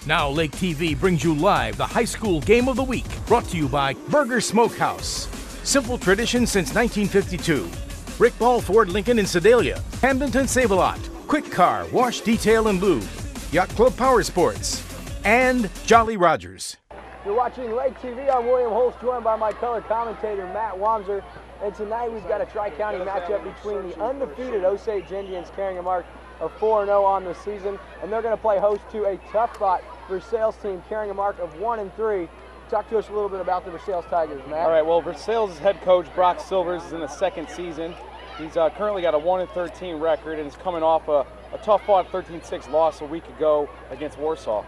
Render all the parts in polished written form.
Now LakeTV brings you live the high school game of the week, brought to you by Burger Smokehouse. Simple tradition since 1952. Rick Ball Ford Lincoln in Sedalia, Hamdenton Save-A-Lot, Quick Car, Wash Detail and Lube, Yacht Club Power Sports, and Jolly Rogers. You're watching LakeTV. I'm William Holtz, joined by my color commentator, Matt Wamser. And tonight we've got a Tri-County matchup between the undefeated Osage Indians, carrying a mark of 4-0 on the season, and they're going to play host to a tough-fought Versailles team carrying a mark of 1-3. Talk to us a little bit about the Versailles Tigers, Matt. All right, well, Versailles' head coach, Brock Silvers, is in the second season. He's currently got a 1-13 record and is coming off a tough-fought 13-6 loss a week ago against Warsaw.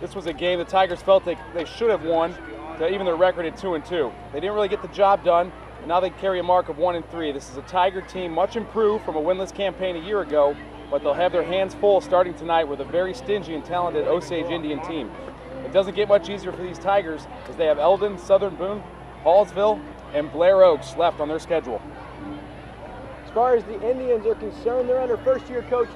This was a game the Tigers felt they should have won, to even their record at 2-2. They didn't really get the job done, and now they carry a mark of 1-3. This is a Tiger team much improved from a winless campaign a year ago, but they'll have their hands full starting tonight with a very stingy and talented Osage Indian team. It doesn't get much easier for these Tigers as they have Eldon, Southern Boone, Hallsville, and Blair Oaks left on their schedule. As far as the Indians are concerned, they're under first-year coach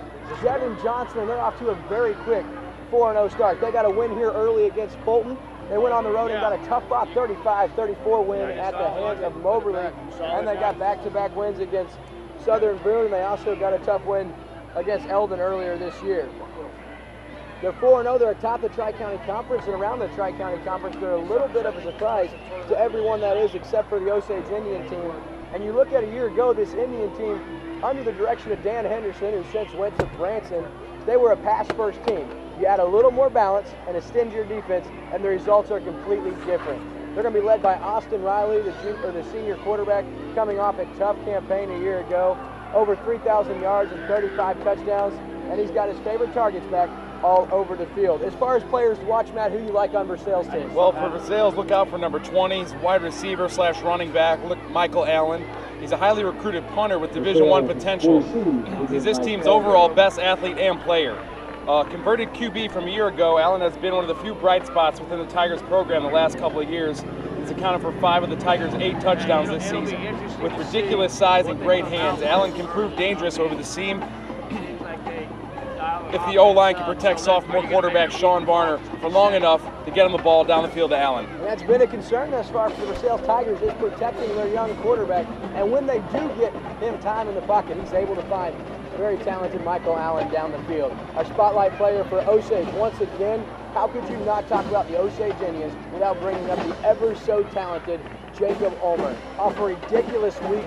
Devin Johnson, and they're off to a very quick 4-0 start. They got a win here early against Fulton. They went on the road and got a tough-fought 35-34 win at the hands of Moberly, and they got back-to-back wins against Southern Boone. They also got a tough win against Eldon earlier this year. They're 4-0, they're atop the Tri-County Conference, and around the Tri-County Conference, they're a little bit of a surprise to everyone that is, except for the Osage Indian team. And you look at a year ago, this Indian team, under the direction of Dan Henderson, who since went to Branson, they were a pass-first team. You add a little more balance and a stingier defense, and the results are completely different. They're going to be led by Austin Riley, the senior quarterback, coming off a tough campaign a year ago. Over 3,000 yards and 35 touchdowns, and he's got his favorite targets back all over the field. As far as players to watch, Matt, who you like on Versailles' team? Well, for Versailles, look out for number 20, he's wide receiver / running back, Michael Allen. He's a highly recruited punter with Division I potential. He's this team's overall best athlete and player. Converted QB from a year ago, Allen has been one of the few bright spots within the Tigers program the last couple of years. He's accounted for 5 of the Tigers' 8 touchdowns this season. With ridiculous size and great hands, Allen can prove dangerous over the seam if the O-line can protect sophomore quarterback Sean Varner for long enough to get him the ball down the field to Allen. And that's been a concern thus far for the Versailles Tigers, is protecting their young quarterback. And when they do get him time in the pocket, he's able to find very talented Michael Allen down the field. Our spotlight player for Osage, once again, how could you not talk about the Osage Indians without bringing up the ever so talented Jacob Ulmer? Off a ridiculous week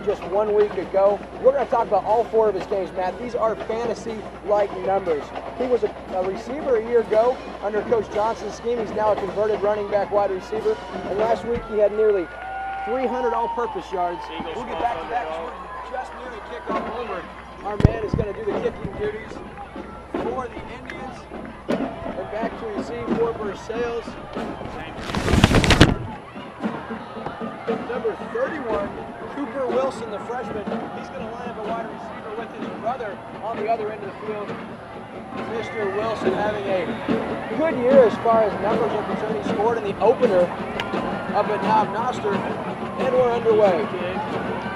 just 1 week ago. We're going to talk about all 4 of his games, Matt. These are fantasy-like numbers. He was a receiver a year ago under Coach Johnson's scheme. He's now a converted running back wide receiver. And last week he had nearly 300 all-purpose yards. We'll get back to that because we're just near the kickoff. Ulmer, our man, is going to do the kicking duties for the Indians. And back to receive for Versailles. Number 31, Cooper Wilson, the freshman. He's going to line up a wide receiver with his brother on the other end of the field. Mr. Wilson having a good year as far as numbers are concerned. He scored in the opener up at Knob Noster, and we're underway.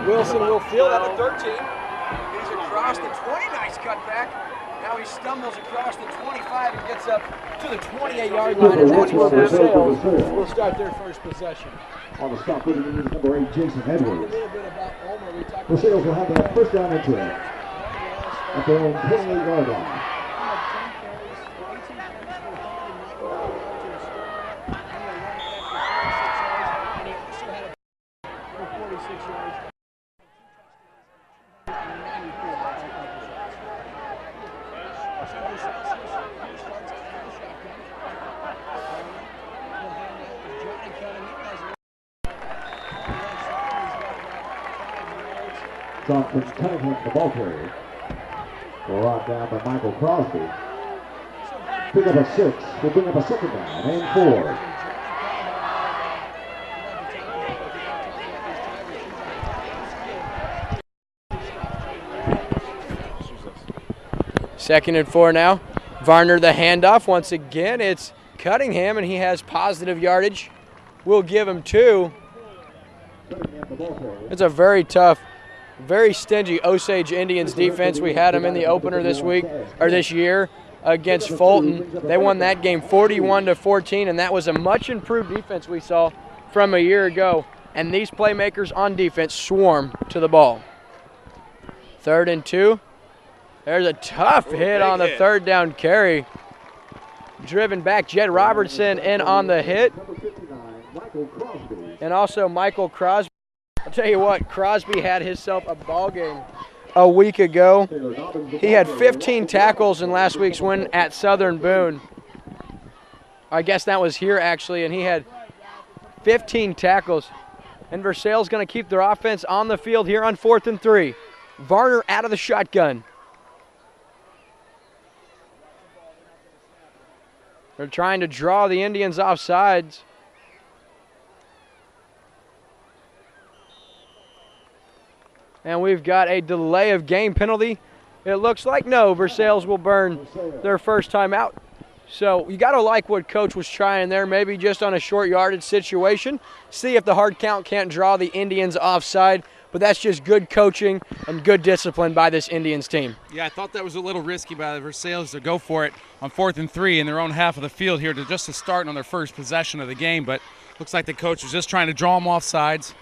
Wilson will field at the 13. He's across the 20. Nice cutback. Now he stumbles across the 25 and gets up to the 28-yard line, and that's where Versailles will start their first possession. On the stop, putting in number 8, Jason Edwards. A little bit about Ulmer. Versailles will have that first down into it at their own 28-yard line. Johnson Cunningham, the ball carrier. Brought down by Michael Crosby. Pick up a 6. We'll bring up a second down and 4. Second and 4 now. Varner the handoff. Once again, it's Cunningham, and he has positive yardage. We'll give him 2. It's a very tough, very stingy Osage Indians defense. We had them in the opener this week, or this year. against Fulton. They won that game 41-14, and that was a much improved defense we saw from a year ago. And these playmakers on defense swarm to the ball. 3rd and 2. There's a tough hit on the 3rd down carry. Driven back, Jed Robertson in on the hit. And also Michael Crosby. I'll tell you what, Crosby had himself a ball game a week ago. He had 15 tackles in last week's win at Southern Boone. I guess that was here actually, and he had 15 tackles. And Versailles is going to keep their offense on the field here on 4th and 3. Varner out of the shotgun. They're trying to draw the Indians off sides. And we've got a delay of game penalty. It looks like no, Versailles will burn their first time out. So you got to like what Coach was trying there, maybe just on a short yardage situation. See if the hard count can't draw the Indians offside. But that's just good coaching and good discipline by this Indians team. Yeah, I thought that was a little risky by the Versailles to go for it on 4th and 3 in their own half of the field here to start on their first possession of the game. But looks like the coach was just trying to draw them off sides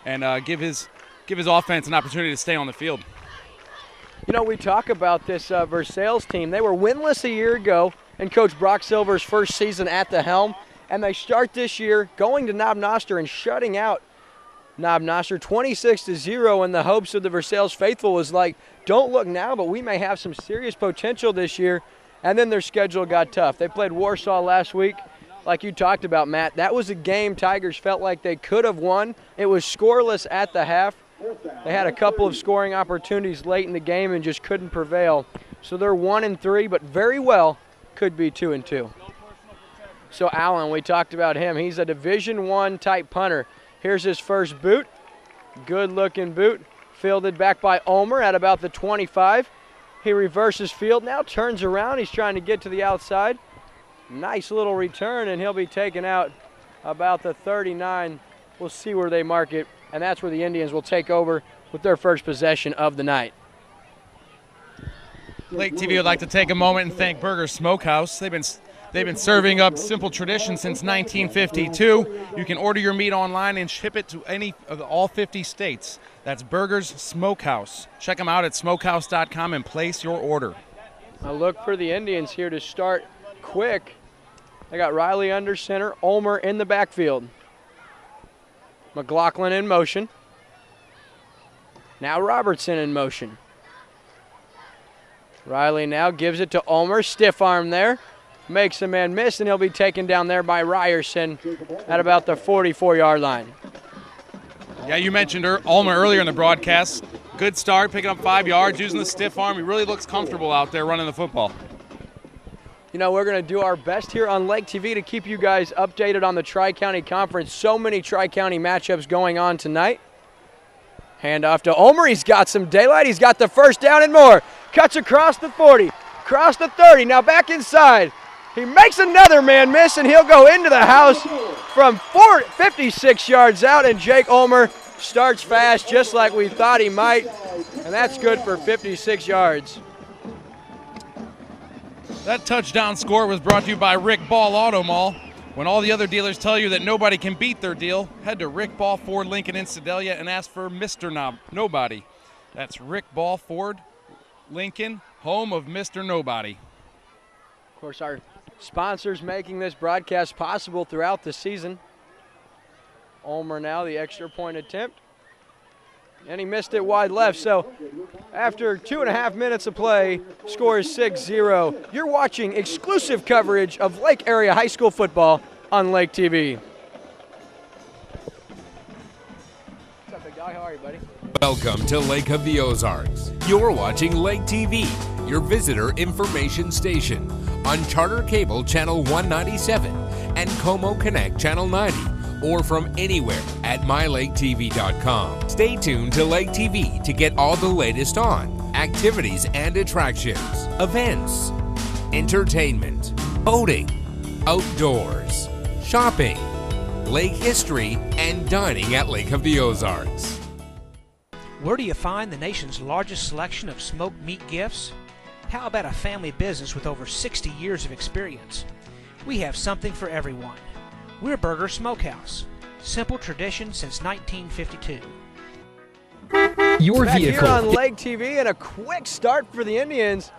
and give his offense an opportunity to stay on the field. You know, we talk about this Versailles team. They were winless a year ago in Coach Brock Silver's first season at the helm. And they start this year going to Knob Noster and shutting out Knob Noster 26-0, and the hopes of the Versailles faithful was like, don't look now, but we may have some serious potential this year. And then their schedule got tough. They played Warsaw last week, like you talked about, Matt. That was a game Tigers felt like they could have won. It was scoreless at the half. They had a couple of scoring opportunities late in the game and just couldn't prevail. So they're 1-3, but very well could be 2-2. So Allen, we talked about him. He's a Division I type punter. Here's his first boot. Good-looking boot. Fielded back by Ulmer at about the 25. He reverses field now, turns around. He's trying to get to the outside. Nice little return, and he'll be taken out about the 39. We'll see where they mark it, and that's where the Indians will take over with their first possession of the night. Lake TV would like to take a moment and thank Burger Smokehouse. They've been serving up simple tradition since 1952. You can order your meat online and ship it to any of all 50 states. That's Burger's Smokehouse. Check them out at smokehouse.com and place your order. I look for the Indians here to start quick. They got Riley under center, Ulmer in the backfield. McLaughlin in motion. Now Robertson in motion. Riley now gives it to Ulmer, stiff arm there. Makes a man miss, and he'll be taken down there by Ryerson at about the 44-yard line. Yeah, you mentioned Ulmer earlier in the broadcast. Good start, picking up 5 yards, using the stiff arm. He really looks comfortable out there running the football. You know, we're going to do our best here on Lake TV to keep you guys updated on the Tri-County Conference. So many Tri-County matchups going on tonight. Handoff to Ulmer. He's got some daylight. He's got the first down and more. Cuts across the 40, across the 30, now back inside. He makes another man miss, and he'll go into the house from 56 yards out, and Jake Ulmer starts fast just like we thought he might, and that's good for 56 yards. That touchdown score was brought to you by Rick Ball Auto Mall. When all the other dealers tell you that nobody can beat their deal, head to Rick Ball Ford Lincoln in Sedalia and ask for Mr. Nobody. That's Rick Ball Ford Lincoln, home of Mr. Nobody. Of course, our sponsors making this broadcast possible throughout the season. Ulmer now, the extra point attempt. And he missed it wide left. So after 2.5 minutes of play, score is 6-0. You're watching exclusive coverage of Lake Area High School football on Lake TV. What's up, big dog? How are you, buddy? Welcome to Lake of the Ozarks. You're watching Lake TV, your visitor information station, on Charter Cable Channel 197 and Como Connect Channel 90, or from anywhere at mylaketv.com. Stay tuned to Lake TV to get all the latest on activities and attractions, events, entertainment, boating, outdoors, shopping, lake history, and dining at Lake of the Ozarks. Where do you find the nation's largest selection of smoked meat gifts? How about a family business with over 60 years of experience? We have something for everyone. We're Burger Smokehouse. Simple tradition since 1952. Your Back vehicle. here on Lake TV, and a quick start for the Indians.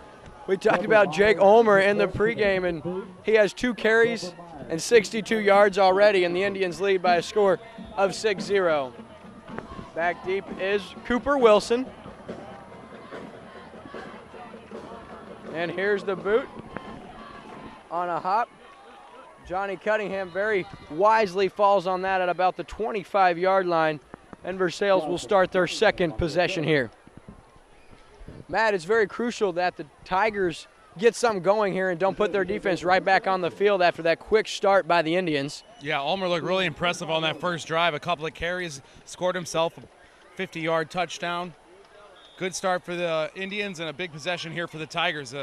We talked about Jake Ulmer in the pregame, and he has 2 carries and 62 yards already, and the Indians lead by a score of 6-0. Back deep is Cooper Wilson. And here's the boot on a hop. Johnny Cunningham very wisely falls on that at about the 25-yard line, and Versailles will start their second possession here. Matt, it's very crucial that the Tigers get something going here and don't put their defense right back on the field after that quick start by the Indians. Yeah, Ulmer looked really impressive on that first drive. A couple of carries, scored himself a 50-yard touchdown. Good start for the Indians and a big possession here for the Tigers.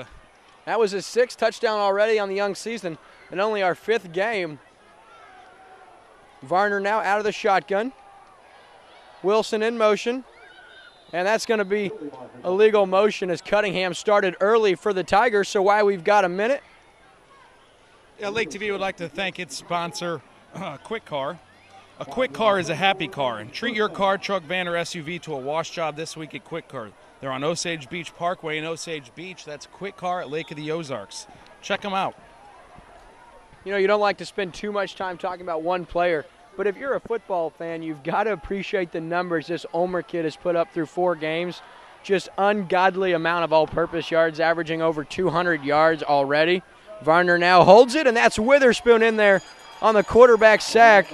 That was his 6th touchdown already on the young season and only our 5th game. Varner now out of the shotgun. Wilson in motion. And that's going to be a legal motion as Cunningham started early for the Tigers. So why we've got a minute? Yeah, Lake TV would like to thank its sponsor, Quick Car. A Quick Car is a happy car, and treat your car, truck, van, or SUV to a wash job this week at Quick Car. They're on Osage Beach Parkway in Osage Beach. That's Quick Car at Lake of the Ozarks. Check them out. You know, you don't like to spend too much time talking about one player, but if you're a football fan, you've got to appreciate the numbers this Ulmer kid has put up through 4 games. Just ungodly amount of all-purpose yards, averaging over 200 yards already. Varner now holds it, and that's Witherspoon in there on the quarterback sack.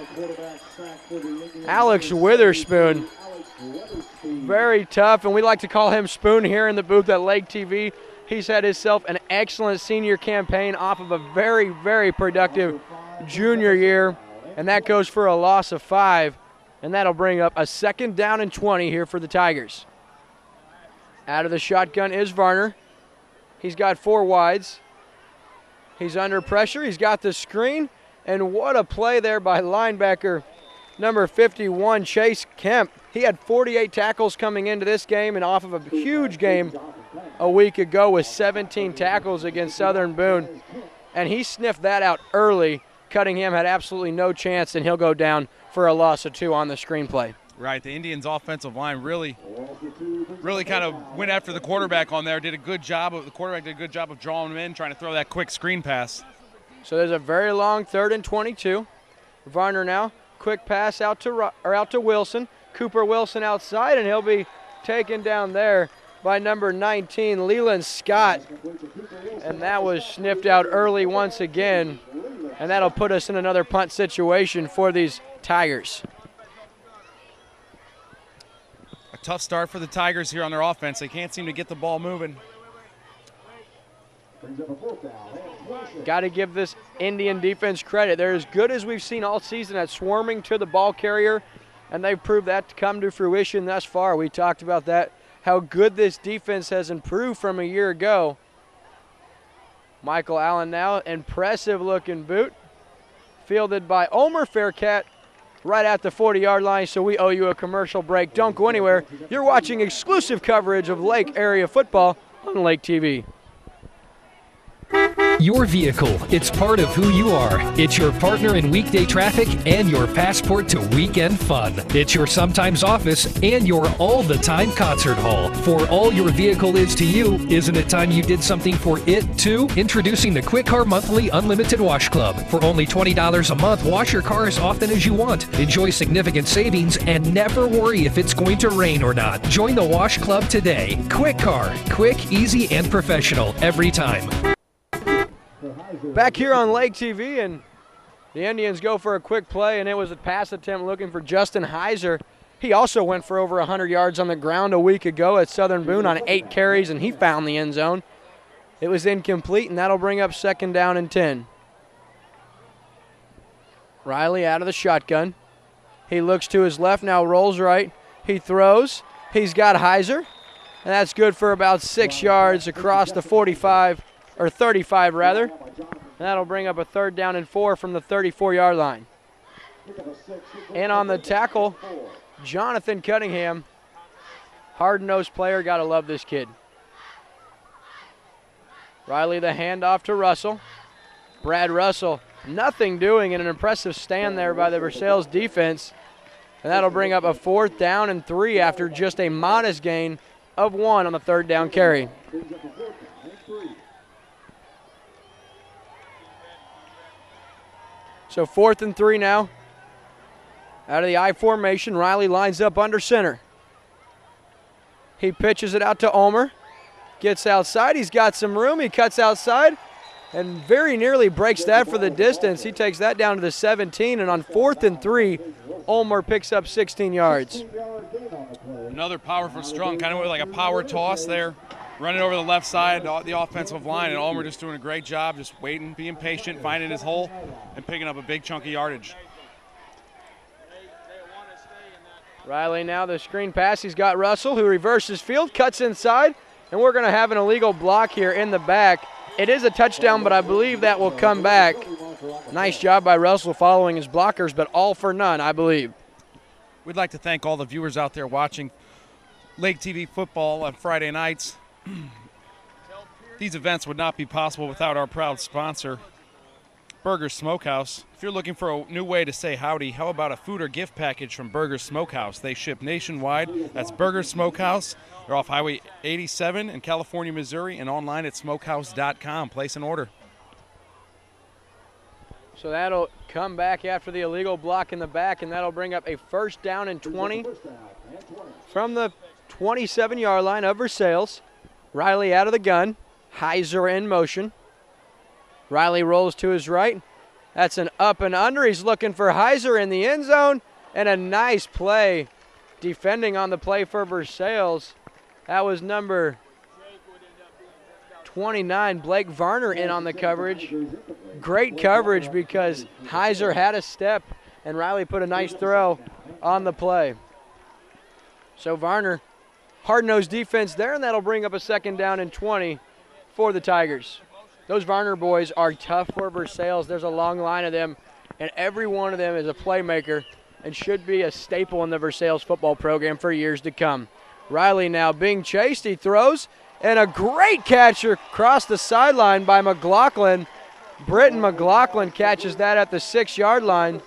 Alex Witherspoon, very tough, and we like to call him Spoon here in the booth at Lake TV. He's had himself an excellent senior campaign off of a very, very productive junior year, and that goes for a loss of 5, and that'll bring up a 2nd down and 20 here for the Tigers. Out of the shotgun is Varner. He's got 4 wides. He's under pressure. He's got the screen, and what a play there by linebacker number 51, Chase Kemp. He had 48 tackles coming into this game and off of a huge game a week ago with 17 tackles against Southern Boone. And he sniffed that out early. Cunningham had absolutely no chance, and he'll go down for a loss of 2 on the screenplay. Right, the Indians' offensive line really kind of went after the quarterback on there. The quarterback did a good job of drawing him in, trying to throw that quick screen pass. So there's a very long 3rd and 22. Varner now, quick pass out to Wilson. Cooper Wilson outside, and he'll be taken down there by number 19, Leland Scott. And that was sniffed out early once again, and that'll put us in another punt situation for these Tigers. A tough start for the Tigers here on their offense. They can't seem to get the ball moving. Got to give this Indian defense credit. They're as good as we've seen all season at swarming to the ball carrier, and they've proved that to come to fruition thus far. We talked about that, how good this defense has improved from a year ago. Michael Allen now, impressive looking boot, fielded by Ulmer Faircat right at the 40-yard line, so we owe you a commercial break. Don't go anywhere. You're watching exclusive coverage of Lake area football on Lake TV. Your vehicle, it's part of who you are. It's your partner in weekday traffic and your passport to weekend fun. It's your sometimes office and your all-the-time concert hall. For all your vehicle is to you, isn't it time you did something for it too? Introducing the Quick Car Monthly Unlimited Wash Club. For only $20 a month, wash your car as often as you want. Enjoy significant savings and never worry if it's going to rain or not. Join the Wash Club today. Quick Car, quick, easy, and professional every time. Back here on Lake TV, and the Indians go for a quick play, and it was a pass attempt looking for Justin Heiser. He also went for over 100 yards on the ground a week ago at Southern Boone on 8 carries, and he found the end zone. It was incomplete, and that'll bring up 2nd down and 10. Riley out of the shotgun. He looks to his left, now rolls right. He throws. He's got Heiser, and that's good for about 6 yards across the 45, or 35 rather. And that'll bring up a 3rd down and 4 from the 34-yard line. And on the tackle, Jonathan Cunningham. Hard-nosed player, gotta love this kid. Riley the handoff to Russell. Brad Russell, nothing doing, in an impressive stand there by the Versailles defense. And that'll bring up a 4th down and 3 after just a modest gain of 1 on the 3rd down carry. So 4th and 3 now. Out of the I formation, Riley lines up under center. He pitches it out to Ulmer. Gets outside, he's got some room, he cuts outside and very nearly breaks that for the distance. He takes that down to the 17, and on 4th and 3, Ulmer picks up 16 yards. Another powerful strong, kind of like a power toss there. Running over the left side, the offensive line, and Ulmer just doing a great job, just waiting, being patient, finding his hole, and picking up a big chunk of yardage. Riley now the screen pass. He's got Russell, who reverses field, cuts inside, and we're going to have an illegal block here in the back. It is a touchdown, but I believe that will come back. Nice job by Russell following his blockers, but all for none, I believe. We'd like to thank all the viewers out there watching Lake TV football on Friday nights. These events would not be possible without our proud sponsor, Burger Smokehouse. If you're looking for a new way to say howdy, how about a food or gift package from Burger Smokehouse? They ship nationwide. That's Burger Smokehouse. They're off Highway 87 in California, Missouri, and online at smokehouse.com. Place an order. So that'll come back after the illegal block in the back, and that'll bring up a 1st down and 20 from the 27-yard line of Versailles. Riley out of the gun. Heiser in motion. Riley rolls to his right. That's an up and under. He's looking for Heiser in the end zone, and a nice play defending on the play for Versailles. That was number 29, Blake Varner, in on the coverage. Great coverage because Heiser had a step, and Riley put a nice throw on the play. So Varner, hard-nosed defense there, and that'll bring up a 2nd down and 20 for the Tigers. Those Varner boys are tough for Versailles. There's a long line of them, and every one of them is a playmaker and should be a staple in the Versailles football program for years to come. Riley now being chased. He throws, and a great catch across the sideline by McLaughlin. Britton McLaughlin catches that at the 6-yard line,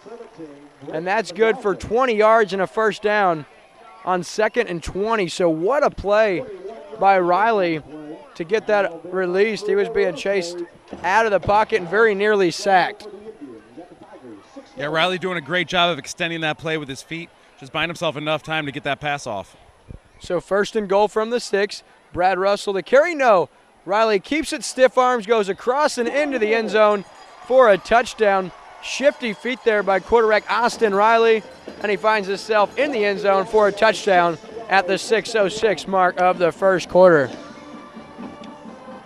and that's good for 20 yards and a 1st down on 2nd and 20. So what a play by Riley to get that released. He was being chased out of the pocket and very nearly sacked. Yeah, Riley doing a great job of extending that play with his feet, just buying himself enough time to get that pass off. So 1st and goal from the 6. Brad Russell the carry, no. Riley keeps it, stiff arms, goes across and into the end zone for a touchdown. Shifty feet there by quarterback Austin Riley, and he finds himself in the end zone for a touchdown at the 6:06 mark of the 1st quarter.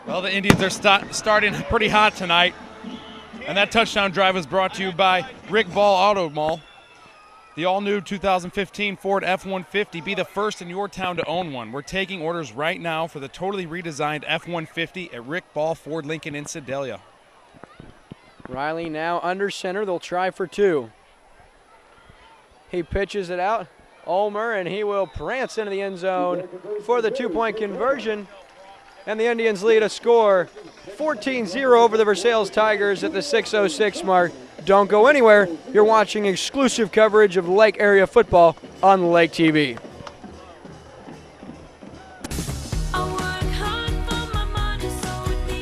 Well, the Indians are starting pretty hot tonight, and that touchdown drive was brought to you by Rick Ball Auto Mall. The all-new 2015 Ford F-150. Be the first in your town to own one. We're taking orders right now for the totally redesigned F-150 at Rick Ball Ford Lincoln in Sedalia. Riley now under center. They'll try for 2. He pitches it out. Ulmer, and he will prance into the end zone for the 2-point conversion. And the Indians lead a score 14-0 over the Versailles Tigers at the 6:06 mark. Don't go anywhere. You're watching exclusive coverage of Lake area football on Lake TV.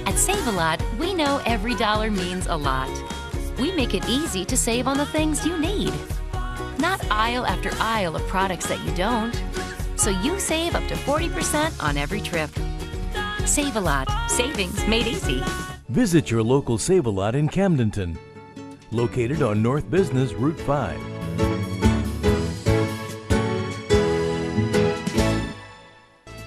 At Save-A-Lot, we know every dollar means a lot. We make it easy to save on the things you need. Not aisle after aisle of products that you don't. So you save up to 40% on every trip. Save-A-Lot. Savings made easy. Visit your local Save-A-Lot in Camdenton, located on North Business Route 5.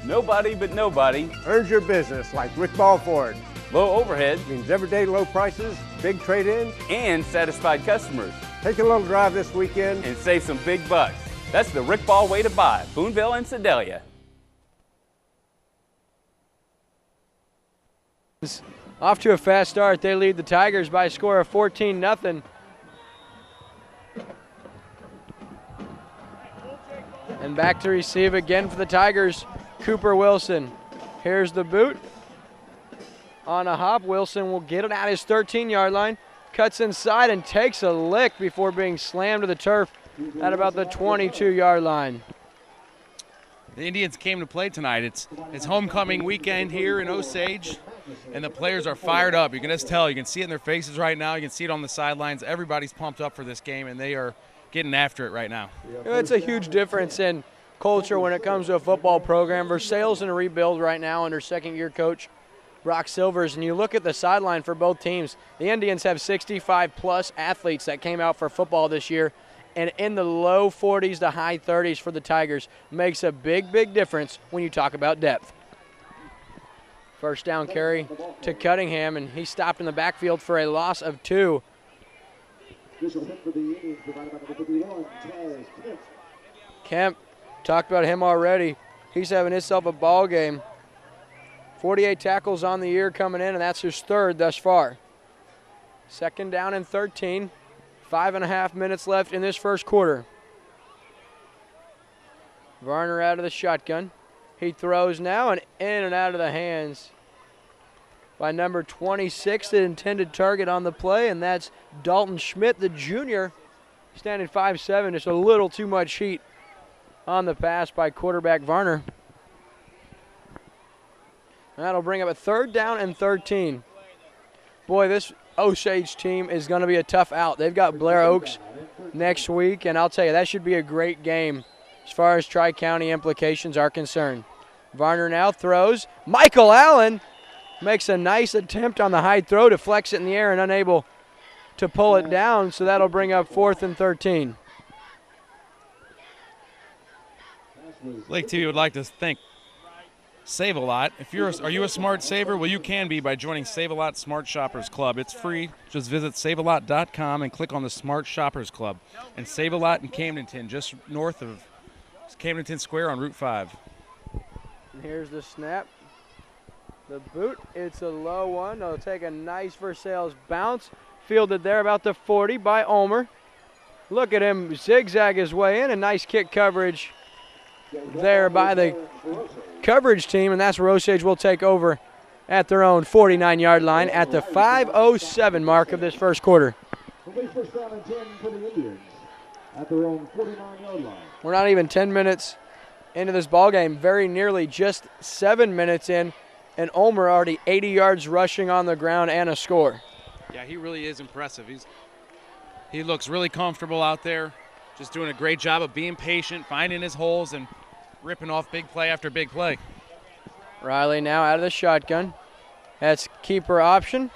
Nobody but nobody earns your business like Rick Ball Ford. Low overhead Means everyday low prices, big trade-ins, and satisfied customers. Take a little drive this weekend And save some big bucks. That's the Rick Ball way to buy. Boonville and Sedalia. Off to a fast start. They lead the Tigers by a score of 14-0. And back to receive again for the Tigers, Cooper Wilson. Here's the boot. On a hop, Wilson will get it at his 13-yard line, cuts inside and takes a lick before being slammed to the turf at about the 22-yard line. The Indians came to play tonight. It's homecoming weekend here in Osage, and the players are fired up. You can just tell. You can see it in their faces right now. You can see it on the sidelines. Everybody's pumped up for this game, and they are getting after it right now. It's a huge difference in culture when it comes to a football program. Versailles in a rebuild right now under second-year coach Brock Silvers, and you look at the sideline for both teams. The Indians have 65-plus athletes that came out for football this year, and in the low 40s to high 30s for the Tigers makes a big, big difference when you talk about depth. First down carry to Cunningham, and he stopped in the backfield for a loss of 2. Kemp, talked about him already. He's having himself a ball game. 48 tackles on the year coming in, and that's his 3rd thus far. Second down and 13. 5.5 minutes left in this first quarter. Varner out of the shotgun. He throws now and in and out of the hands by number 26, the intended target on the play, and that's Dalton Schmidt, the junior, standing 5'7", just a little too much heat on the pass by quarterback Varner. That'll bring up a 3rd down and 13. Boy, this Osage team is going to be a tough out. They've got Blair Oaks next week, and I'll tell you, that should be a great game as far as Tri-County implications are concerned. Varner now throws. Michael Allen makes a nice attempt on the high throw to flex it in the air and unable to pull it down, so that'll bring up 4th and 13. Lake TV would like to thank Save a Lot. Are you a smart saver? Well, you can be by joining Save a Lot Smart Shoppers Club. It's free. Just visit savealot.com and click on the Smart Shoppers Club. And Save a Lot in Camdenton, just north of Camdenton Square on Route 5. And here's the snap. The boot, it's a low one. It'll take a nice Versailles bounce. Fielded there about the 40 by Ulmer. Look at him zigzag his way in. A nice kick coverage there by the coverage team, and that's where Osage will take over at their own 49-yard line at the 5:07 mark of this first quarter. We're not even 10 minutes into this ball game, very nearly just 7 minutes in, and Ulmer already 80 yards rushing on the ground and a score. Yeah, he really is impressive. He looks really comfortable out there, just doing a great job of being patient, finding his holes, and ripping off big play after big play. Riley now out of the shotgun. That's keeper option.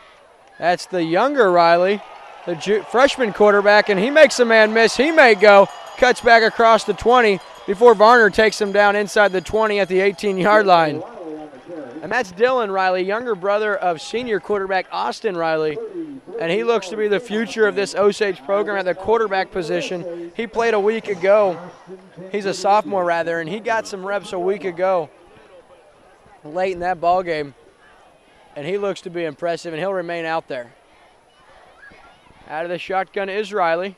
That's the younger Riley, the freshman quarterback, and he makes a man miss. He may go. Cuts back across the 20 before Varner takes him down inside the 20 at the 18-yard line. And that's Dylan Riley, younger brother of senior quarterback Austin Riley. And he looks to be the future of this Osage program at the quarterback position. He played a week ago. He's a sophomore, rather, and he got some reps a week ago late in that ball game. And he looks to be impressive, and he'll remain out there. Out of the shotgun is Riley.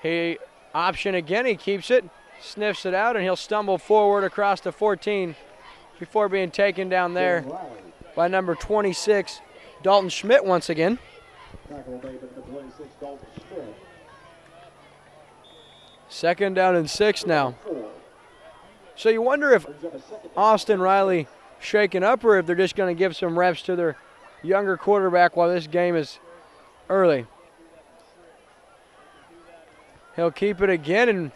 He option again. He keeps it, sniffs it out, and he'll stumble forward across the 14 before being taken down there by number 26, Dalton Schmidt once again. Second down and 6 now. So you wonder if Austin Riley shaking up or if they're just going to give some reps to their younger quarterback while this game is early. He'll keep it again, and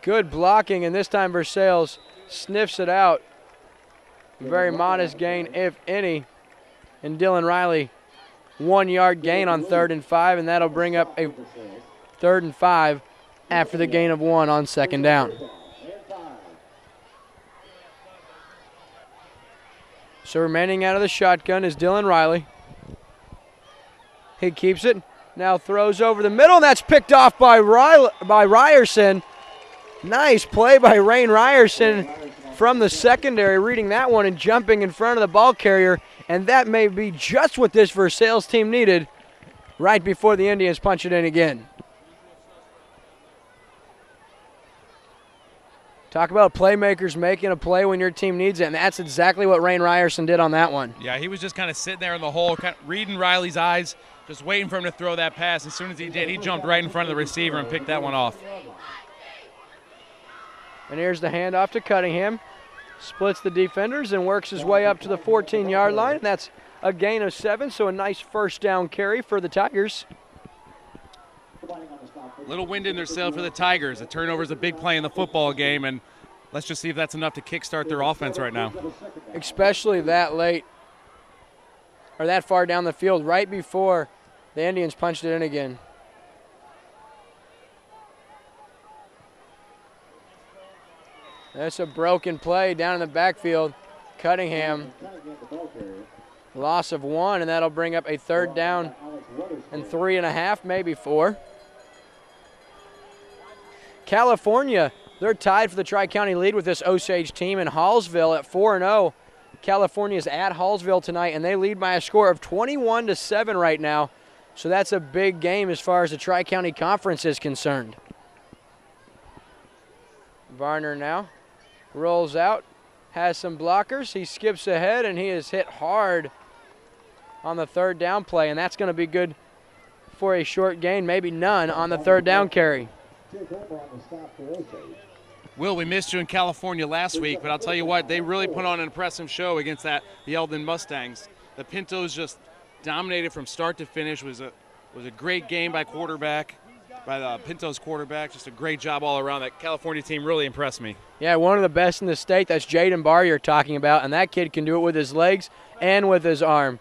good blocking, and this time Versailles sniffs it out. Very modest gain, if any. And Dylan Riley, 1 yard gain on 3rd and 5, and that'll bring up a 3rd and 5 after the gain of 1 on 2nd down. So remaining out of the shotgun is Dylan Riley. He keeps it, now throws over the middle, and that's picked off by Ryerson. Nice play by Rain Ryerson from the secondary, reading that one and jumping in front of the ball carrier, and that may be just what this Versailles team needed right before the Indians punch it in again. Talk about playmakers making a play when your team needs it, and that's exactly what Rain Ryerson did on that one. Yeah, he was just kind of sitting there in the hole, kind of reading Riley's eyes, just waiting for him to throw that pass. As soon as he did, he jumped right in front of the receiver and picked that one off. And here's the handoff to Cunningham. Splits the defenders and works his way up to the 14-yard line. And that's a gain of 7, so a nice first down carry for the Tigers. Little wind in their sail for the Tigers. A turnover is a big play in the football game, and let's just see if that's enough to kickstart their offense right now. Especially that late, or that far down the field, right before the Indians punched it in again. That's a broken play down in the backfield. Cunningham, loss of 1, and that'll bring up a 3rd down and 3.5, maybe 4. California, they're tied for the Tri-County lead with this Osage team in Hallsville at 4-0. California's at Hallsville tonight, and they lead by a score of 21-7 right now. So that's a big game as far as the Tri-County Conference is concerned. Varner now rolls out, has some blockers. He skips ahead, and he is hit hard on the 3rd down play, and that's going to be good for a short gain, maybe none on the 3rd down carry. Will, we missed you in California last week, but I'll tell you what, they really put on an impressive show against the Eldon Mustangs. The Pintos just dominated from start to finish. Was a great game by the Pintos quarterback. Just a great job all around. That California team really impressed me. Yeah, one of the best in the state. That's Jaden Barr you're talking about, and that kid can do it with his legs and with his arm.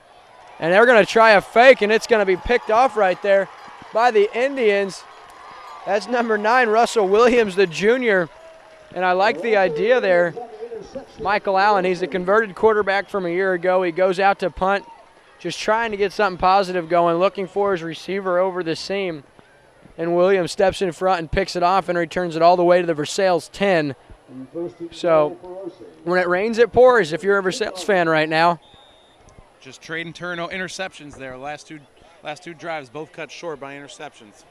And they're going to try a fake, and it's going to be picked off right there by the Indians. That's number 9, Russell Williams, the junior. And I like the idea there. Michael Allen, he's a converted quarterback from a year ago. He goes out to punt, just trying to get something positive going, looking for his receiver over the seam. And Williams steps in front and picks it off and returns it all the way to the Versailles 10. So when it rains, it pours if you're a Versailles fan right now. Just trading interceptions there. Last two drives both cut short by interceptions.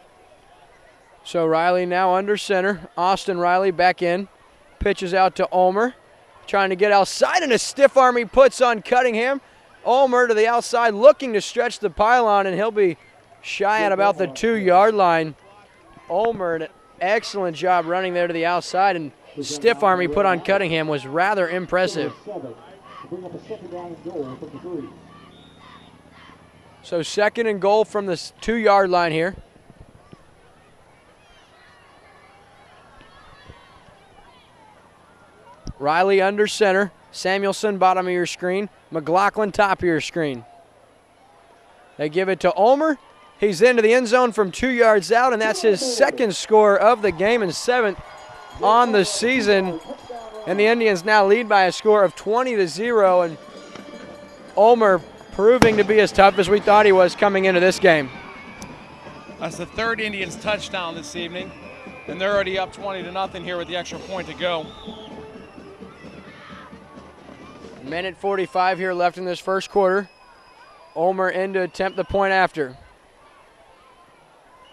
So Riley now under center. Austin Riley back in. Pitches out to Ulmer. Trying to get outside, and a stiff arm he puts on Cunningham. Ulmer to the outside looking to stretch the pylon, and he'll be shy at about the 2-yard line. Ulmer, an excellent job running there to the outside, and the stiff arm he put on Cunningham was rather impressive. So 2nd and goal from the 2-yard line here. Riley under center. Samuelson bottom of your screen. McLaughlin top of your screen. They give it to Ulmer. He's into the end zone from 2 yards out, and that's his 2nd score of the game and 7th on the season. And the Indians now lead by a score of 20-0, and Ulmer proving to be as tough as we thought he was coming into this game. That's the 3rd Indians touchdown this evening, and they're already up 20-0 here with the extra point to go. Minute 45 here left in this first quarter. Ulmer in to attempt the point after.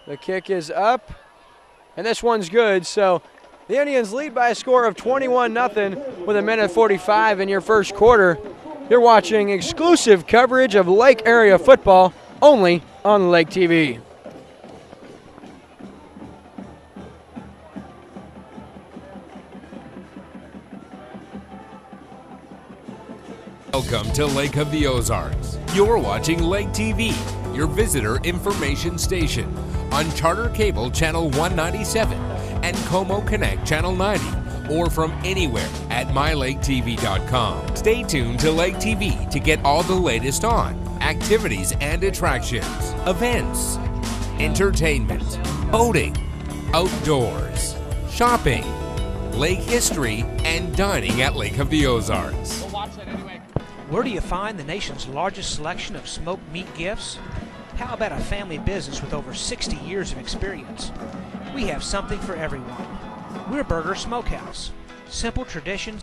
The kick is up, and this one's good. So the Indians lead by a score of 21-0 with a minute 45 in your first quarter. You're watching exclusive coverage of Lake area football only on Lake TV. Welcome to Lake of the Ozarks. You're watching Lake TV, your visitor information station, on Charter Cable Channel 197 and Como Connect Channel 90, or from anywhere at mylaketv.com. Stay tuned to Lake TV to get all the latest on activities and attractions, events, entertainment, boating, outdoors, shopping, lake history, and dining at Lake of the Ozarks. Where do you find the nation's largest selection of smoked meat gifts? How about a family business with over 60 years of experience? We have something for everyone. We're Burger Smokehouse. Simple traditions.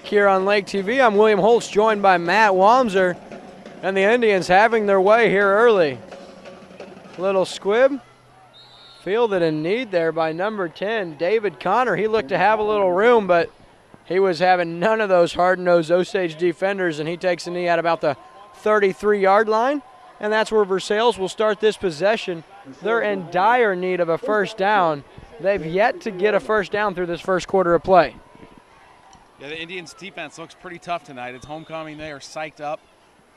Here on Lake TV, I'm William Holtz, joined by Matt Walmser, and the Indians having their way here early. Little squib, Fielded in need there by number 10, David Connor. He looked to have a little room, but he was having none of those hard-nosed Osage defenders, and he takes a knee at about the 33-yard line, and that's where Versailles will start this possession. They're in dire need of a first down. They've yet to get a first down through this first quarter of play. Yeah, the Indians' defense looks pretty tough tonight. It's homecoming. They are psyched up.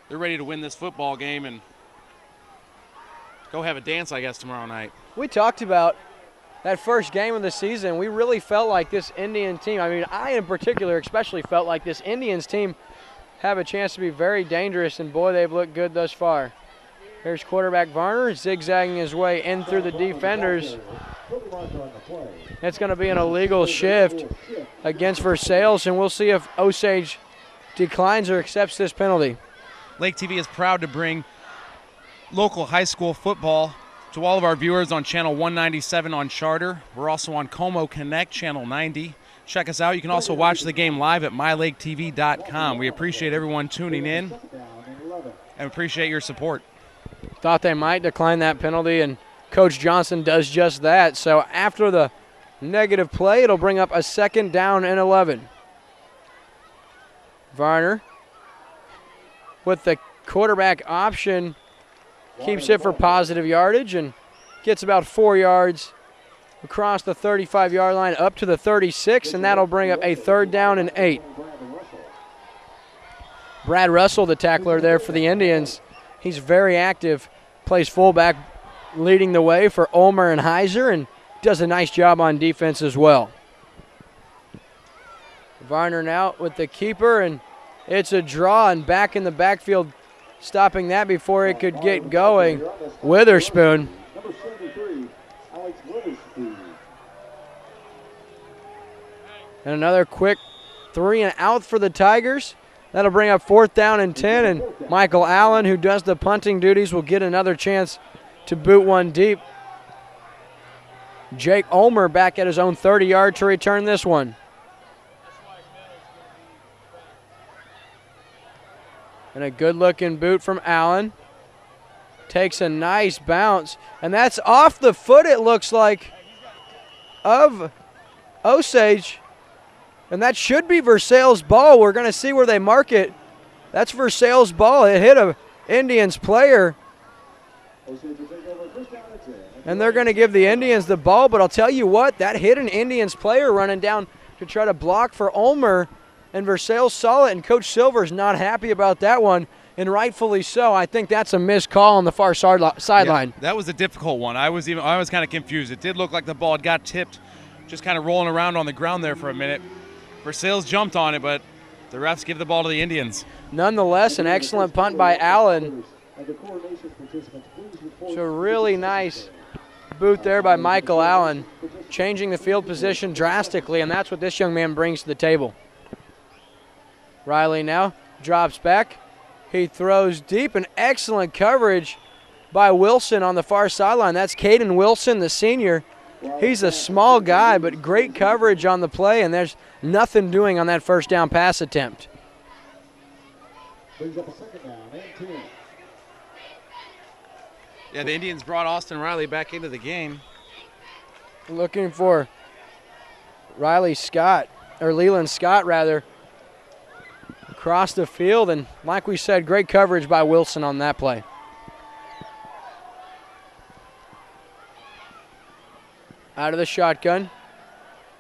They're ready to win this football game and go have a dance, I guess, tomorrow night. We talked about that first game of the season. We really felt like this Indian team, I mean, I in particular especially felt like this Indians team have a chance to be very dangerous, and boy, they've looked good thus far. Here's quarterback Varner zigzagging his way in through the defenders. It's going to be an illegal shift against Versailles, and we'll see if Osage declines or accepts this penalty. Lake TV is proud to bring local high school football to all of our viewers on channel 197 on Charter. We're also on Como Connect, channel 90. Check us out. You can also watch the game live at mylaketv.com. We appreciate everyone tuning in and appreciate your support. Thought they might decline that penalty, and Coach Johnson does just that. So after the negative play, it'll bring up a 2nd down and 11. Varner with the quarterback option keeps it for positive yardage and gets about 4 yards across the 35-yard line up to the 36, and that'll bring up a 3rd down and 8. Brad Russell, the tackler there for the Indians. He's very active, plays fullback, leading the way for Ulmer and Heiser, and does a nice job on defense as well. Varner now with the keeper, and it's a draw, and back in the backfield, stopping that before it could get going. Witherspoon. And another quick 3 and out for the Tigers. That'll bring up 4th down and 10, and Michael Allen, who does the punting duties, will get another chance to boot one deep. Jake Ulmer back at his own 30-yard to return this one. And a good-looking boot from Allen. Takes a nice bounce, and that's off the foot, it looks like, of Osage. And that should be Versailles' ball. We're going to see where they mark it. That's Versailles' ball. It hit a Indians player. And they're going to give the Indians the ball, but I'll tell you what, that hit an Indians player running down to try to block for Ulmer, and Versailles saw it, and Coach Silver's not happy about that one, and rightfully so. I think that's a missed call on the far sideline. Yeah, that was a difficult one. I was kind of confused. It did look like the ball had got tipped, just kind of rolling around on the ground there for a minute. Versailles jumped on it, but the refs give the ball to the Indians. Nonetheless, an excellent punt by Allen. So really nice boot there by Michael Allen, changing the field position drastically, and that's what this young man brings to the table. Riley now drops back. He throws deep, and excellent coverage by Wilson on the far sideline. That's Caden Wilson, the senior. He's a small guy, but great coverage on the play, and there's nothing doing on that first down pass attempt. Brings up a 2nd down and 10. Yeah, the Indians brought Austin Riley back into the game. Looking for Leland Scott, rather, across the field, and like we said, great coverage by Wilson on that play. Out of the shotgun.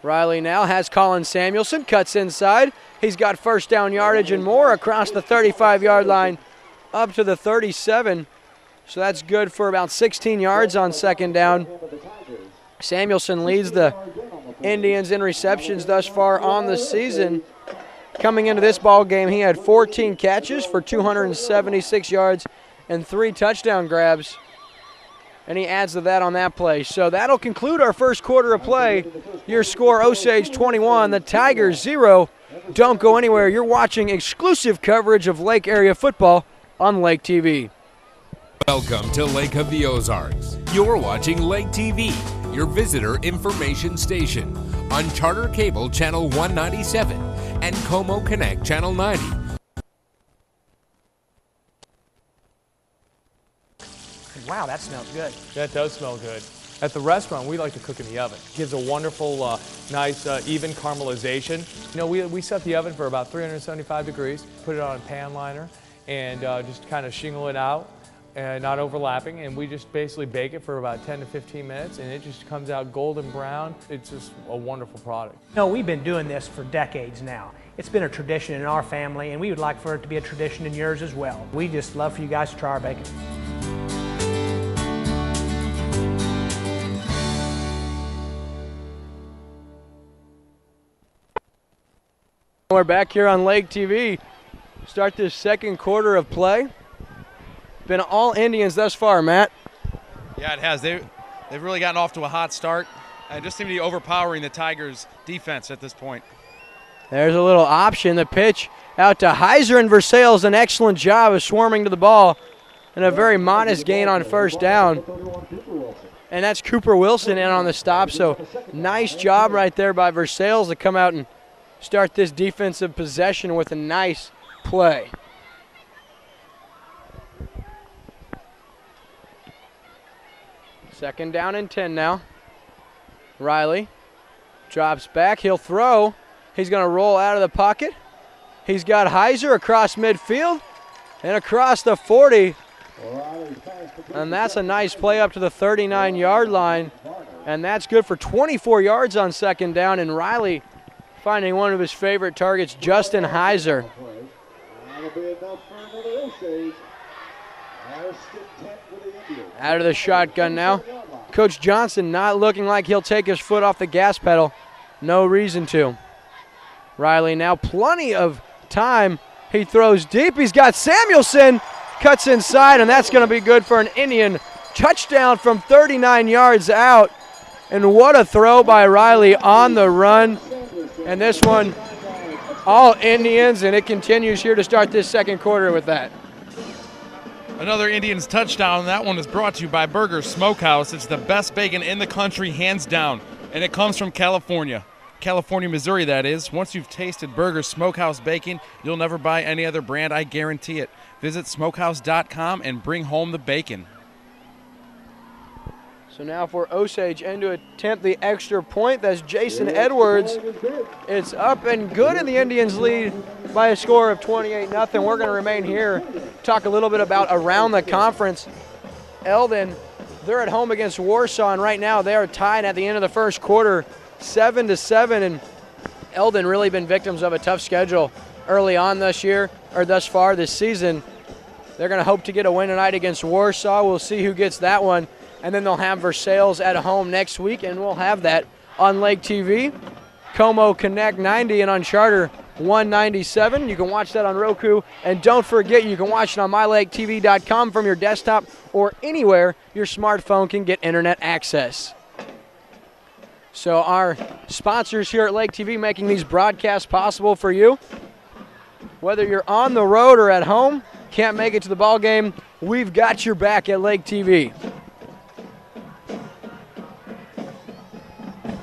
Riley now has Colin Samuelson, cuts inside. He's got first down yardage and more across the 35-yard line up to the 37. So that's good for about 16 yards on 2nd down. Samuelson leads the Indians in receptions thus far on the season. Coming into this ball game, he had 14 catches for 276 yards and 3 touchdown grabs. And he adds to that on that play. So that'll conclude our first quarter of play. Your score, Osage 21, the Tigers 0. Don't go anywhere. You're watching exclusive coverage of Lake area football on Lake TV. Welcome to Lake of the Ozarks. You're watching Lake TV, your visitor information station, on Charter Cable Channel 197 and Como Connect Channel 90. Wow, that smells good. That does smell good. At the restaurant, we like to cook in the oven. It gives a wonderful, nice, even caramelization. You know, we set the oven for about 375 degrees, put it on a pan liner, and just kind of shingle it out, and not overlapping, and we just basically bake it for about 10 to 15 minutes, and it just comes out golden brown. It's just a wonderful product. You know, we've been doing this for decades now. It's been a tradition in our family, and we would like for it to be a tradition in yours as well. We just love for you guys to try our bacon. We're back here on Lake TV. Start this second quarter of play. Been all Indians thus far, Matt. Yeah, it has. They've really gotten off to a hot start and just seem to be overpowering the Tigers' defense at this point. There's a little option. The pitch out to Heiser, and Versailles. An excellent job of swarming to the ball and a very modest gain on first down. And that's Cooper Wilson in on the stop, so nice job right there by Versailles to come out and start this defensive possession with a nice play. Second down and 10 now. Riley drops back. He'll throw. He's going to roll out of the pocket. He's got Heiser across midfield and across the 40. And that's a nice play up to the 39-yard line. And that's good for 24 yards on second down. And Riley finding one of his favorite targets, Justin Heiser. Out of the shotgun now. Coach Johnson not looking like he'll take his foot off the gas pedal. No reason to. Riley now plenty of time. He throws deep. He's got Samuelson. Cuts inside, and that's going to be good for an Indian touchdown from 39 yards out. And what a throw by Riley on the run. And this one, all Indians, and it continues here to start this second quarter with that. Another Indians touchdown. That one is brought to you by Burger Smokehouse. It's the best bacon in the country, hands down. And it comes from California. California, Missouri, that is. Once you've tasted Burger Smokehouse bacon, you'll never buy any other brand, I guarantee it. Visit smokehouse.com and bring home the bacon. So now for Osage and to attempt the extra point, that's Jason Edwards. It's up and good, and the Indians lead by a score of 28-0. We're going to remain here, talk a little bit about around the conference. Eldon, they're at home against Warsaw, and right now they are tied at the end of the first quarter, 7-7, and Eldon really been victims of a tough schedule early on this year, or thus far this season. They're going to hope to get a win tonight against Warsaw. We'll see who gets that one. And then they'll have Versailles at home next week, and we'll have that on Lake TV, Como Connect 90, and on Charter 197. You can watch that on Roku. And don't forget, you can watch it on MyLakeTV.com from your desktop or anywhere your smartphone can get internet access. So our sponsors here at Lake TV making these broadcasts possible for you. Whether you're on the road or at home, can't make it to the ball game, we've got your back at Lake TV.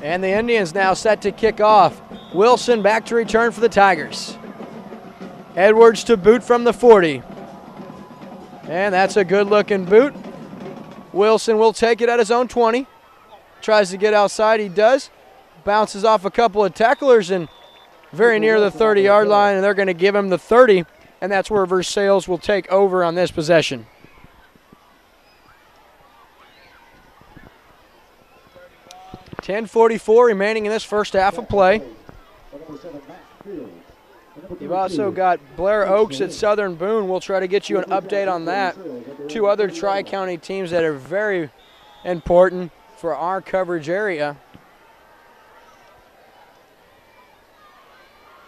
And the Indians now set to kick off. Wilson back to return for the Tigers. Edwards to boot from the 40. And that's a good-looking boot. Wilson will take it at his own 20. Tries to get outside, he does. Bounces off a couple of tacklers and very near the 30-yard line, and they're going to give him the 30, and that's where Versailles will take over on this possession. .10:44 remaining in this first half of play. You've also got Blair Oaks at Southern Boone. We'll try to get you an update on that. Two other Tri-County teams that are very important for our coverage area.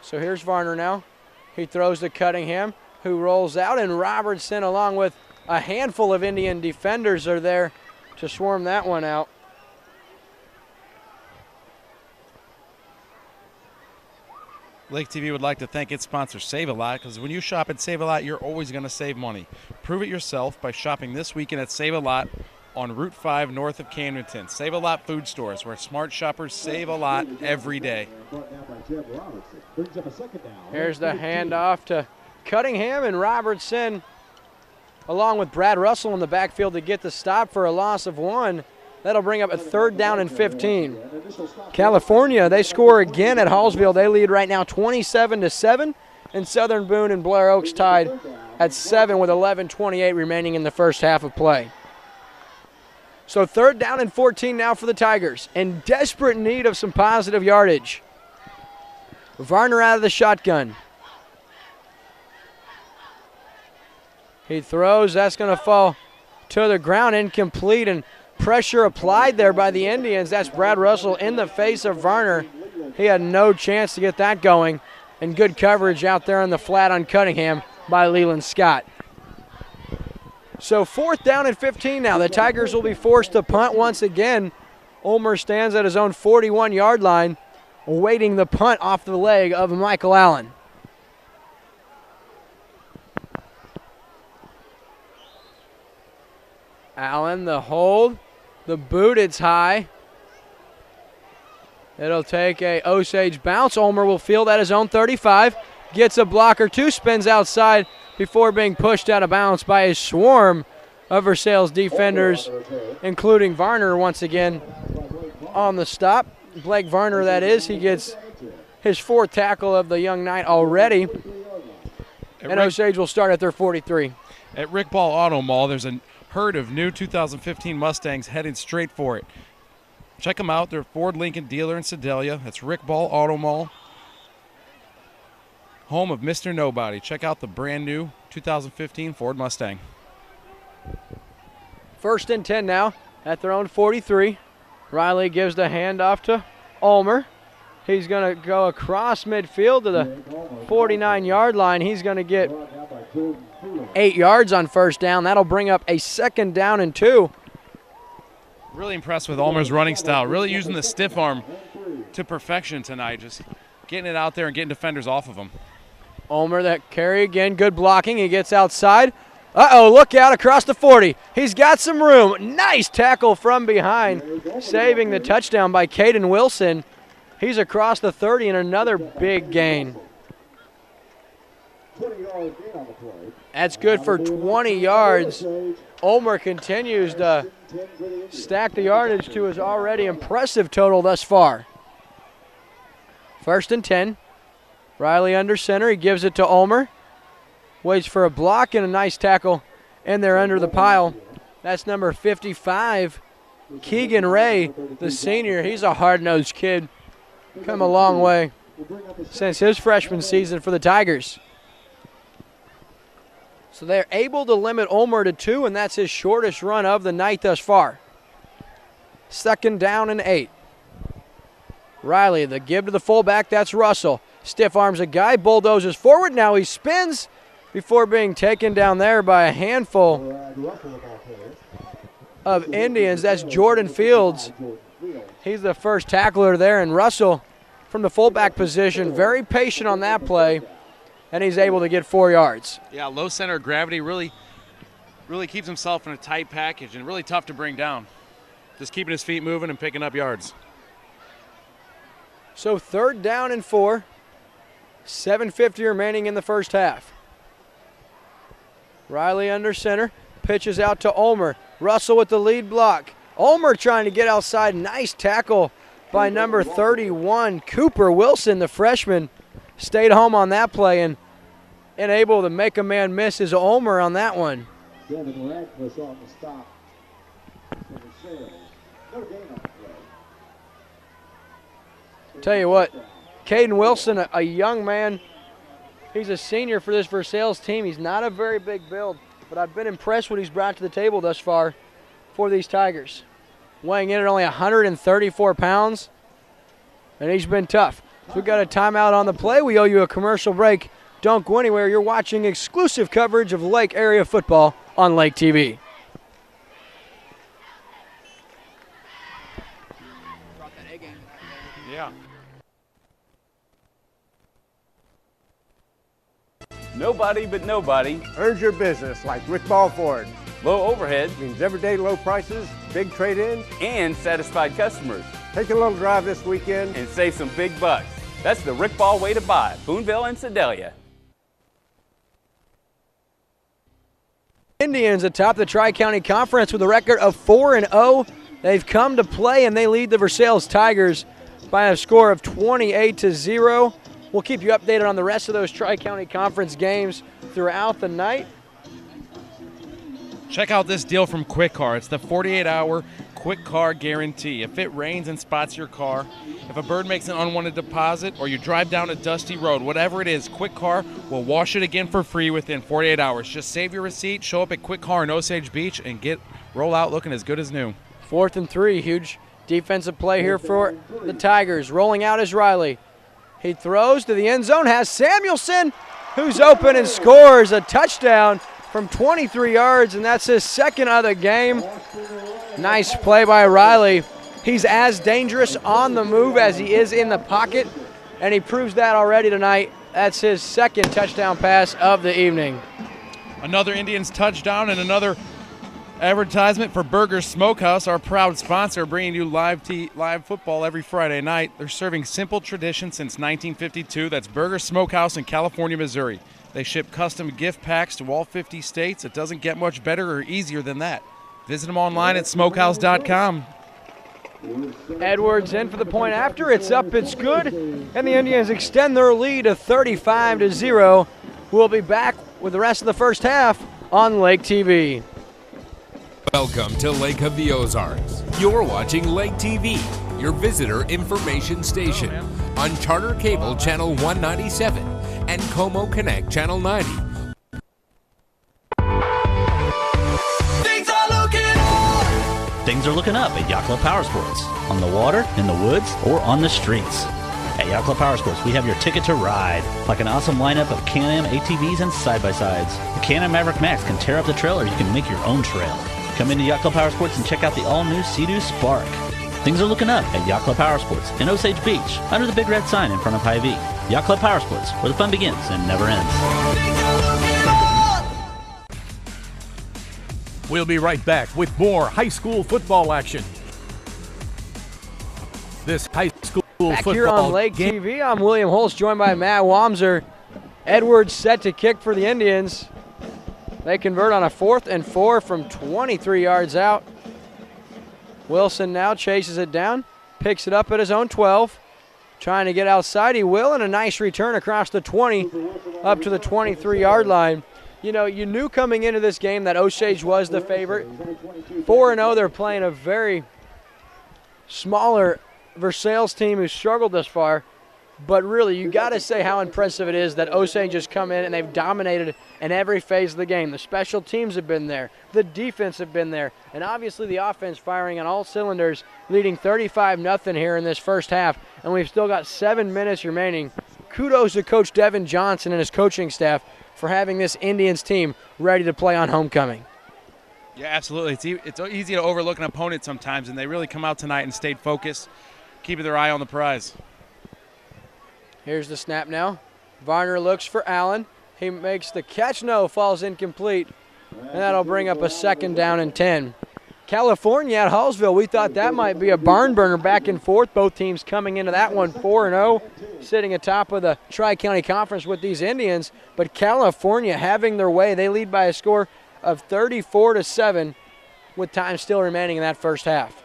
So here's Varner now. He throws to Cunningham, who rolls out, and Robertson, along with a handful of Indian defenders, are there to swarm that one out. Lake TV would like to thank its sponsor, Save-A-Lot, because when you shop at Save-A-Lot, you're always going to save money. Prove it yourself by shopping this weekend at Save-A-Lot on Route 5 north of Camdenton. Save-A-Lot food stores, where smart shoppers save a lot every day. Here's the handoff to Cunningham, and Robertson, along with Brad Russell in the backfield, to get the stop for a loss of one. That'll bring up a 3rd down and 15. California, they score again at Hallsville. They lead right now 27-7, and Southern Boone and Blair Oaks tied at 7 with 11:28 remaining in the first half of play. So 3rd down and 14 now for the Tigers, in desperate need of some positive yardage. Varner out of the shotgun. He throws, that's going to fall to the ground, incomplete, and pressure applied there by the Indians. That's Brad Russell in the face of Varner. He had no chance to get that going, and good coverage out there on the flat on Cunningham by Leland Scott. So 4th down and 15 now. The Tigers will be forced to punt once again. Ulmer stands at his own 41-yard line, awaiting the punt off the leg of Michael Allen. Allen, the hold, the boot, it's high. It'll take a Osage bounce. Ulmer will field at his own 35, gets a block or two, spins outside before being pushed out of bounds by a swarm of Versailles defenders, including Varner once again on the stop. Blake Varner, that is. He gets his 4th tackle of the young night already. And Osage will start at their 43. At Rick Ball Auto Mall, there's a herd of new 2015 Mustangs headed straight for it. Check them out. They're Ford Lincoln dealer in Sedalia. That's Rick Ball Auto Mall, home of Mr. Nobody. Check out the brand new 2015 Ford Mustang. 1st and 10 now at their own 43. Riley gives the handoff to Ulmer. He's going to go across midfield to the 49-yard line. He's going to get 8 yards on 1st down. That'll bring up a 2nd down and 2. Really impressed with Ulmer's running style. Really using the stiff arm to perfection tonight. Just getting it out there and getting defenders off of him. Ulmer, that carry again. Good blocking. He gets outside. Uh-oh, look out across the 40. He's got some room. Nice tackle from behind, saving the touchdown by Caden Wilson. He's across the 30 and another big gain. That's good for 20 yards. Ulmer continues to stack the yardage to his already impressive total thus far. 1st and 10. Riley under center. He gives it to Ulmer. Waits for a block and a nice tackle in there under the pile. That's number 55, Keegan Ray, the senior. He's a hard-nosed kid. Come a long way since his freshman season for the Tigers. So they're able to limit Ulmer to 2, and that's his shortest run of the night thus far. 2nd down and 8. Riley, the give to the fullback, that's Russell. Stiff arms a guy, bulldozes forward. Now he spins before being taken down there by a handful of Indians. That's Jordan Fields. He's the first tackler there, and Russell from the fullback position, very patient on that play, and he's able to get 4 yards. Yeah, low center of gravity really keeps himself in a tight package and really tough to bring down. Just keeping his feet moving and picking up yards. So 3rd down and 4. 7:50 remaining in the first half. Riley under center, pitches out to Ulmer. Russell with the lead block. Ulmer trying to get outside. Nice tackle by number 31, Cooper Wilson, the freshman. Stayed home on that play and able to make a man miss is Ulmer on that one. Devin Radcliffe on the stop. No gain on the play. Tell you what, Caden Wilson, a young man, he's a senior for this Versailles team. He's not a very big build, but I've been impressed what he's brought to the table thus far for these Tigers. Weighing in at only 134 pounds, and he's been tough. So we've got a timeout on the play. We owe you a commercial break. Don't go anywhere. You're watching exclusive coverage of Lake area football on Lake TV. Yeah. Nobody but nobody earns your business like Rick Ball Ford. Low overhead Means everyday low prices, big trade-ins, and satisfied customers. Take a little drive this weekend and save some big bucks. That's the Rick Ball way to buy. Boonville and Sedalia. Indians atop the Tri-County Conference with a record of 4-0 They've come to play, and they lead the Versailles Tigers by a score of 28-0. We'll keep you updated on the rest of those Tri-County Conference games throughout the night. Check out this deal from Quick Car. It's the 48-hour Quick Car guarantee. If it rains and spots your car, if a bird makes an unwanted deposit, or you drive down a dusty road, whatever it is, Quick Car will wash it again for free within 48 hours. Just save your receipt, show up at Quick Car in Osage Beach, and roll out looking as good as new. 4th and 3, huge defensive play here for the Tigers. Rolling out is Riley. He throws to the end zone, has Samuelson, who's open and scores a touchdown from 23 yards, and that's his second of the game. Nice play by Riley. He's as dangerous on the move as he is in the pocket, and he proves that already tonight. That's his second touchdown pass of the evening. Another Indians touchdown and another advertisement for Burger Smokehouse, our proud sponsor, bringing you live football every Friday night. They're serving simple tradition since 1952. That's Burger Smokehouse in California, Missouri. They ship custom gift packs to all 50 states. It doesn't get much better or easier than that. Visit them online at smokehouse.com. Edwards in for the point after. It's up, it's good, and the Indians extend their lead to 35-0. We'll be back with the rest of the first half on Lake TV. Welcome to Lake of the Ozarks. You're watching Lake TV, your visitor information station, on Charter Cable Channel 197 and Como Connect Channel 90. Things are looking up at Yacht Club Power Sports. On the water, in the woods, or on the streets. At Yacht Club Power Sports, we have your ticket to ride. Like an awesome lineup of Can-Am ATVs and side-by-sides. The Can-Am Maverick Max can tear up the trail, or you can make your own trail. Come into Yacht Club Power Sports and check out the all-new Sea-Doo Spark. Things are looking up at Yacht Club Power Sports in Osage Beach, under the big red sign in front of Hy-Vee. Yacht Club Power Sports, where the fun begins and never ends. We'll be right back with more high school football action. This high school back football here on Lake TV, I'm William Holst, joined by Matt Wamser. Edwards set to kick for the Indians. They convert on a 4th and 4 from 23 yards out. Wilson now chases it down, picks it up at his own 12. Trying to get outside, he will, and a nice return across the 20 up to the 23-yard line. You know, you knew coming into this game that Osage was the favorite. 4-0, they're playing a very smaller Versailles team who struggled this far. But really, you got to say how impressive it is that Osage has come in and they've dominated in every phase of the game. The special teams have been there. The defense have been there. And obviously the offense firing on all cylinders, leading 35-0 here in this first half. And we've still got 7 minutes remaining. Kudos to Coach Devin Johnson and his coaching staff for having this Indians team ready to play on homecoming. Yeah, absolutely. It's easy to overlook an opponent sometimes, and they really come out tonight and stayed focused, keeping their eye on the prize. Here's the snap now. Varner looks for Allen. He makes the catch. No, falls incomplete. And that'll bring up a 2nd down and 10. California at Hallsville, we thought that might be a barn burner back and forth. Both teams coming into that one 4-0, sitting atop of the Tri-County Conference with these Indians. But California having their way. They lead by a score of 34-7 with time still remaining in that first half.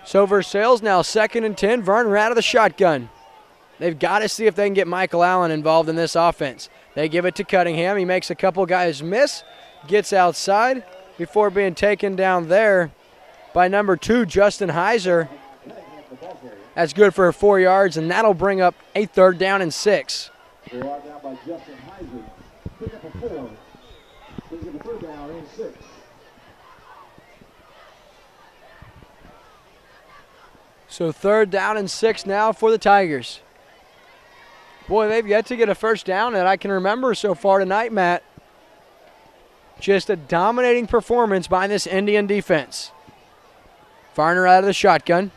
So Versailles now 2nd and 10. Varner out of the shotgun. They've got to see if they can get Michael Allen involved in this offense. They give it to Cunningham. He makes a couple guys miss, gets outside before being taken down there by number 2, Justin Heiser. That's good for 4 yards, and that'll bring up a 3rd down and 6. Down by Justin Heiser. Pick up a 4. Brings up a 3rd down and 6. So 3rd down and 6 now for the Tigers. Boy, they've yet to get a first down that I can remember so far tonight, Matt. Just a dominating performance by this Indian defense. Varner out of the shotgun.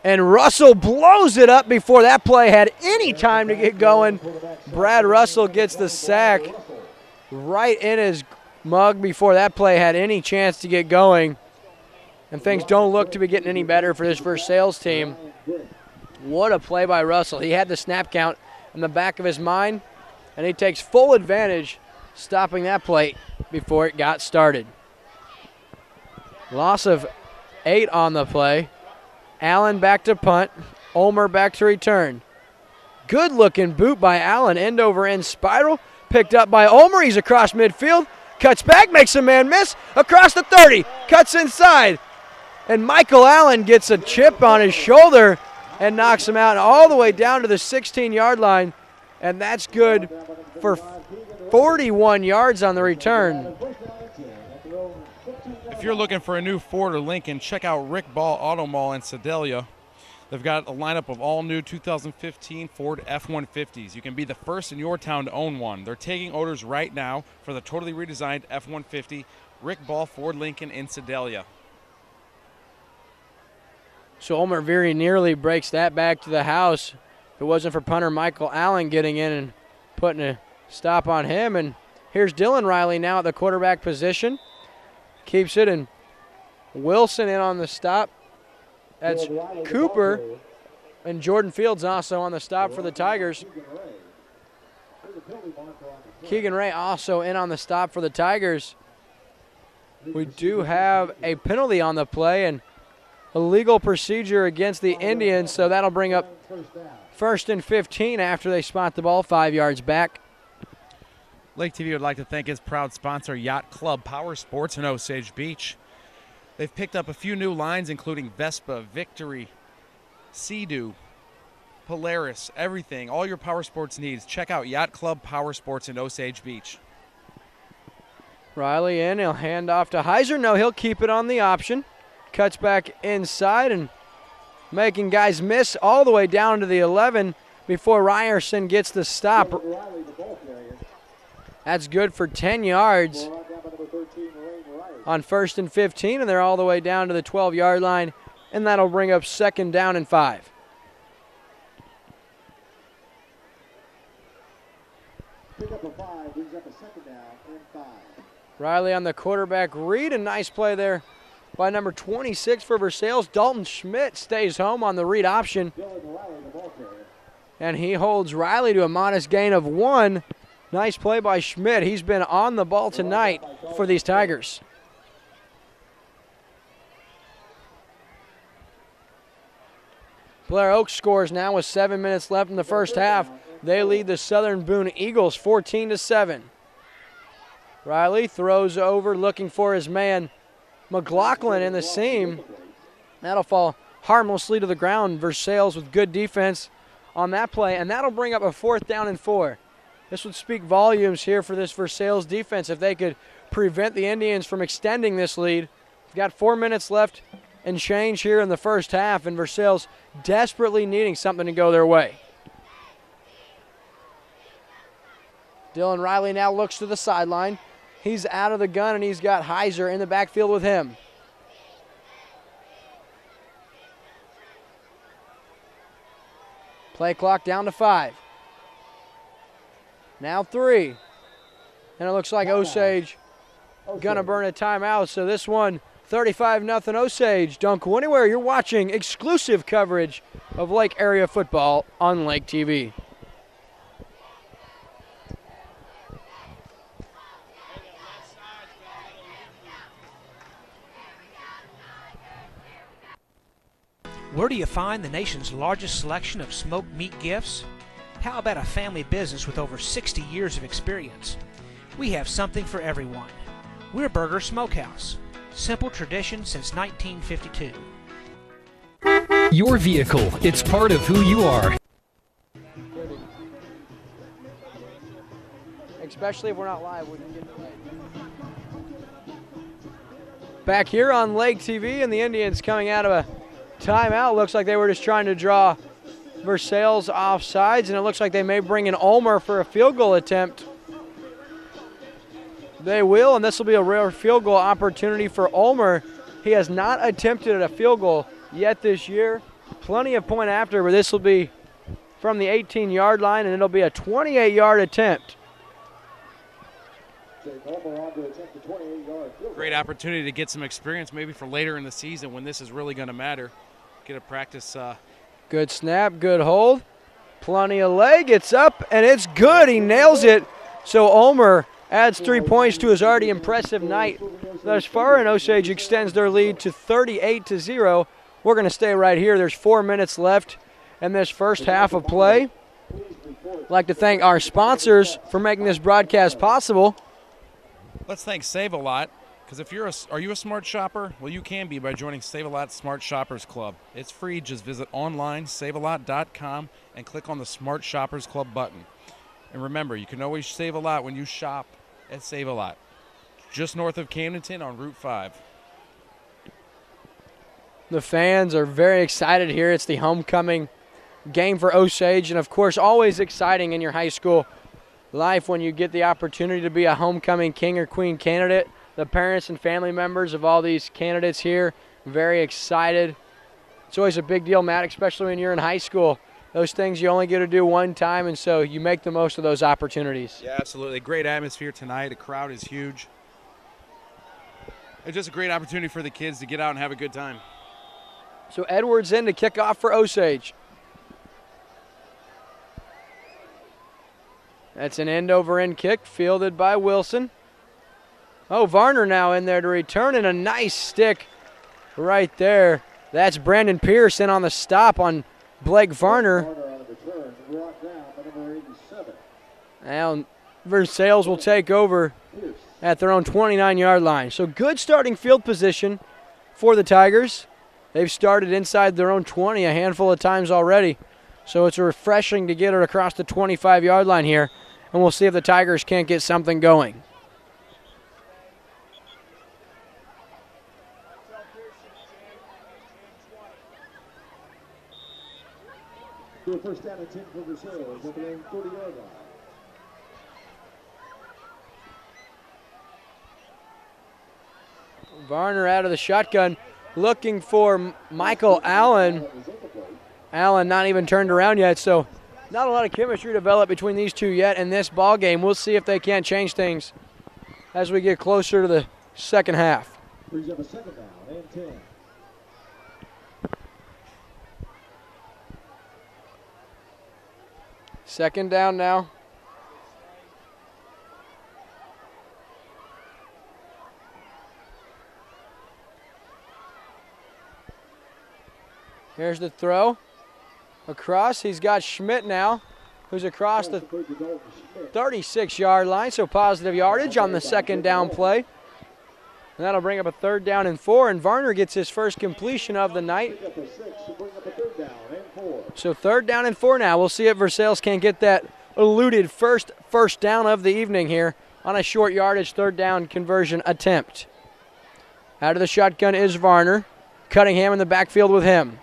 And Russell blows it up before that play had any time to get going. Brad Russell gets the sack right in his mug before that play had any chance to get going. And things don't look to be getting any better for this Versailles team. What a play by Russell. He had the snap count in the back of his mind, and he takes full advantage, stopping that play before it got started. Loss of 8 on the play. Allen back to punt. Ulmer back to return. Good looking boot by Allen, end over end spiral. Picked up by Ulmer, he's across midfield. Cuts back, makes a man miss. Across the 30, cuts inside. And Michael Allen gets a chip on his shoulder and knocks him out all the way down to the 16-yard line. And that's good for 41 yards on the return. If you're looking for a new Ford or Lincoln, check out Rick Ball Auto Mall in Sedalia. They've got a lineup of all new 2015 Ford F-150s. You can be the first in your town to own one. They're taking orders right now for the totally redesigned F-150 Rick Ball Ford Lincoln in Sedalia. So Ulmer very nearly breaks that back to the house. If it wasn't for punter Michael Allen getting in and putting a stop on him. And here's Dylan Riley now at the quarterback position. Keeps it, and Wilson in on the stop. That's Cooper, and Jordan Fields also on the stop for the Tigers. Keegan Ray also in on the stop for the Tigers. We do have a penalty on the play and a legal procedure against the Indians, so that'll bring up 1st and 15 after they spot the ball 5 yards back. Lake TV would like to thank its proud sponsor, Yacht Club Power Sports in Osage Beach. They've picked up a few new lines, including Vespa, Victory, Sea-Doo, Polaris, everything. All your power sports needs. Check out Yacht Club Power Sports in Osage Beach. Riley in, he'll hand off to Heiser. No, he'll keep it on the option. Cuts back inside and making guys miss all the way down to the 11 before Ryerson gets the stop. That's good for 10 yards on 1st and 15, and they're all the way down to the 12-yard line, and that'll bring up 2nd down and 5. Riley on the quarterback read, a nice play there by number 26 for Versailles. Dalton Schmidt stays home on the read option, and he holds Riley to a modest gain of 1. Nice play by Schmidt. He's been on the ball tonight for these Tigers. Blair Oaks scores now with 7 minutes left in the first half. They lead the Southern Boone Eagles 14-7. Riley throws over looking for his man McLaughlin in the seam. That'll fall harmlessly to the ground. Versailles with good defense on that play, and that'll bring up a 4th down and 4. This would speak volumes here for this Versailles defense if they could prevent the Indians from extending this lead. We've got 4 minutes left and change here in the first half, and Versailles desperately needing something to go their way. Dylan Riley now looks to the sideline. He's out of the gun, and he's got Heiser in the backfield with him. Play clock down to 5. Now 3. And it looks like Osage gonna burn a timeout, so this one 35-0 Osage. Don't go anywhere. You're watching exclusive coverage of Lake area football on Lake TV. Where do you find the nation's largest selection of smoked meat gifts? How about a family business with over 60 years of experience? We have something for everyone. We're Burger Smokehouse. Simple tradition since 1952. Your vehicle, it's part of who you are. Especially if we're not live, we can get delayed. Back here on Lake TV, and the Indians coming out of a timeout. Looks like they were just trying to draw Versailles off sides, and it looks like they may bring in Ulmer for a field goal attempt. They will, and this will be a rare field goal opportunity for Ulmer. He has not attempted a field goal yet this year. Plenty of point after, but this will be from the 18-yard line, and it'll be a 28-yard attempt. Great opportunity to get some experience maybe for later in the season when this is really going to matter. Get a practice. Good snap, good hold. Plenty of leg, it's up, and it's good. He nails it. So Ulmer adds 3 points to his already impressive night thus far, and Osage extends their lead to 38-0. We're going to stay right here. There's 4 minutes left in this first half of play. I'd like to thank our sponsors for making this broadcast possible. Let's thank Save a Lot, because are you a smart shopper? Well, you can be by joining Save a Lot Smart Shoppers Club. It's free. Just visit online, savealot.com, and click on the Smart Shoppers Club button. And remember, you can always save a lot when you shop at Save a Lot, just north of Camdenton on Route 5. The fans are very excited here. It's the homecoming game for Osage, and of course, always exciting in your high school life when you get the opportunity to be a homecoming king or queen candidate. The parents and family members of all these candidates here, very excited. It's always a big deal, Matt, especially when you're in high school. Those things you only get to do one time, and so you make the most of those opportunities. Yeah, absolutely. Great atmosphere tonight. The crowd is huge. It's just a great opportunity for the kids to get out and have a good time. So Edwards in to kick off for Osage. That's an end-over-end kick fielded by Wilson. Oh, Varner now in there to return, and a nice stick right there. That's Brandon Pearson on the stop on Blake Varner. Now Versailles will take over at their own 29-yard line. So good starting field position for the Tigers. They've started inside their own 20 a handful of times already. So it's refreshing to get it across the 25-yard line here. And we'll see if the Tigers can't get something going. First down and 10 for Versailles at their own 30-yard line. Varner out of the shotgun, looking for Michael Allen. Allen not even turned around yet, so not a lot of chemistry developed between these two yet in this ball game. We'll see if they can't change things as we get closer to the second half. Brings up a second down and 10. Second down now. Here's the throw. Across, he's got Schmidt now, who's across the 36-yard line, so positive yardage on the second down play. And that'll bring up a 3rd down and 4, and Varner gets his first completion of the night. So 3rd down and 4 now. We'll see if Versailles can get that eluded first down of the evening here on a short yardage 3rd down conversion attempt. Out of the shotgun is Varner. Cunningham in the backfield with him.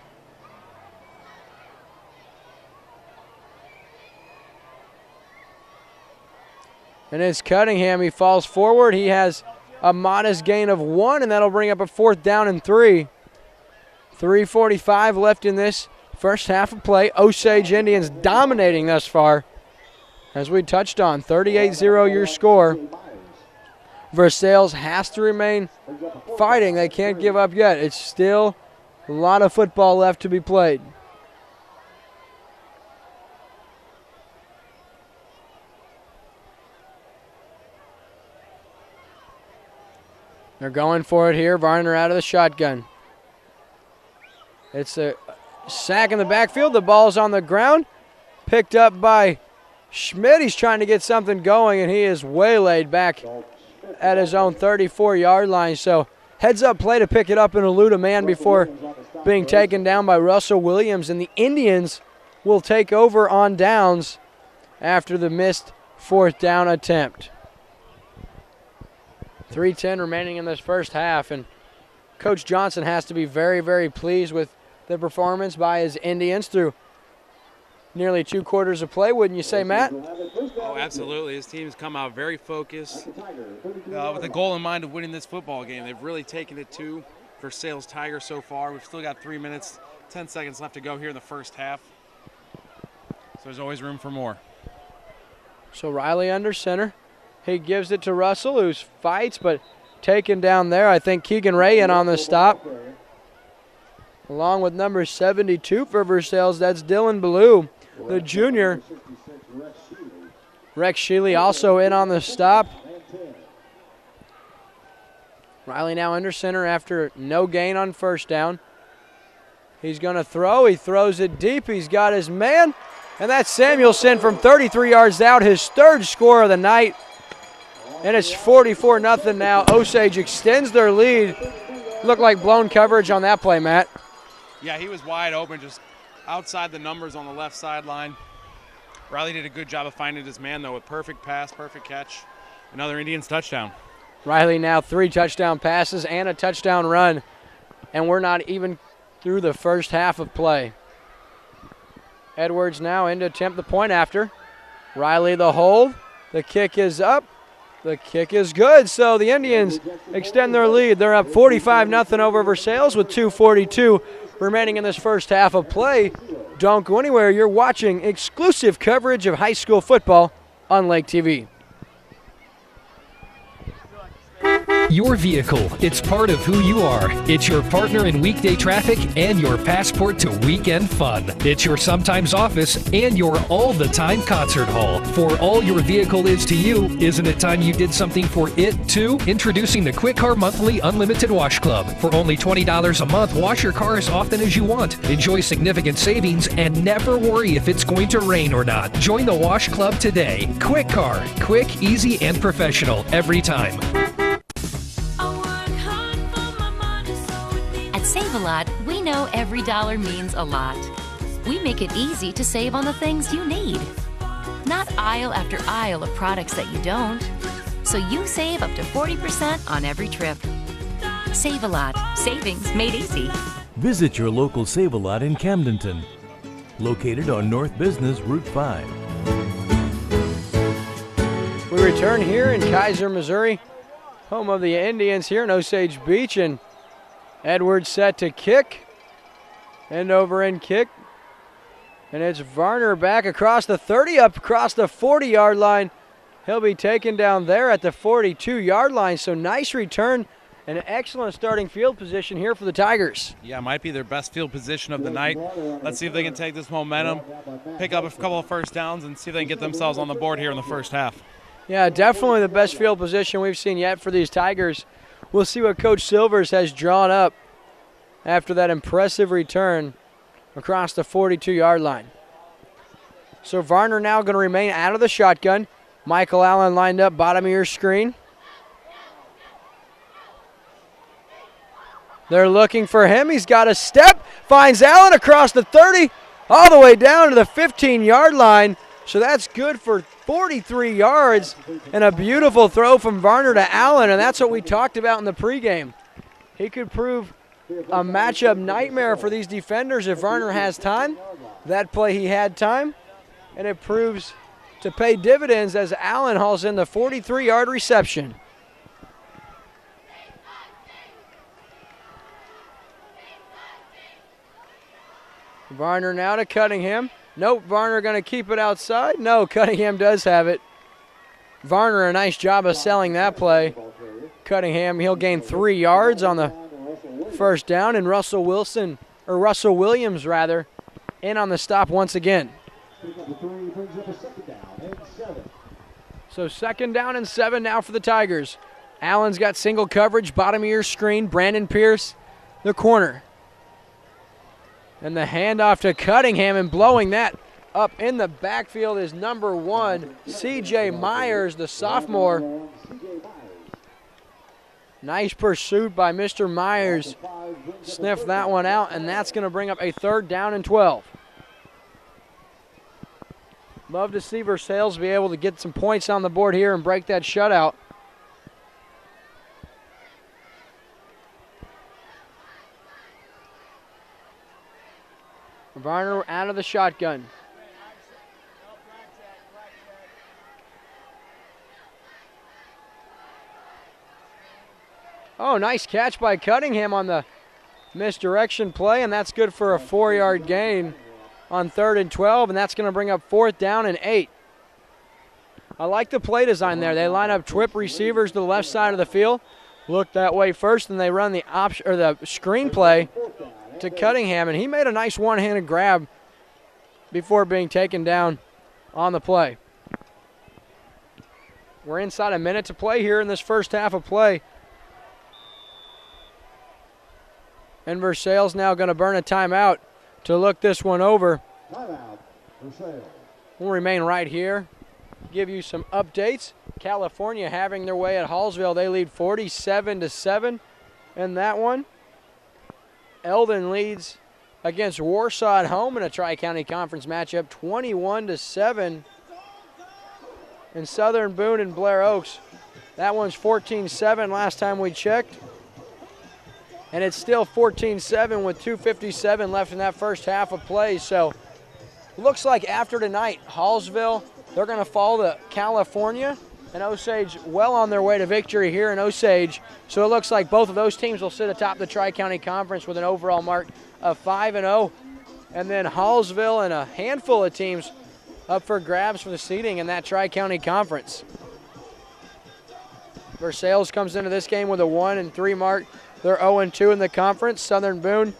And it's Cunningham. He falls forward. He has a modest gain of 1, and that'll bring up a 4th down and 3. 3:45 left in this first half of play. Osage Indians dominating thus far. As we touched on, 38-0 your score. Versailles has to remain fighting. They can't give up yet. It's still a lot of football left to be played. They're going for it here. Varner out of the shotgun. It's a sack in the backfield. The ball's on the ground. Picked up by Schmidt. He's trying to get something going, and he is waylaid back at his own 34-yard line. So heads up play to pick it up and elude a man before being taken down by Russell Williams. And the Indians will take over on downs after the missed 4th down attempt. 3:10 remaining in this first half, and Coach Johnson has to be very, very pleased with the performance by his Indians through nearly 2 quarters of play, wouldn't you say, Matt? Oh, absolutely. His team's come out very focused with the goal in mind of winning this football game. They've really taken it to Versailles Tigers so far. We've still got 3 minutes, 10 seconds left to go here in the first half. So there's always room for more. So Riley under center. He gives it to Russell, who fights, but taken down there. I think Keegan Ray in on the stop. Along with number 72 for Versailles, that's Dylan Ballou, the junior. Rex Shealy also in on the stop. Riley now under center after no gain on first down. He's going to throw. He throws it deep. He's got his man. And that's Samuelson from 33 yards out, his third score of the night. And it's 44-0 now. Osage extends their lead. Looked like blown coverage on that play, Matt. Yeah, he was wide open, just outside the numbers on the left sideline. Riley did a good job of finding his man, though, with perfect pass, perfect catch. Another Indians touchdown. Riley now 3 touchdown passes and a touchdown run. And we're not even through the first half of play. Edwards now in to attempt the point after. Riley the hold. The kick is up. The kick is good. So the Indians extend their lead. They're up 45-0 over Versailles with 2:42 remaining in this first half of play. Don't go anywhere. You're watching exclusive coverage of high school football on LakeTV. Your vehicle, it's part of who you are. It's your partner in weekday traffic and your passport to weekend fun. It's your sometimes office and your all-the-time concert hall. For all your vehicle is to you, isn't it time you did something for it too? Introducing the Quick Car Monthly Unlimited Wash Club. For only $20 a month, wash your car as often as you want. Enjoy significant savings and never worry if it's going to rain or not. Join the Wash Club today. Quick Car, quick, easy, and professional every time. Save-A-Lot, we know every dollar means a lot. We make it easy to save on the things you need. Not aisle after aisle of products that you don't. So you save up to 40% on every trip. Save-A-Lot, savings made easy. Visit your local Save-A-Lot in Camdenton, located on North Business Route 5. We return here in Kaiser, Missouri, home of the Indians here in Osage Beach, and Edwards set to kick. End over end kick. And it's Varner back across the 30, up across the 40-yard line. He'll be taken down there at the 42-yard line. So nice return and excellent starting field position here for the Tigers. Yeah, might be their best field position of the night. Let's see if they can take this momentum, pick up a couple of first downs, and see if they can get themselves on the board here in the first half. Yeah, definitely the best field position we've seen yet for these Tigers. We'll see what Coach Silvers has drawn up after that impressive return across the 42-yard line. So Varner now going to remain out of the shotgun. Michael Allen lined up bottom of your screen. They're looking for him. He's got a step. Finds Allen across the 30, all the way down to the 15-yard line. So that's good for 43 yards and a beautiful throw from Varner to Allen, and that's what we talked about in the pregame. He could prove a matchup nightmare for these defenders if Varner has time. That play he had time, and it proves to pay dividends as Allen hauls in the 43-yard reception. Varner now to Cunningham. Nope, Varner going to keep it outside. No, Cunningham does have it. Varner, a nice job of selling that play. Cunningham, he'll gain 3 yards on the first down, and Russell Williams, in on the stop once again. So 2nd down and 7 now for the Tigers. Allen's got single coverage, bottom of your screen. Brandon Pierce, the corner. And the handoff to Cunningham, and blowing that up in the backfield is number 1, C.J. Myers, the sophomore. Nice pursuit by Mr. Myers. Sniffed that one out, and that's going to bring up a 3rd down and 12. Love to see Versailles be able to get some points on the board here and break that shutout. Varner out of the shotgun. Oh, nice catch by Cunningham on the misdirection play, and that's good for a 4-yard gain on 3rd and 12, and that's going to bring up 4th down and 8. I like the play design there. They line up twip receivers to the left side of the field, look that way first, and they run the option or the screen play to Cunningham, and he made a nice one-handed grab before being taken down on the play. We're inside a minute to play here in this first half of play. And Versailles now going to burn a timeout to look this one over. Timeout, Versailles. We'll remain right here, give you some updates. California having their way at Hallsville. They lead 47-7 in that one. Eldon leads against Warsaw at home in a Tri-County Conference matchup, 21-7. And Southern Boone and Blair Oaks, that one's 14-7 last time we checked. And it's still 14-7 with 2:57 left in that first half of play. So looks like after tonight, Hallsville, they're going to fall to California, and Osage well on their way to victory here in Osage. So it looks like both of those teams will sit atop the Tri-County Conference with an overall mark of 5-0. And then Hallsville and a handful of teams up for grabs for the seeding in that Tri-County Conference. Versailles comes into this game with a 1-3 mark. They're 0-2 in the conference. Southern Boone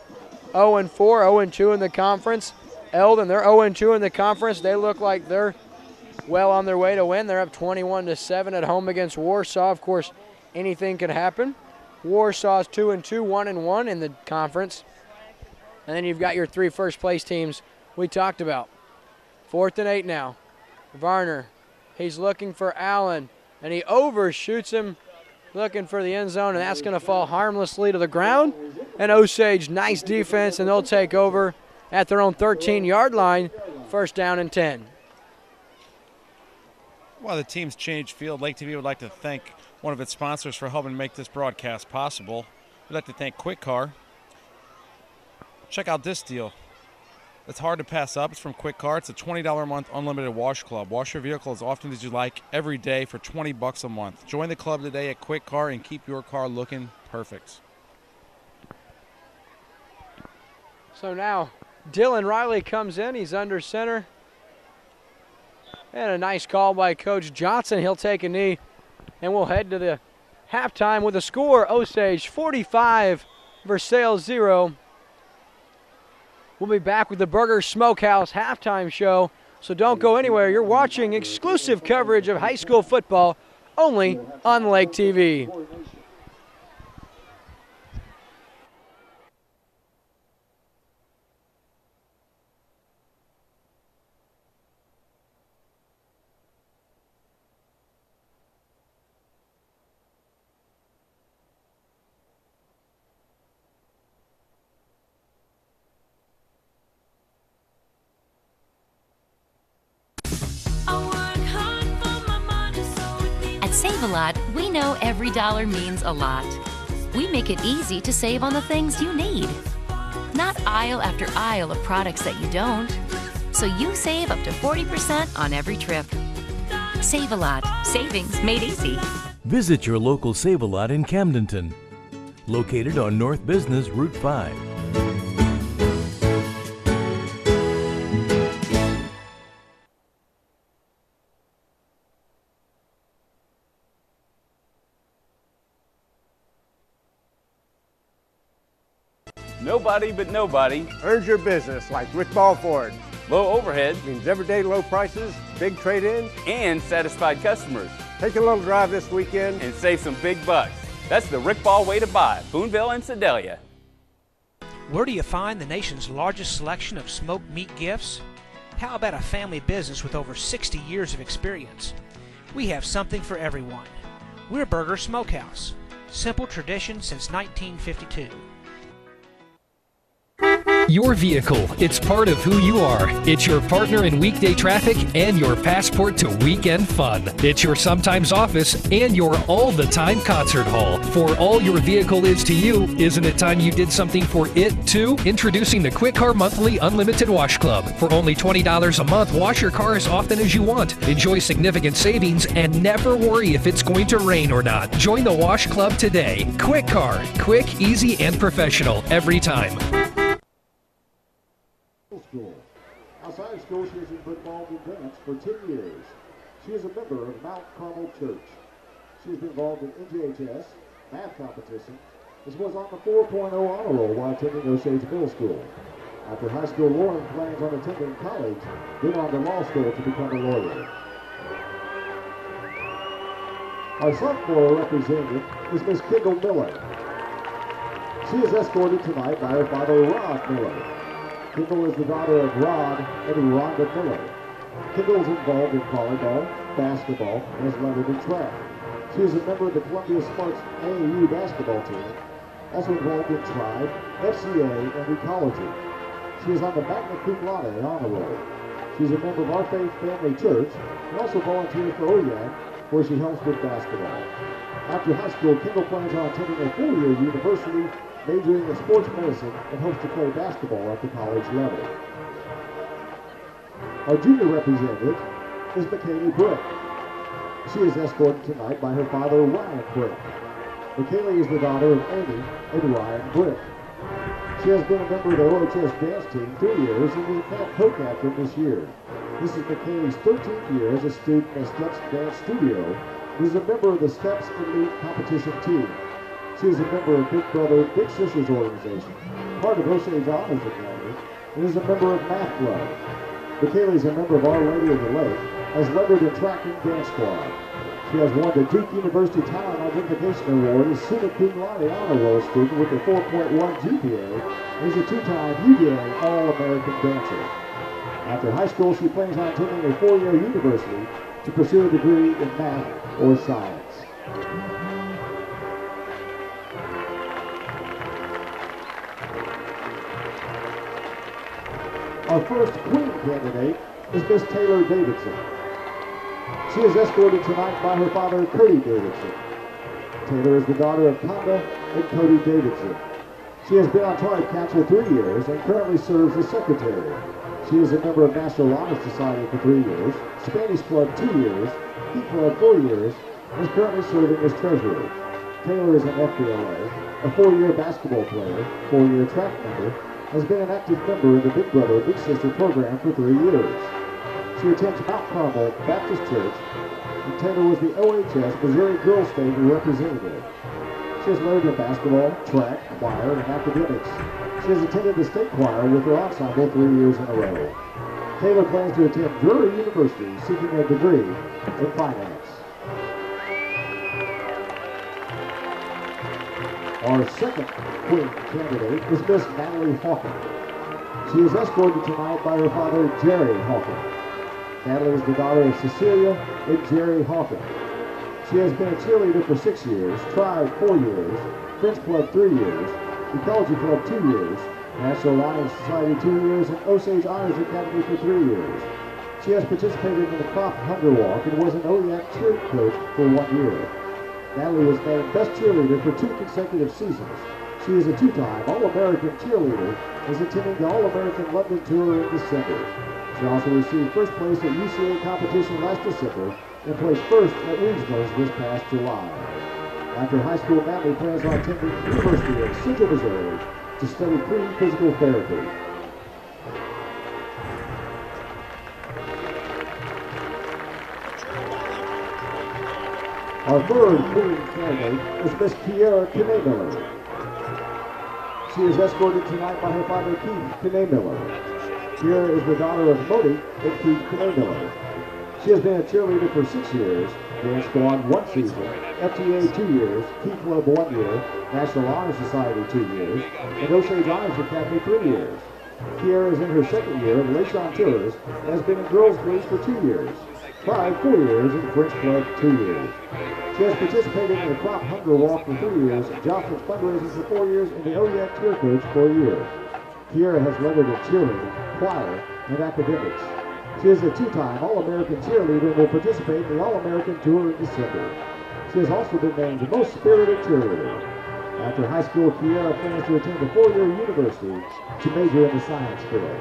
0-4, 0-2 in the conference. Eldon, they're 0-2 in the conference. They look like they're well on their way to win. They're up 21-7 at home against Warsaw. Of course, anything could happen. Warsaw's 2-2, 1-1 in the conference. And then you've got your 3 first-place teams we talked about. 4th and 8 now. Varner, he's looking for Allen, and he overshoots him, looking for the end zone, and that's going to fall harmlessly to the ground. And Osage, nice defense, and they'll take over at their own 13-yard line, 1st down and 10. While the teams change field, LakeTV would like to thank one of its sponsors for helping make this broadcast possible. We'd like to thank Quick Car. Check out this deal. It's hard to pass up. It's from Quick Car. It's a $20 a month unlimited wash club. Wash your vehicle as often as you like every day for $20 a month. Join the club today at Quick Car and keep your car looking perfect. So now Dylan Riley comes in. He's under center. And a nice call by Coach Johnson. He'll take a knee, and we'll head to the halftime with a score. Osage 45, Versailles 0. We'll be back with the Burger Smokehouse halftime show, so don't go anywhere. You're watching exclusive coverage of high school football only on LakeTV. Save-A-Lot, we know every dollar means a lot. We make it easy to save on the things you need. Not aisle after aisle of products that you don't. So you save up to 40% on every trip. Save-A-Lot, savings made easy. Visit your local Save-A-Lot in Camdenton, located on North Business Route 5. Nobody but nobody earns your business like Rick Ball Ford. Low overhead Means everyday low prices, big trade-ins, and satisfied customers. Take a little drive this weekend and save some big bucks. That's the Rick Ball way to buy. Boonville and Sedalia. Where do you find the nation's largest selection of smoked meat gifts? How about a family business with over 60 years of experience? We have something for everyone. We're Burger Smokehouse. Simple tradition since 1952. Your vehicle, it's part of who you are. It's your partner in weekday traffic and your passport to weekend fun. It's your sometimes office and your all-the-time concert hall. For all your vehicle is to you, isn't it time you did something for it too? Introducing the Quick Car Monthly Unlimited Wash Club. For only $20 a month, wash your car as often as you want. Enjoy significant savings and never worry if it's going to rain or not. Join the Wash Club today. Quick Car. Quick, easy, and professional every time. School. Outside of school, she was in football and dance for 10 years. She is a member of Mount Carmel Church. She has been involved in NJHS, math competition, as well as on the 4.0 honor roll while attending Osage Middle School. After high school, Lauren plans on attending college, then on to law school to become a lawyer. Our sophomore representative is Miss Kendall Miller. She is escorted tonight by her father, Rod Miller. Kendall is the daughter of Rod and Rhonda Miller. Kendall is involved in volleyball, basketball, and is lettered in track. She is a member of the Columbia Sparks AAU basketball team, also involved in Tribe, FCA, and Ecology. She is on the Magna Cum Laude honor roll. She is a member of Our Faith Family Church and also volunteers for OYAC, where she helps with basketball. After high school, Kendall plans on attending a four-year university, majoring in sports medicine, and hopes to play basketball at the college level. Our junior representative is McKaylee Brick. She is escorted tonight by her father, Ryan Brick. McKaylee is the daughter of Amy and Ryan Brick. She has been a member of the OHS dance team 3 years and is a co-captain this year. This is McKaylee's 13th year as a student at Steps Dance Studio and is a member of the Steps Elite competition team. She is a member of Big Brother, Big Sisters organization, part of Osage Honors Academy, and is a member of Math Club. McKaylee is a member of Our Lady of the Lake, has lettered in track and dance squad. She has won the Duke University Talent Identification Award as Summa Cum Laude Honor Roll student with a 4.1 GPA and is a two-time UVA All-American dancer. After high school, she plans on attending a four-year university to pursue a degree in math or science. Our first Queen candidate is Miss Taylor Davidson. She is escorted tonight by her father, Cody Davidson. Taylor is the daughter of Conda and Cody Davidson. She has been on Tribe Council 3 years and currently serves as secretary. She is a member of National Honor Society for 3 years, Spanish Club 2 years, Key Club 4 years, and is currently serving as treasurer. Taylor is an FBLA, a 4-year basketball player, 4-year track member, has been an active member in the Big Brother, Big Sister program for 3 years. She attends Mount Carmel Baptist Church, and Taylor was the OHS Missouri Girls State representative. She has lettered in basketball, track, choir, and academics. She has attended the state choir with her ensemble 3 years in a row. Taylor plans to attend Drury University, seeking a degree in finance. Our second Queen candidate is Miss Natalie Hawkins. She is escorted tonight by her father, Jerry Hawkins. Natalie is the daughter of Cecilia and Jerry Hawkins. She has been a cheerleader for 6 years, Tribe 4 years, French Club 3 years, Ecology Club 2 years, National Honor Society 2 years, and Osage Honors Academy for 3 years. She has participated in the Crop Hunger Walk and was an OEAC cheer coach for 1 year. Natalie was named Best Cheerleader for 2 consecutive seasons. She is a 2-time All-American cheerleader and is attending the All-American London Tour in December. She also received first place at UCA competition last December and placed first at regionals this past July. After high school, Natalie plans on attending the University of Central Missouri to study pre-physical therapy. Our third Queen candidate is Miss Kiera Kane-Miller. She is escorted tonight by her father, Keith Kane-Miller. Kiera is the daughter of Modi and Keith Kane-Miller. She has been a cheerleader for 6 years, dance squad 1 season, FTA 2 years, Key Club 1 year, National Honor Society 2 years, and Osage Honors Academy 3 years. Kiera is in her 2nd year of Les Chanteurs and has been in girls' groups for 2 years, Tribe 4 years, and French Club 2 years. She has participated in the Crop Hunger Walk for 3 years, Jocelyn's fundraising for 4 years, and the OEAC Cheer Coach for a year. Kiera has lettered in cheerleading, choir, and academics. She is a 2-time All-American cheerleader and will participate in the All-American Tour in December. She has also been named the Most Spirited Cheerleader. After high school, Kiera plans to attend a 4-year university to major in the science field.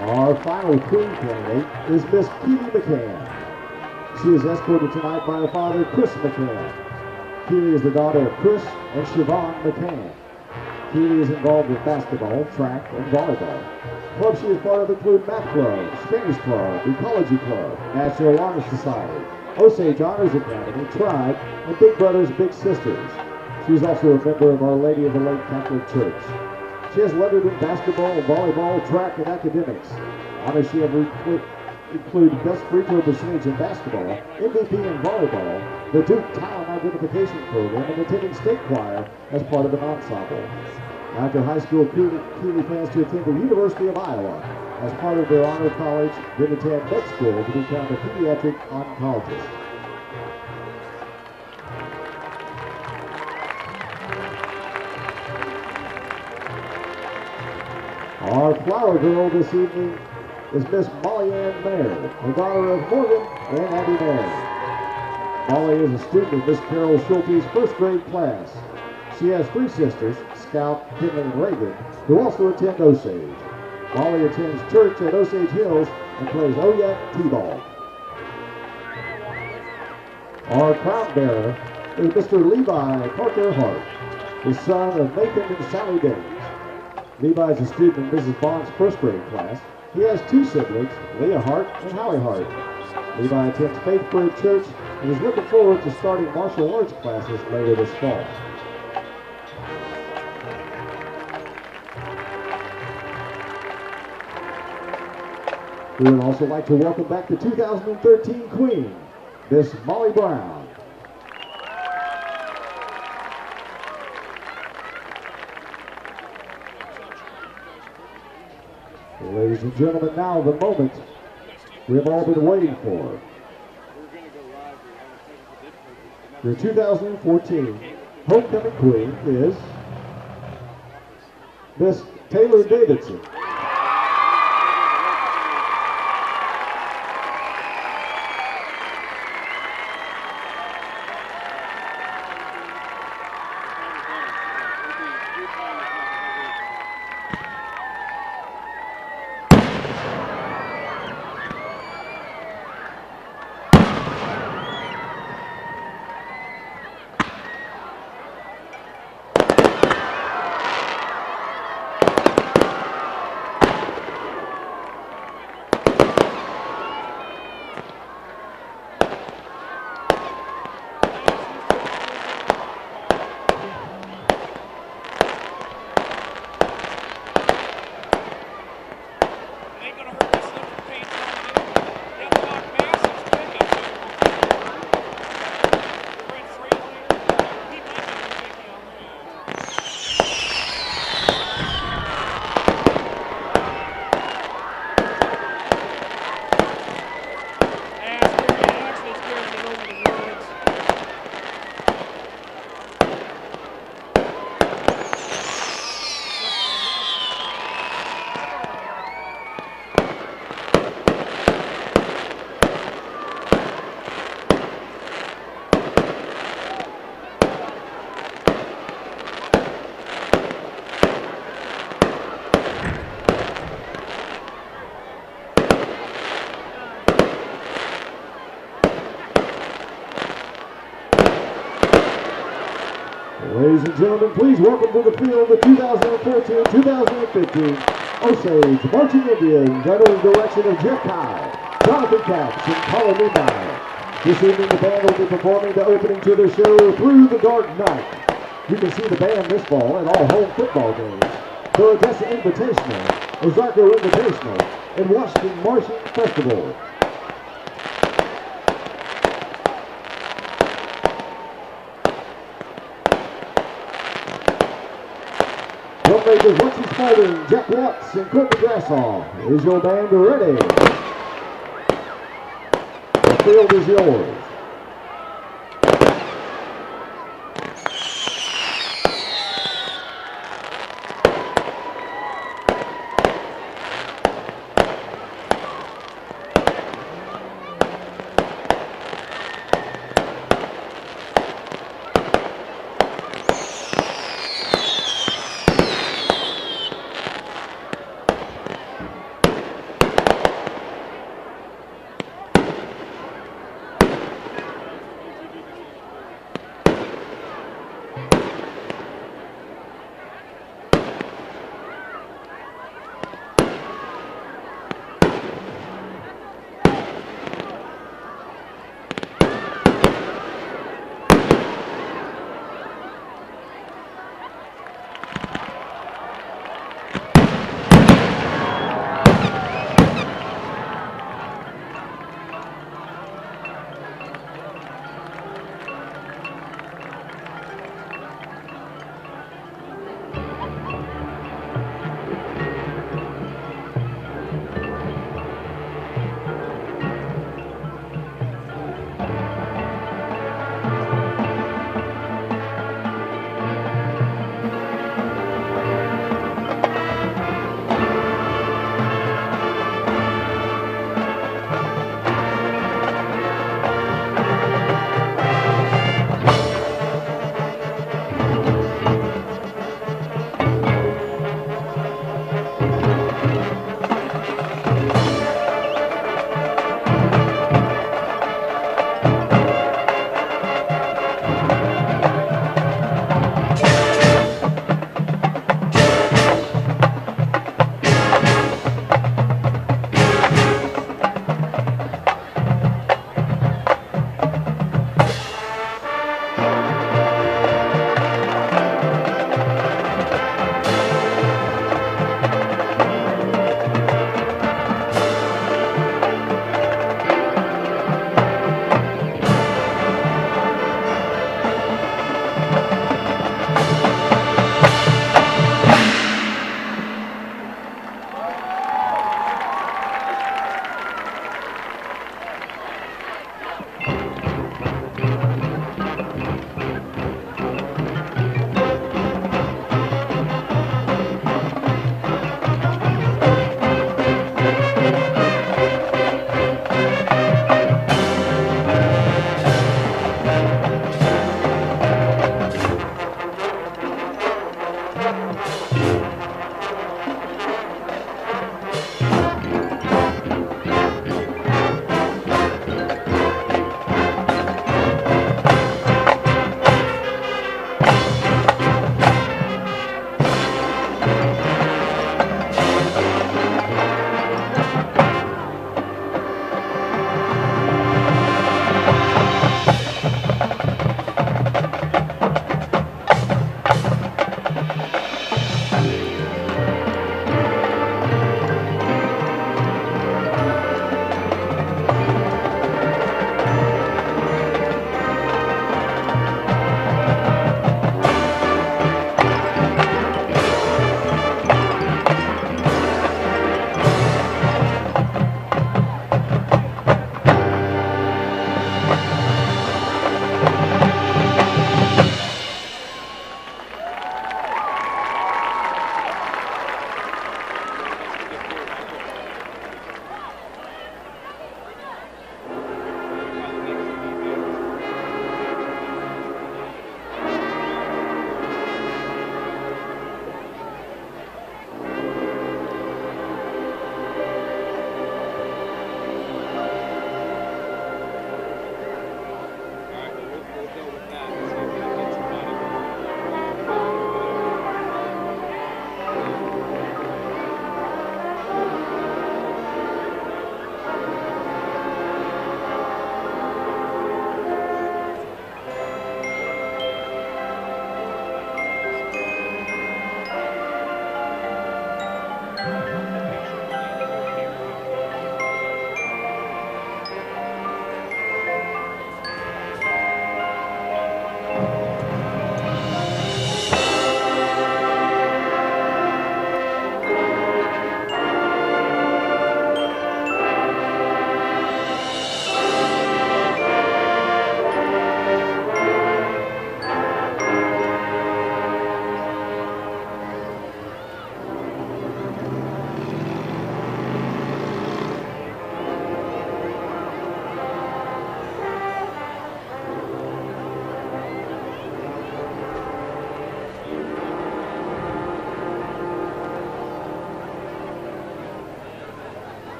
Our final Queen candidate is Miss Keely McCann. She is escorted tonight by her father, Chris McCann. Keely is the daughter of Chris and Siobhan McCann. Keely is involved with basketball, track, and volleyball. Clubs she is part of include Math Club, Spanish Club, Ecology Club, National Honor Society, Osage Honors Academy, Tribe, and Big Brothers Big Sisters. She is also a member of Our Lady of the Lake Catholic Church. She has lettered in basketball, volleyball, track, and academics. Honors she has include best free throw percentage in basketball, MVP in volleyball, the Duke Talent Identification Program, and attending state choir as part of an ensemble. After high school, Keeley plans to attend the University of Iowa as part of their honor college, then attend med school to become a pediatric oncologist. Our flower girl this evening is Miss Molly Ann Mayer, the daughter of Morgan and Abby Mayer. Molly is a student of Miss Carol Schulte's first grade class. She has 3 sisters, Scout, Kinley, and Reagan, who also attend Osage. Molly attends church at Osage Hills and plays OYAC T-ball. Our crown bearer is Mr. Levi Parker Hart, the son of Nathan and Sally Days. Levi is a student in Mrs. Bond's first grade class. He has 2 siblings, Leah Hart and Howie Hart. Levi attends Faithford Church and is looking forward to starting martial arts classes later this fall. We would also like to welcome back the 2013 Queen, Miss Molly Brown. Ladies and gentlemen, now the moment we have all been waiting for. Your 2014 homecoming queen is Miss Taylor Davidson. Ladies and gentlemen, please welcome to the field the 2014-2015 Osage Marching Indians under the direction of Jeff Kyle, Jonathan Capps, and Colin Niemeyer. This evening the band will be performing the opening to their show, Through the Dark Night. You can see the band this fall at all home football games, the Odessa Invitational, Ozarks Invitational, and Washington Marching Festival. Filmmakers Lexi Spalding, Jack Watts, and Courtney Grassoff. Is your band ready? The field is yours.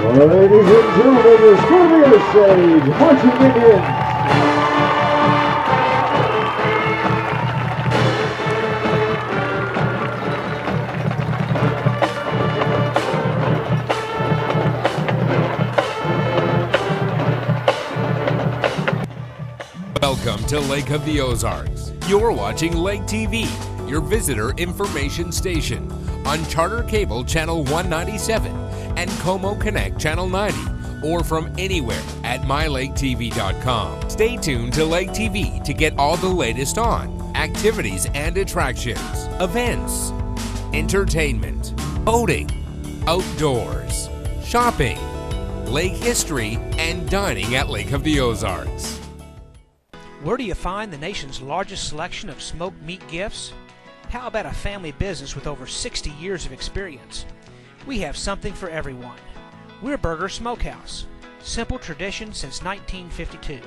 Ladies and gentlemen, your school of the Osage marching Indians. Welcome to Lake of the Ozarks. You're watching Lake TV, your visitor information station, on Charter Cable Channel 197 and Como Connect Channel 90, or from anywhere at mylaketv.com. Stay tuned to Lake TV to get all the latest on activities and attractions, events, entertainment, boating, outdoors, shopping, lake history, and dining at Lake of the Ozarks. Where do you find the nation's largest selection of smoked meat gifts? How about a family business with over 60 years of experience? We have something for everyone. We're Burger Smokehouse. Simple tradition since 1952.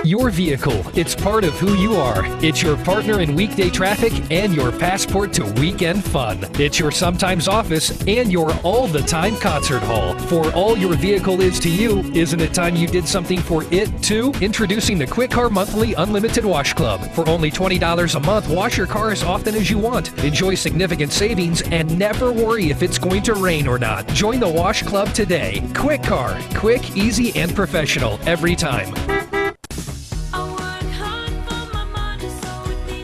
Your vehicle, it's part of who you are. It's your partner in weekday traffic and your passport to weekend fun. It's your sometimes office and your all-the-time concert hall. For all your vehicle is to you, isn't it time you did something for it too? Introducing the Quick Car Monthly Unlimited Wash Club. For only $20 a month, wash your car as often as you want. Enjoy significant savings and never worry if it's going to rain or not. Join the Wash Club today. Quick Car. Quick, easy, and professional every time.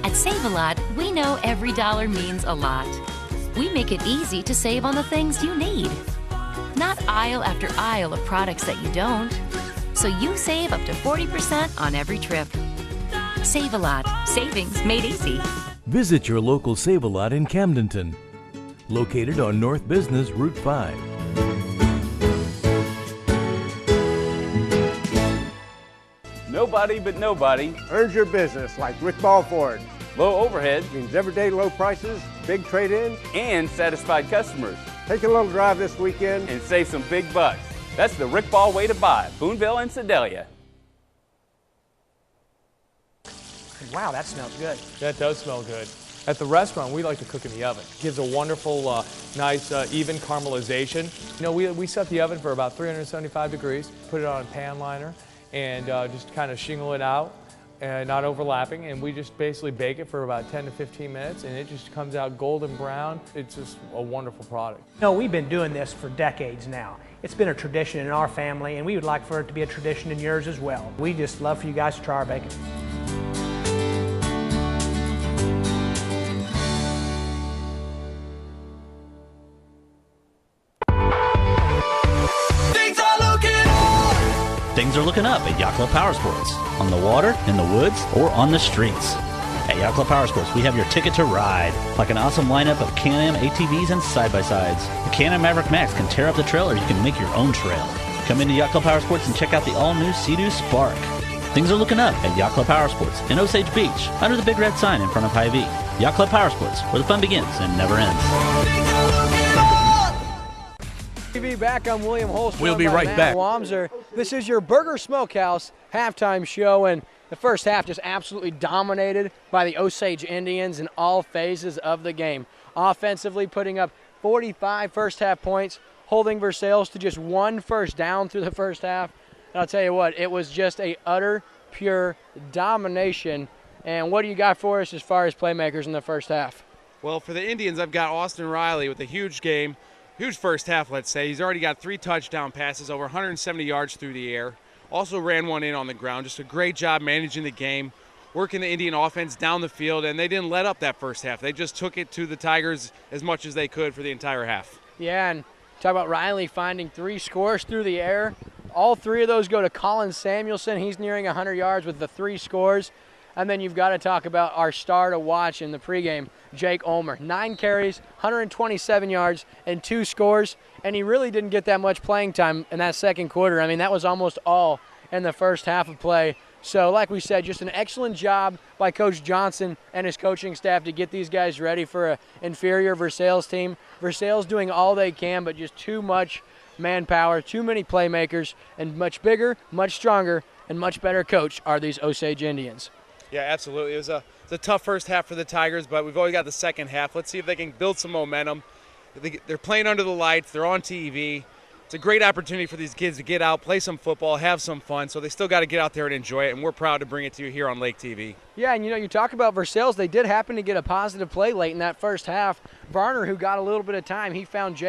At Save-A-Lot, we know every dollar means a lot. We make it easy to save on the things you need. Not aisle after aisle of products that you don't. So you save up to 40% on every trip. Save-A-Lot. Savings made easy. Visit your local Save-A-Lot in Camdenton, located on North Business Route 5. Nobody but nobody earns your business like Rick Ball Ford. Low overhead Means everyday low prices, big trade-ins, and satisfied customers. Take a little drive this weekend And save some big bucks. That's the Rick Ball way to buy. Boonville and Sedalia. Wow, that smells good. That does smell good. At the restaurant, we like to cook in the oven. It gives a wonderful, nice, even caramelization. You know, we set the oven for about 375 degrees, put it on a pan liner, and just kind of shingle it out, and not overlapping, and we just basically bake it for about 10 to 15 minutes, and it just comes out golden brown. It's just a wonderful product. No, we've been doing this for decades now. It's been a tradition in our family, and we would like for it to be a tradition in yours as well. We just love for you guys to try our bacon. Things are looking up at Yacht Club Power Sports. On the water, in the woods, or on the streets. At Yacht Club Power Sports, we have your ticket to ride. Like an awesome lineup of Can-Am ATVs and side-by-sides. The Can-Am Maverick Max can tear up the trail, or you can make your own trail. Come into Yacht Club Power Sports and check out the all-new Sea-Doo Spark. Things are looking up at Yacht Club Power Sports in Osage Beach, under the big red sign in front of Hy-Vee. Yacht Club Power Sports, where the fun begins and never ends. TV back. I'm William Holst. We'll be right back. Wamser. This is your Burger Smokehouse halftime show, and the first half just absolutely dominated by the Osage Indians in all phases of the game. Offensively, putting up 45 first half points, holding Versailles to just 1 first down through the first half. And I'll tell you what, it was just a utter, pure domination. And what do you got for us as far as playmakers in the first half? Well, for the Indians, I've got Austin Riley with a huge game. Huge first half, let's say. He's already got 3 touchdown passes, over 170 yards through the air. Also ran one in on the ground. Just a great job managing the game, working the Indian offense down the field, and they didn't let up that first half. They just took it to the Tigers as much as they could for the entire half. Yeah, and talk about Riley finding 3 scores through the air. All 3 of those go to Colin Samuelson. He's nearing 100 yards with the 3 scores. And then you've got to talk about our star to watch in the pregame, Jake Ulmer. 9 carries, 127 yards, and 2 scores. And he really didn't get that much playing time in that second quarter. I mean, that was almost all in the first half of play. So like we said, just an excellent job by Coach Johnson and his coaching staff to get these guys ready for an inferior Versailles team. Versailles doing all they can, but just too much manpower, too many playmakers, and much bigger, much stronger, and much better coach are these Osage Indians. Yeah, absolutely. It was a tough first half for the Tigers, but we've always got the second half. Let's see if they can build some momentum. They're playing under the lights. They're on TV. it's a great opportunity for these kids to get out, play some football, have some fun. So they still got to get out there and enjoy it, and we're proud to bring it to you here on LakeTV. Yeah, and you talk about Versailles. They did happen to get a positive play late in that first half. Varner, who got a little bit of time, he found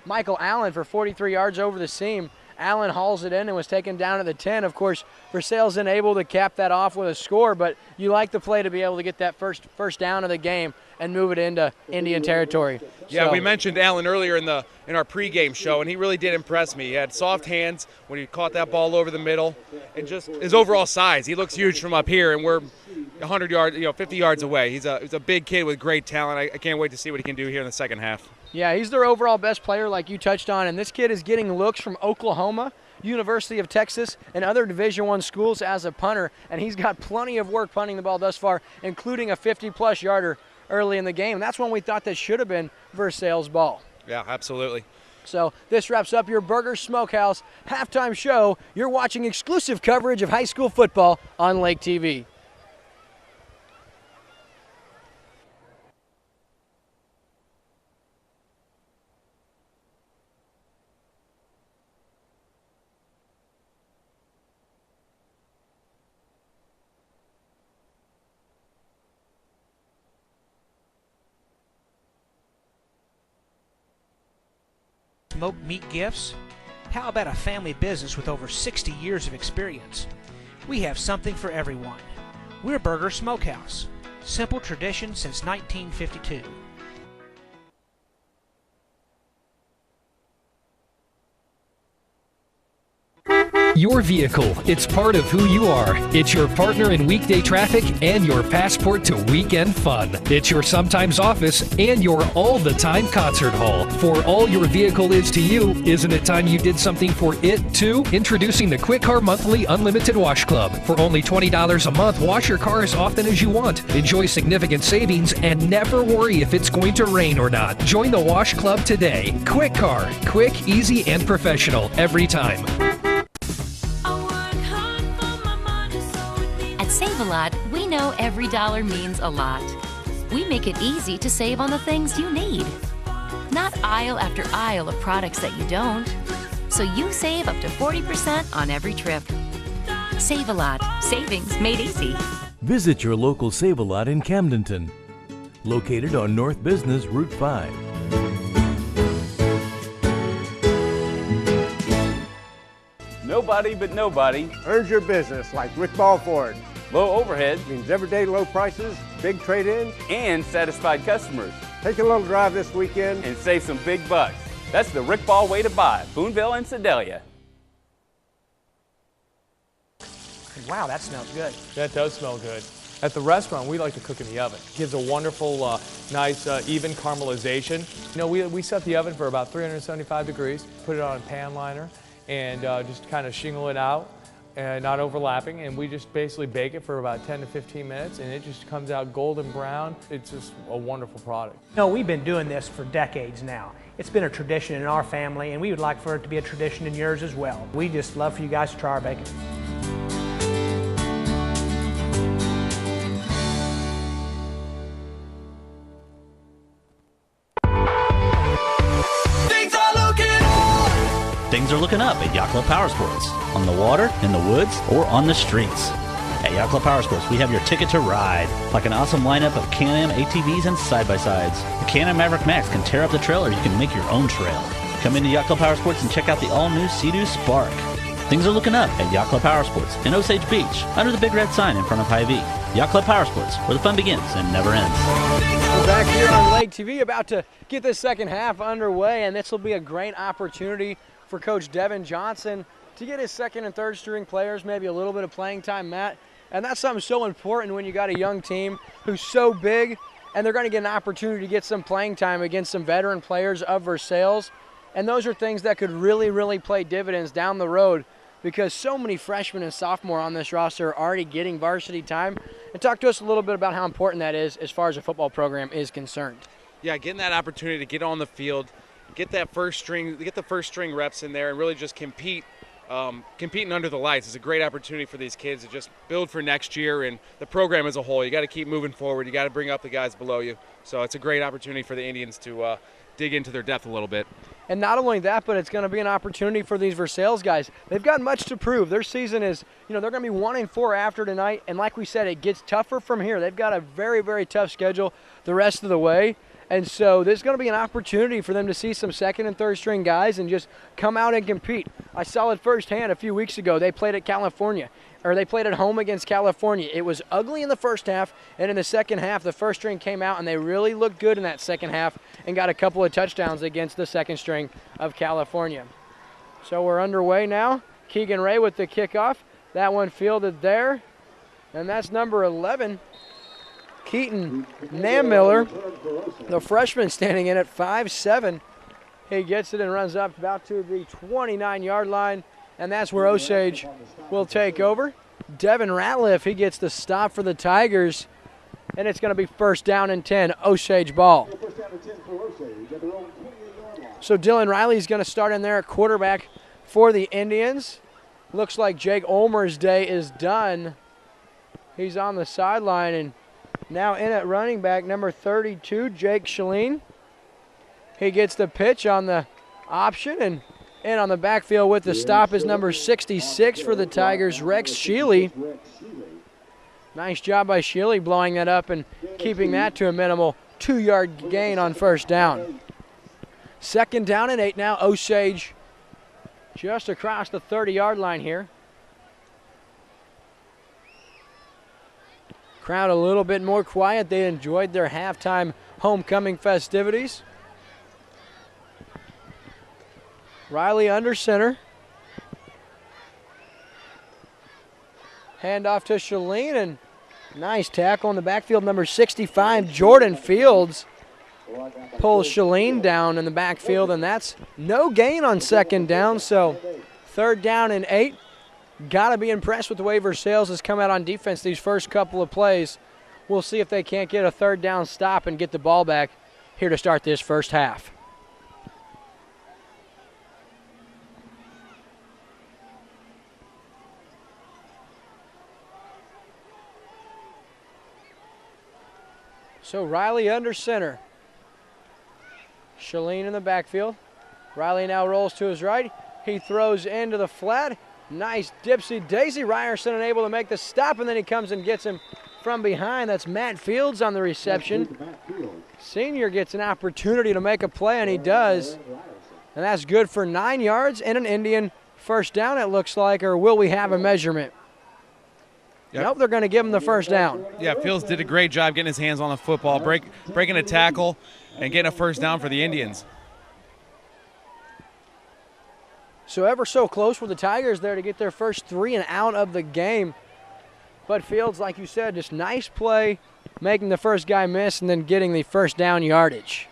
Michael Allen for 43 yards over the seam. Allen hauls it in and was taken down at the 10. Of course, Versailles isn't able to cap that off with a score, but you like the play to be able to get that first down of the game and move it into Indian territory. Yeah, so, we mentioned Allen earlier in our pregame show, and he really did impress me. He had soft hands when he caught that ball over the middle, and just his overall size. He looks huge from up here, and we're 100 yards, 50 yards away. He's a big kid with great talent. I can't wait to see what he can do here in the second half. Yeah, he's their overall best player, like you touched on, and this kid is getting looks from Oklahoma, University of Texas, and other Division I schools as a punter, and he's got plenty of work punting the ball thus far, including a 50-plus yarder early in the game. And that's when we thought this should have been Versailles' ball. Yeah, absolutely. So this wraps up your Burger Smokehouse halftime show. You're watching exclusive coverage of high school football on LakeTV. Smoked meat gifts? How about a family business with over 60 years of experience? We have something for everyone. We're Burger Smokehouse. Simple tradition since 1952. Your vehicle, it's part of who you are. It's your partner in weekday traffic and your passport to weekend fun. It's your sometimes office and your all-the-time concert hall. For all your vehicle is to you, isn't it time you did something for it too? Introducing the Quick Car Monthly Unlimited Wash Club. For only $20 a month, wash your car as often as you want. Enjoy significant savings and never worry if it's going to rain or not. Join the Wash Club today. Quick Car. Quick, easy, and professional every time. Save-A-Lot, we know every dollar means a lot. We make it easy to save on the things you need. Not aisle after aisle of products that you don't. So you save up to 40% on every trip. Save-A-Lot, savings made easy. Visit your local Save-A-Lot in Camdenton, located on North Business Route 5. Nobody but nobody earns your business like Rick Ball Ford. Low overhead Means everyday low prices, big trade-ins, and satisfied customers. Take a little drive this weekend and save some big bucks. That's the Rick Ball way to buy. Boonville and Sedalia. Wow, that smells good. That does smell good. At the restaurant, we like to cook in the oven. It gives a wonderful, nice, even caramelization. We set the oven for about 375 degrees, put it on a pan liner, and just kind of shingle it out. And not overlapping, and we just basically bake it for about 10 to 15 minutes, and it just comes out golden brown. It's just a wonderful product. We've been doing this for decades now. It's been a tradition in our family, and we would like for it to be a tradition in yours as well. We just love for you guys to try our bacon. Things are looking up at Yacht Club Power Sports. On the water, in the woods, or on the streets. At Yacht Club Power Sports, we have your ticket to ride. Like an awesome lineup of Can-Am ATVs and side-by-sides. The Can-Am Maverick Max can tear up the trail, or you can make your own trail. Come into Yacht Club Power Sports and check out the all-new Sea-Doo Spark. Things are looking up at Yacht Club Power Sports in Osage Beach, under the big red sign in front of Hy-Vee. Yacht Club Power Sports, where the fun begins and never ends. We're back here on LakeTV, about to get this second half underway, and this will be a great opportunity for Coach Devin Johnson to get his second and third string players maybe a little bit of playing time, Matt. And that's something so important when you got a young team who's so big, and they're going to get an opportunity to get some playing time against some veteran players of Versailles. And those are things that could really, really play dividends down the road, because so many freshmen and sophomore on this roster are already getting varsity time. And talk to us a little bit about how important that is as far as the football program is concerned. Yeah, getting that opportunity to get on the field, get the first string reps in there, and really just competing under the lights is a great opportunity for these kids to just build for next year and the program as a whole. You got to keep moving forward. You got to bring up the guys below you. So it's a great opportunity for the Indians to dig into their depth a little bit. And not only that, but it's going to be an opportunity for these Versailles guys. They've got much to prove. Their season is, they're going to be 1-4 after tonight. And like we said, it gets tougher from here. They've got a very, very tough schedule the rest of the way. And so there's going to be an opportunity for them to see some second and third string guys and just come out and compete. I saw it firsthand a few weeks ago. They played at they played at home against California. It was ugly in the first half, and in the second half, the first string came out, and they really looked good in that second half and got a couple of touchdowns against the second string of California. So we're underway now. Keegan Ray with the kickoff. That one fielded there, and that's number 11, Keaton Nammiller, the freshman, standing in at 5'7". He gets it and runs up about to the 29-yard line, and that's where Osage will take over. Devin Ratliff, he gets the stop for the Tigers, and it's going to be 1st down and 10, Osage ball. So Dylan Riley's going to start in there at quarterback for the Indians. Looks like Jake Ulmer's day is done. He's on the sideline, and now in at running back, number 32, Jake Shaleen. He gets the pitch on the option, and in on the backfield with the stop is number 66 for the Tigers, Rex Sheely. Nice job by Sheely blowing that up and keeping that to a minimal 2-yard gain on 1st down. 2nd down and 8 now, Osage just across the 30-yard line here. Crowd a little bit more quiet. They enjoyed their halftime homecoming festivities. Riley under center. Hand off to Shaleen, and nice tackle in the backfield. Number 65, Jordan Fields, pulls Shaleen down in the backfield, and that's no gain on 2nd down. So 3rd down and 8. Got to be impressed with the way Versailles has come out on defense these first couple of plays. We'll see if they can't get a 3rd down stop and get the ball back here to start this first half. So Riley under center. Shaleen in the backfield. Riley now rolls to his right. He throws into the flat. Nice dipsy daisy. Ryerson unable to make the stop, and then he comes and gets him from behind. That's Matt Fields on the reception. Senior gets an opportunity to make a play, and he does. And that's good for 9 yards and an Indian 1st down, it looks like, or will we have a measurement? Yep. Nope, they're going to give him the 1st down. Yeah, Fields did a great job getting his hands on the football, breaking a tackle, and getting a 1st down for the Indians. So ever so close for the Tigers there to get their first 3 and out of the game. But Fields, like you said, just nice play, making the first guy miss and then getting the 1st down yardage.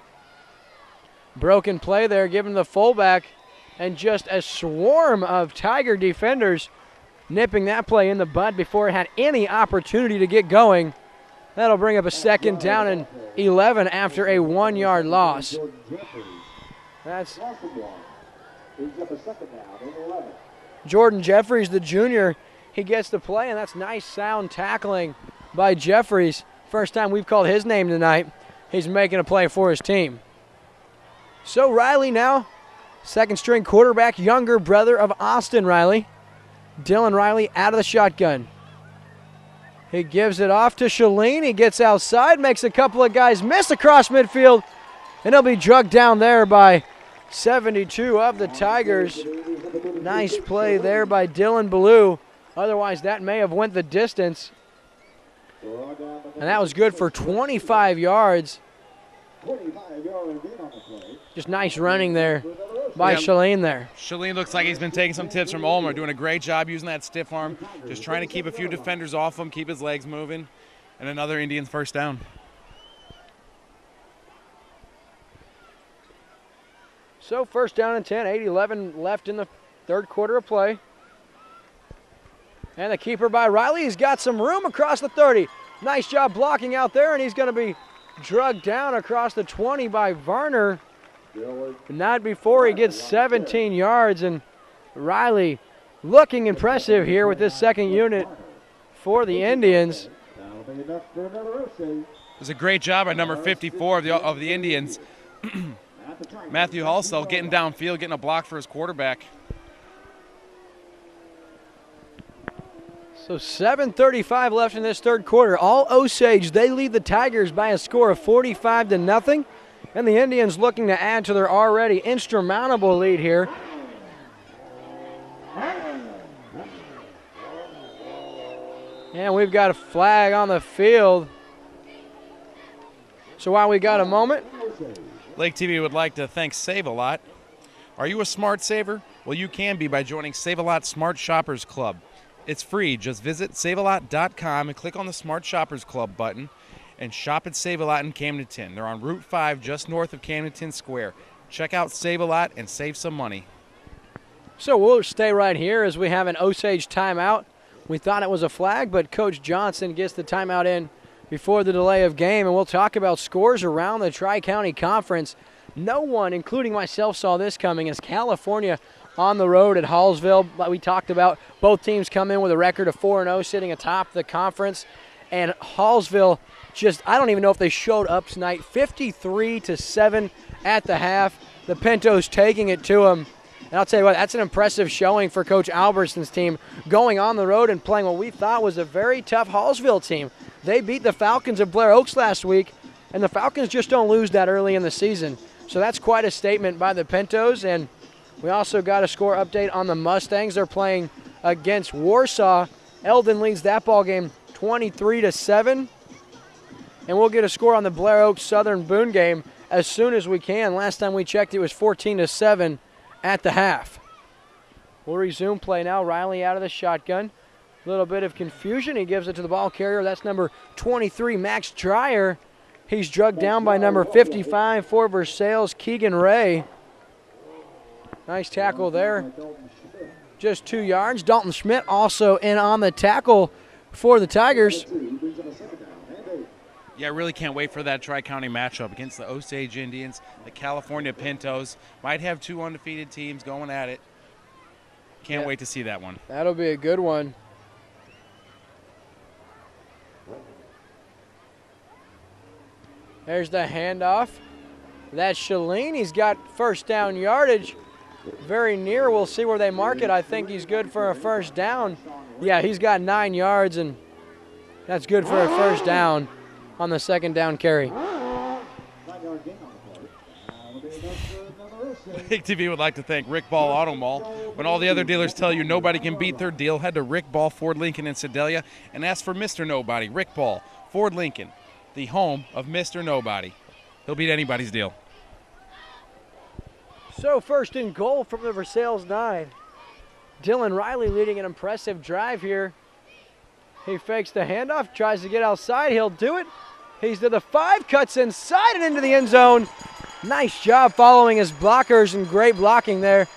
Broken play there, giving the fullback, and just a swarm of Tiger defenders nipping that play in the bud before it had any opportunity to get going. That'll bring up a 2nd down and 11 after a 1-yard loss. That's Jordan Jeffries, the junior. He gets the play, and that's nice sound tackling by Jeffries. First time we've called his name tonight. He's making a play for his team. So Riley now, 2nd string quarterback, younger brother of Austin Riley. Dylan Riley out of the shotgun. He gives it off to Shaleen. He gets outside, makes a couple of guys miss across midfield, and he'll be drugged down there by 72 of the Tigers. Nice play there by Dylan Ballou. Otherwise, that may have went the distance. And that was good for 25 yards. Just nice running there by Shaleen there. Shaleen looks like he's been taking some tips from Ulmer, doing a great job using that stiff arm, just trying to keep a few defenders off him, keep his legs moving, and another Indians 1st down. So 1st down and 10, 8-11 left in the 3rd quarter of play. And the keeper by Riley, he's got some room across the 30. Nice job blocking out there, and he's going to be drugged down across the 20 by Varner. Not before he gets 17 yards, and Riley looking impressive here with this 2nd unit for the Indians. It was a great job by number 54 of the Indians. Matthew Halsell getting downfield, getting a block for his quarterback. So 7:35 left in this third quarter. All Osage, they lead the Tigers by a score of 45-0. And the Indians looking to add to their already insurmountable lead here. And we've got a flag on the field. So while we got a moment, Lake TV would like to thank Save A Lot. Are you a smart saver? Well, you can be by joining Save A Lot Smart Shoppers Club. It's free. Just visit savealot.com and click on the Smart Shoppers Club button and shop at Save A Lot in Camdenton. They're on Route 5 just north of Camdenton Square. Check out Save A Lot and save some money. So we'll stay right here as we have an Osage timeout. We thought it was a flag, but Coach Johnson gets the timeout in before the delay of game, and we'll talk about scores around the Tri-County Conference. No one, including myself, saw this coming as California on the road at Hallsville. Like we talked about, both teams come in with a record of 4-0, sitting atop the conference. And Hallsville just, I don't even know if they showed up tonight. 53-7 at the half. The Pintos taking it to them. And I'll tell you what, that's an impressive showing for Coach Albertson's team, going on the road and playing what we thought was a very tough Hallsville team. They beat the Falcons of Blair Oaks last week, and the Falcons just don't lose that early in the season. So that's quite a statement by the Pintos. And we also got a score update on the Mustangs. They're playing against Warsaw. Eldon leads that ball game 23-7. And we'll get a score on the Blair Oaks Southern Boone game as soon as we can. Last time we checked, it was 14-7 at the half. We'll resume play now. Riley out of the shotgun. A little bit of confusion. He gives it to the ball carrier. That's number 23, Max Dreyer. He's drugged down by number 55 for Versailles, Keegan Ray. Nice tackle there. Just 2 yards. Dalton Schmidt also in on the tackle for the Tigers. Yeah, I really can't wait for that Tri-County matchup against the Osage Indians, the California Pintos. Might have 2 undefeated teams going at it. Can't wait to see that one. That'll be a good one. There's the handoff. That's Shalene. He's got first down yardage. Very near. We'll see where they mark it. I think he's good for a first down. Yeah, he's got 9 yards, and that's good for a first down on the second down carry. Lake TV would like to thank Rick Ball Auto Mall. When all the other dealers tell you nobody can beat their deal, head to Rick Ball Ford Lincoln in Sedalia and ask for Mr. Nobody. Rick Ball Ford Lincoln, the home of Mr. Nobody. He'll beat anybody's deal. So first and goal from the Versailles 9. Dylan Riley leading an impressive drive here. He fakes the handoff, tries to get outside. He'll do it. He's to the 5, cuts inside and into the end zone. Nice job following his blockers, and great blocking there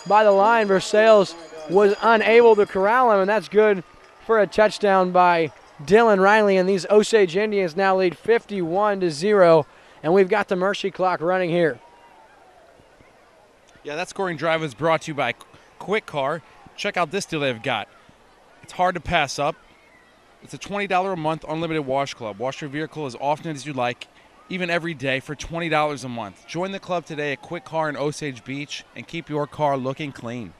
by the line. Versailles was unable to corral him, and that's good for a touchdown by Dylan Riley. And these Osage Indians now lead 51-0, and we've got the mercy clock running here. Yeah, that scoring drive was brought to you by Quick Car. Check out this deal they've got. It's hard to pass up. It's a $20 a month unlimited wash club. Wash your vehicle as often as you like, even every day, for $20 a month. Join the club today at Quick Car in Osage Beach and keep your car looking clean.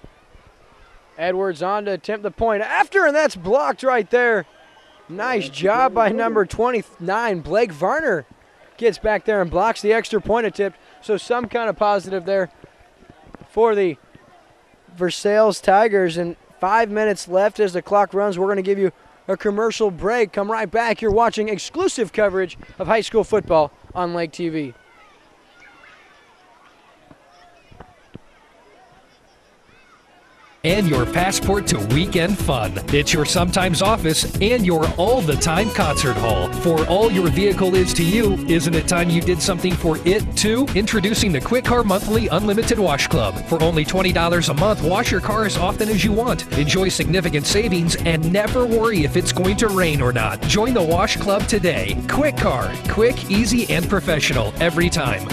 Edwards on to attempt the point after, and that's blocked right there. Nice job by number 29, Blake Varner. Gets back there and blocks the extra point attempt. So some kind of positive there for the Versailles Tigers. And 5 minutes left as the clock runs. We're going to give you a commercial break. Come right back. You're watching exclusive coverage of high school football on Lake TV. And your passport to weekend fun. It's your sometimes office and your all-the-time concert hall. For all your vehicle is to you, isn't it time you did something for it too? Introducing the Quick Car Monthly Unlimited Wash Club. For only $20 a month, wash your car as often as you want. Enjoy significant savings and never worry if it's going to rain or not. Join the Wash Club today. Quick Car. Quick, easy, and professional every time.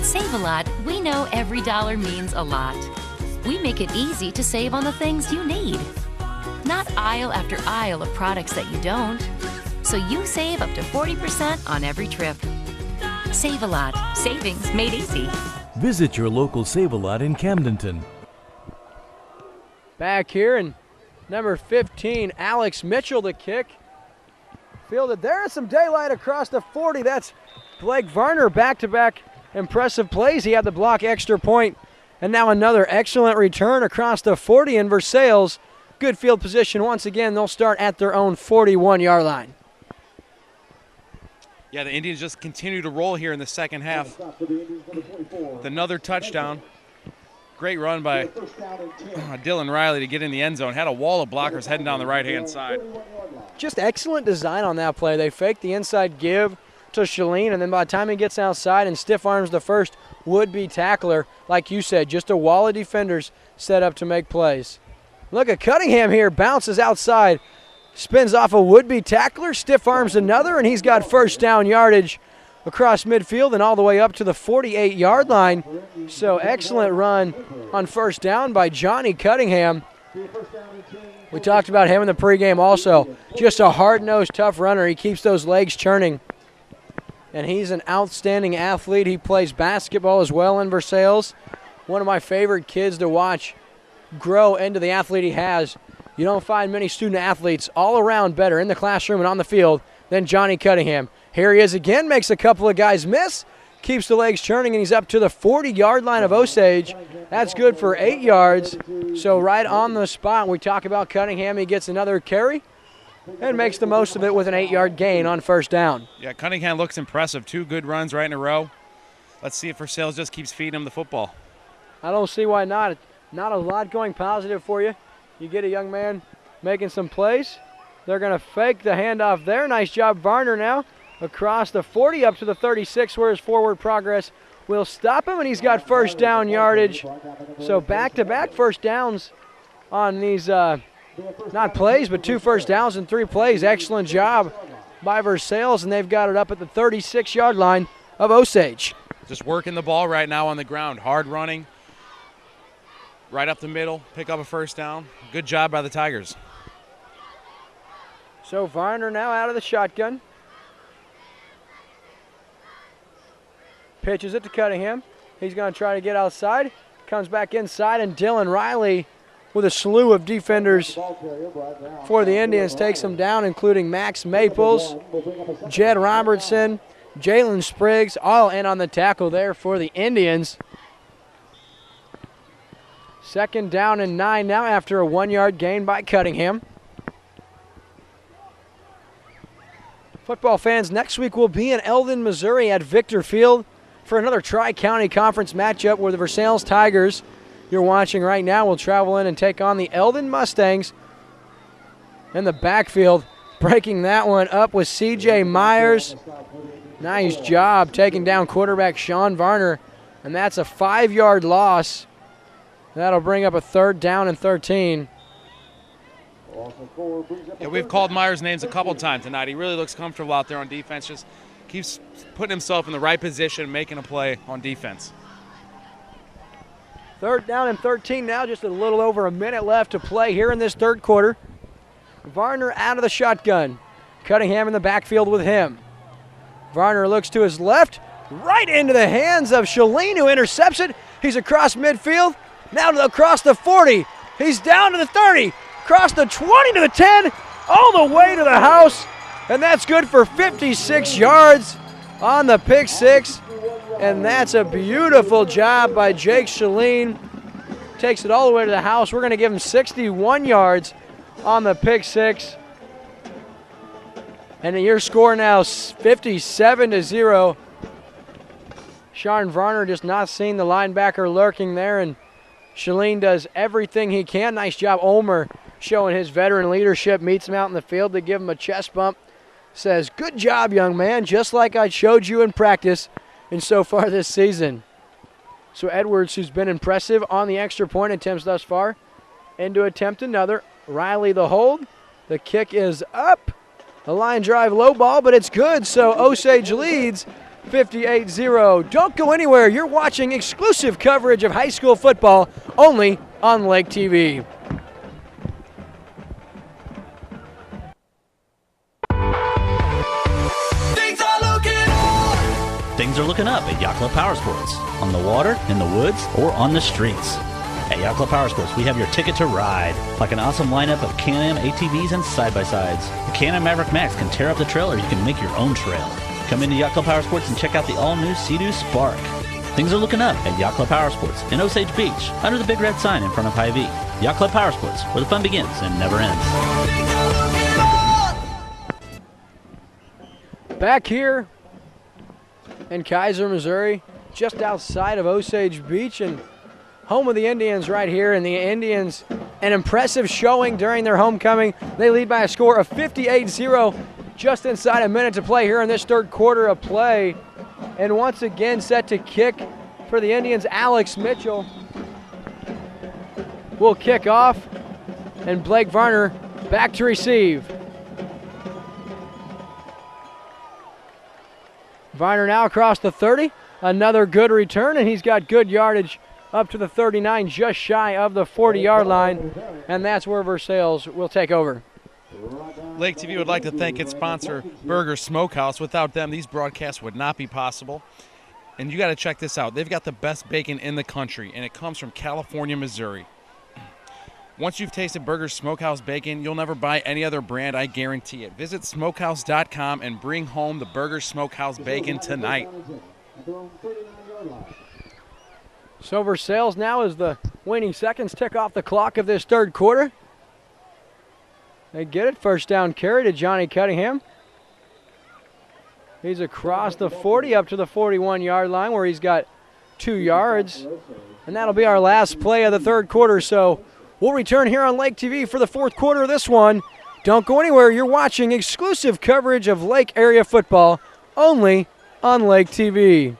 Save-A-Lot, we know every dollar means a lot. We make it easy to save on the things you need. Not aisle after aisle of products that you don't. so you save up to 40% on every trip. Save-A-Lot. Savings made easy. Visit your local Save-A-Lot in Camdenton. Back here, and number 15, Alex Mitchell, the kick. Fielded there, and some daylight across the 40. That's Blake Varner, back-to-back impressive plays. He had the block extra point, and now another excellent return across the 40 in Versailles. Good field position once again. They'll start at their own 41-yard line. Yeah, the Indians just continue to roll here in the second half. With another touchdown. Great run by Dylan Riley to get in the end zone. Had a wall of blockers heading down the right-hand side. Just excellent design on that play. They fake the inside give to Shalene, and then by the time he gets outside and stiff arms the first would-be tackler, like you said, just a wall of defenders set up to make plays. Look at Cunningham here, bounces outside, spins off a would-be tackler, stiff arms another, and he's got first down yardage across midfield and all the way up to the 48-yard line. So excellent run on first down by Johnny Cunningham. We talked about him in the pregame also. Just a hard-nosed, tough runner. He keeps those legs churning. And he's an outstanding athlete. He plays basketball as well in Versailles. One of my favorite kids to watch grow into the athlete he has. You don't find many student athletes all around better in the classroom and on the field than Johnny Cunningham. Here he is again, makes a couple of guys miss, keeps the legs churning, and he's up to the 40-yard line of Osage. That's good for 8 yards. So right on the spot, we talk about Cunningham. He gets another carry and makes the most of it with an 8-yard gain on first down. Yeah, Cunningham looks impressive. 2 good runs right in a row. Let's see if Versailles just keeps feeding him the football. I don't see why not. Not a lot going positive for you. You get a young man making some plays. They're going to fake the handoff there. Nice job, Varner now. Across the 40 up to the 36 where his forward progress will stop him, and he's got first down yardage. So back-to-back first downs on these, not plays, but 2 first downs and 3 plays. Excellent job by Versailles, and they've got it up at the 36-yard line of Osage. Just working the ball right now on the ground. Hard running. Right up the middle, pick up a first down. Good job by the Tigers. So Varner now out of the shotgun. Pitches it to Cunningham. He's going to try to get outside. Comes back inside, and Dylan Riley with a slew of defenders for the Indians takes him down, including Max Maples, Jed Robertson, Jalen Spriggs, all in on the tackle there for the Indians. Second down and 9 now after a 1-yard gain by Cunningham. Football fans, next week we'll be in Eldon, Missouri at Victor Field for another Tri-County Conference matchup where the Versailles Tigers you're watching right now will travel in and take on the Eldon Mustangs. In the backfield, breaking that one up with C.J. Myers. Nice job taking down quarterback Sean Varner, and that's a 5-yard loss. That'll bring up a 3rd down and 13. Yeah, we've called Myers' names a couple times tonight. He really looks comfortable out there on defense. Just keeps putting himself in the right position, making a play on defense. 3rd down and 13 now, just a little over a minute left to play here in this 3rd quarter. Varner out of the shotgun. Cunningham in the backfield with him. Varner looks to his left, right into the hands of Shalene, who intercepts it. He's across midfield, now across the 40. He's down to the 30, across the 20 to the 10, all the way to the house, and that's good for 56 yards on the pick six. And that's a beautiful job by Jake Shalene. Takes it all the way to the house. We're going to give him 61 yards on the pick six. And your score now 57-0. Sean Varner just not seeing the linebacker lurking there, and Shalene does everything he can. Nice job, Omer, showing his veteran leadership. Meets him out in the field to give him a chest bump. Says, good job, young man, just like I showed you in practice and so far this season. So Edwards, who's been impressive on the extra point attempts thus far, and to attempt another. Riley the hold. The kick is up. The line drive low ball, but it's good. So Osage leads 58-0. Don't go anywhere. You're watching exclusive coverage of high school football only on LakeTV. Things are looking up at Yacht Club Power Sports. On the water, in the woods, or on the streets. At Yacht Club Power Sports, we have your ticket to ride. Like an awesome lineup of Can-Am ATVs and side-by-sides. The Can-Am Maverick Max can tear up the trail, or you can make your own trail. Come into Yacht Club Power Sports and check out the all-new Sea-Doo Spark. Things are looking up at Yacht Club Power Sports in Osage Beach, under the big red sign in front of Hy-Vee. Yacht Club Power Sports, where the fun begins and never ends. Back here in Kaiser, Missouri, just outside of Osage Beach and home of the Indians right here. And the Indians, an impressive showing during their homecoming. They lead by a score of 58-0, just inside a minute to play here in this third quarter of play. And once again set to kick for the Indians, Alex Mitchell will kick off, and Blake Varner back to receive. Varner now across the 30, another good return, and he's got good yardage up to the 39, just shy of the 40-yard line, and that's where Versailles will take over. Lake TV would like to thank its sponsor, Burger Smokehouse. Without them, these broadcasts would not be possible. And you got to check this out. They've got the best bacon in the country, and it comes from California, Missouri. Once you've tasted Burger Smokehouse bacon, you'll never buy any other brand, I guarantee it. Visit smokehouse.com and bring home the Burger Smokehouse bacon tonight. So Versailles now, as the waning seconds tick off the clock of this third quarter. They get it, first down carry to Johnny Cunningham. He's across the 40 up to the 41-yard line where he's got 2 yards. And that'll be our last play of the third quarter. So we'll return here on Lake TV for the fourth quarter of this one. Don't go anywhere. You're watching exclusive coverage of Lake area football only on Lake TV.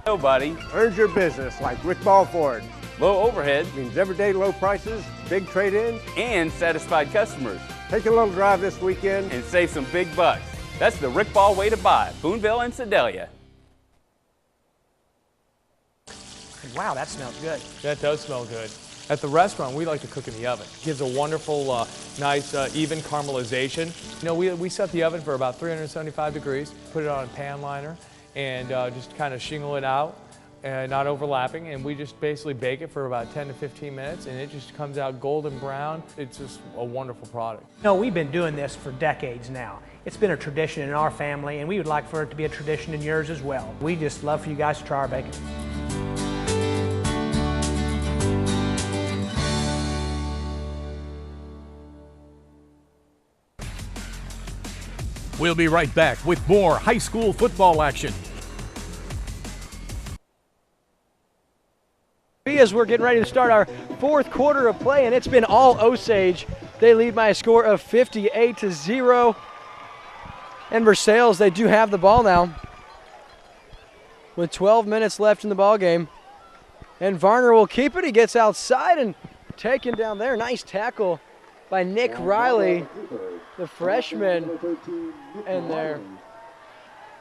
Hello, buddy. Earns your business like Rick Ball Ford. Low overhead Means everyday low prices, big trade-ins, and satisfied customers. Take a little drive this weekend And save some big bucks. That's the Rick Ball way to buy. Boonville and Sedalia. Wow, that smells good. That does smell good. At the restaurant, we like to cook in the oven. It gives a wonderful, nice, even caramelization. You know, we set the oven for about 375 degrees, put it on a pan liner, and just kind of shingle it out, and not overlapping, and we just basically bake it for about 10 to 15 minutes, and it just comes out golden brown. It's just a wonderful product. No, we've been doing this for decades now. It's been a tradition in our family, and we would like for it to be a tradition in yours as well. We just love for you guys to try our bacon. We'll be right back with more high school football action. As we're getting ready to start our fourth quarter of play, and it's been all Osage. They lead by a score of 58-0. And Versailles, they do have the ball now with 12 minutes left in the ball game. And Varner will keep it. He gets outside and taken down there. Nice tackle by Nick Riley, the freshman in there.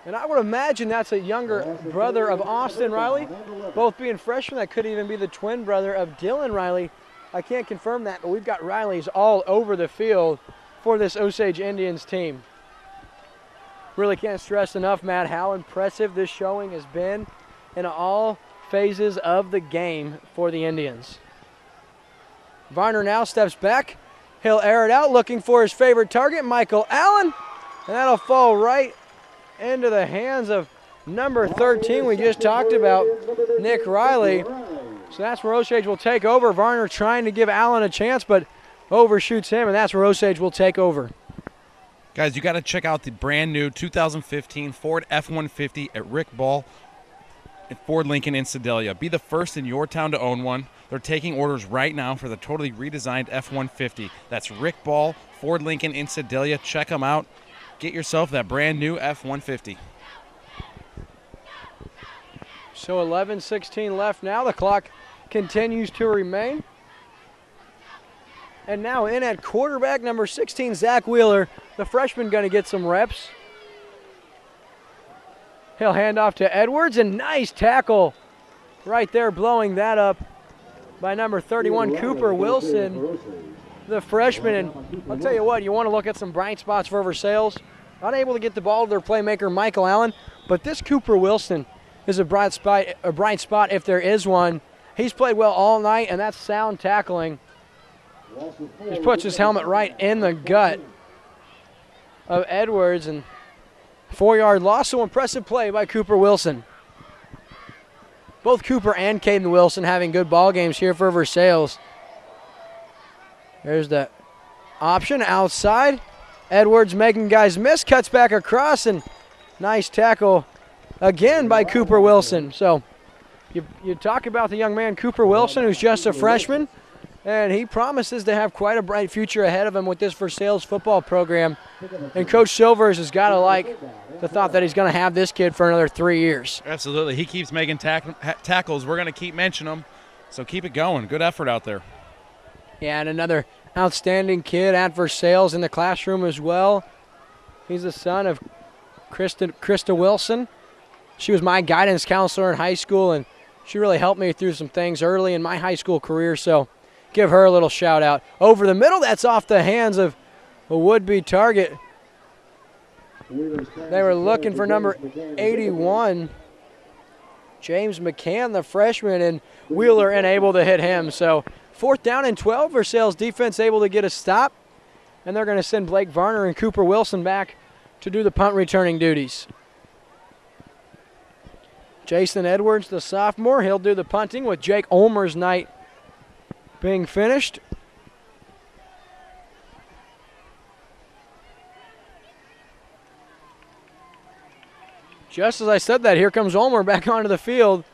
And I would imagine that's a younger brother of Austin Riley, both being freshmen. That could even be the twin brother of Dylan Riley. I can't confirm that, but we've got Rileys all over the field for this Osage Indians team. Really can't stress enough, Matt, how impressive this showing has been in all phases of the game for the Indians. Varner now steps back. He'll air it out, looking for his favorite target, Michael Allen. And that'll fall right into the hands of number 13 we just talked about, Nick Riley. So that's where Osage will take over. Varner trying to give Allen a chance, but overshoots him, and that's where Osage will take over. Guys, you got to check out the brand new 2015 Ford F-150 at Rick Ball at Ford Lincoln in Sedalia. Be the first in your town to own one. They're taking orders right now for the totally redesigned F-150. That's Rick Ball, Ford Lincoln in Sedalia. Check them out. Get yourself that brand new F-150. So 11:16 left now. The clock continues to remain. And now in at quarterback, number 16, Zach Wheeler. The freshman going to get some reps. He'll hand off to Edwards, and nice tackle right there, blowing that up by number 31, Cooper Wilson, the freshman. And I'll tell you what, you want to look at some bright spots for Versailles. unable to get the ball to their playmaker, Michael Allen. But this Cooper Wilson is a bright spot if there is one. He's played well all night, and that's sound tackling. Just puts his helmet right in the gut of Edwards, and 4-yard loss, so impressive play by Cooper Wilson. Both Cooper and Caden Wilson having good ball games here for Versailles. There's the option outside. Edwards making guys miss, cuts back across, and nice tackle again by Cooper Wilson. So you talk about the young man Cooper Wilson, who's just a freshman, and he promises to have quite a bright future ahead of him with this Versailles football program. And Coach Silvers has got to like the thought that he's going to have this kid for another 3 years. Absolutely. He keeps making tackles. We're going to keep mentioning them, so keep it going. Good effort out there. Yeah, and another outstanding kid at Versailles in the classroom as well. He's the son of Krista Wilson. She was my guidance counselor in high school, and she really helped me through some things early in my high school career, so give her a little shout out. Over the middle, that's off the hands of a would-be target. They were looking for number 81, James McCann, the freshman, and Wheeler unable to hit him. So 4th down and 12, Versailles defense able to get a stop, and they're going to send Blake Varner and Cooper Wilson back to do the punt returning duties. Jason Edwards, the sophomore, he'll do the punting with Jake Ulmer's night being finished. Just as I said that, here comes Ulmer back onto the field.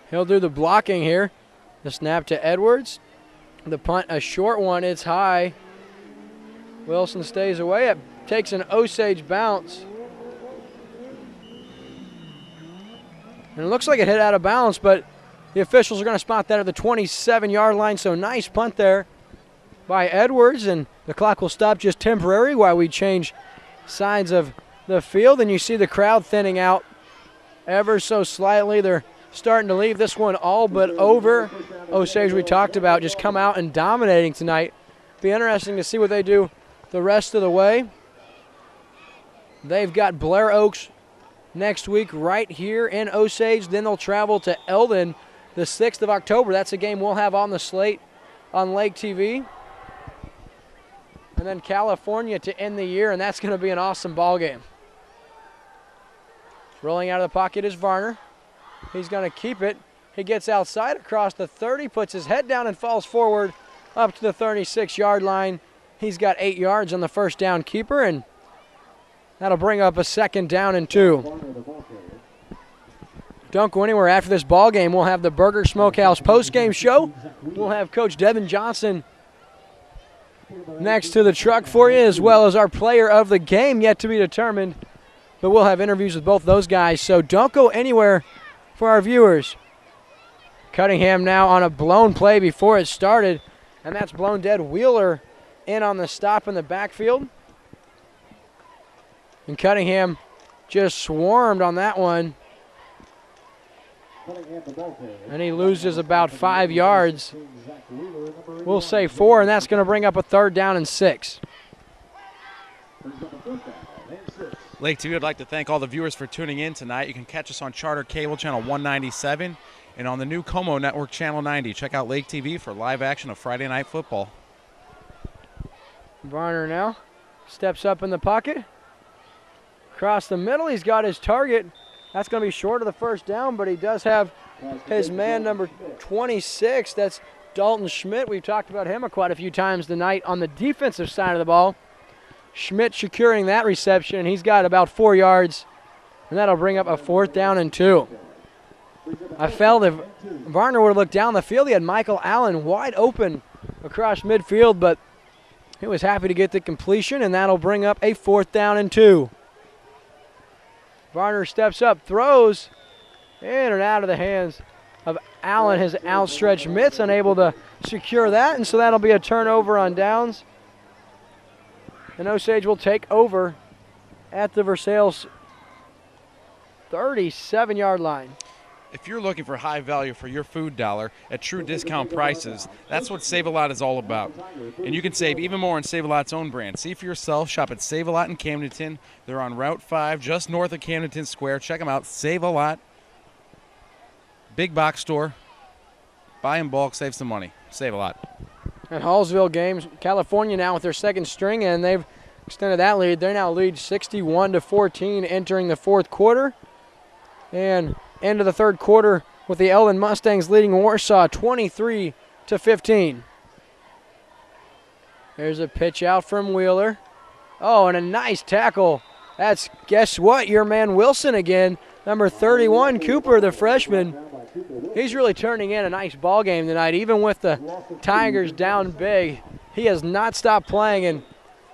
He'll do the blocking here. The snap to Edwards. The punt, a short one, it's high. Wilson stays away. It takes an Osage bounce. And it looks like it hit out of bounds, but the officials are going to spot that at the 27-yard line, so nice punt there by Edwards, and the clock will stop just temporarily while we change sides of the field, and you see the crowd thinning out ever so slightly. They're starting to leave this one all but over. Osage, we talked about, just come out and dominating tonight. Be interesting to see what they do the rest of the way. They've got Blair Oaks next week right here in Osage. Then they'll travel to Eldon the 6th of October. That's a game we'll have on the slate on LakeTV. And then California to end the year, and that's going to be an awesome ball game. Rolling out of the pocket is Varner. He's going to keep it. He gets outside across the 30, puts his head down and falls forward up to the 36-yard line. He's got 8 yards on the first down keeper, and that'll bring up a 2nd down and 2. Don't go anywhere. After this ball game, we'll have the Burger Smokehouse post-game show. We'll have Coach Devin Johnson next to the truck for you, as well as our player of the game yet to be determined. But we'll have interviews with both those guys, so don't go anywhere for our viewers. Cunningham now on a blown play before it started, and that's blown dead. Wheeler in on the stop in the backfield. And Cunningham just swarmed on that one. And he loses about 5 yards. We'll say 4, and that's going to bring up a 3rd down and 6. LakeTV would like to thank all the viewers for tuning in tonight. You can catch us on Charter Cable Channel 197 and on the new Como Network Channel 90. Check out LakeTV for live action of Friday Night Football. Varner now steps up in the pocket. Across the middle, he's got his target. That's going to be short of the first down, but he does have his man number 26. That's Dalton Schmidt. We've talked about him quite a few times tonight on the defensive side of the ball. Schmidt securing that reception, and he's got about 4 yards, and that'll bring up a 4th down and 2. I felt if Varner would have looked down the field, he had Michael Allen wide open across midfield, but he was happy to get the completion, and that'll bring up a 4th down and 2. Varner steps up, throws, in and out of the hands of Allen. His outstretched mitts unable to secure that, and so that'll be a turnover on downs. And Osage will take over at the Versailles 37-yard line. If you're looking for high value for your food dollar at true discount prices, that's what Save-A-Lot is all about. And you can save even more on Save-A-Lot's own brand. See for yourself. Shop at Save-A-Lot in Camdenton. They're on Route 5, just north of Camdenton Square. Check them out. Save-A-Lot. Big box store. Buy in bulk, save some money. Save-A-Lot. And Hallsville games, California now with their second string, and they've extended that lead. They now lead 61-14 entering the fourth quarter. And end of the third quarter with the Ellen Mustangs leading Warsaw 23-15. There's a pitch out from Wheeler. Oh, and a nice tackle. That's, guess what, your man Wilson again. Number 31, Cooper, the freshman. He's really turning in a nice ball game tonight. Even with the Tigers down big, he has not stopped playing, and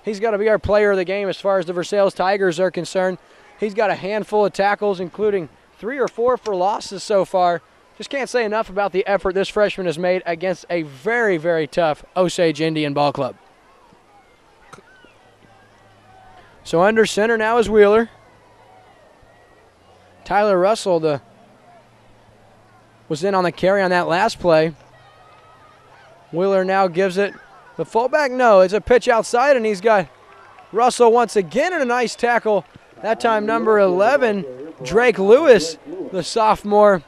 he's got to be our player of the game as far as the Versailles Tigers are concerned. He's got a handful of tackles, including 3 or 4 for losses so far. Just can't say enough about the effort this freshman has made against a very, very tough Osage Indian ball club. So under center now is Wheeler. Tyler Russell was in on the carry on that last play. Wheeler now gives it the fullback. No, it's a pitch outside, and he's got Russell once again in a nice tackle. That time number 11, Drake Lewis, the sophomore.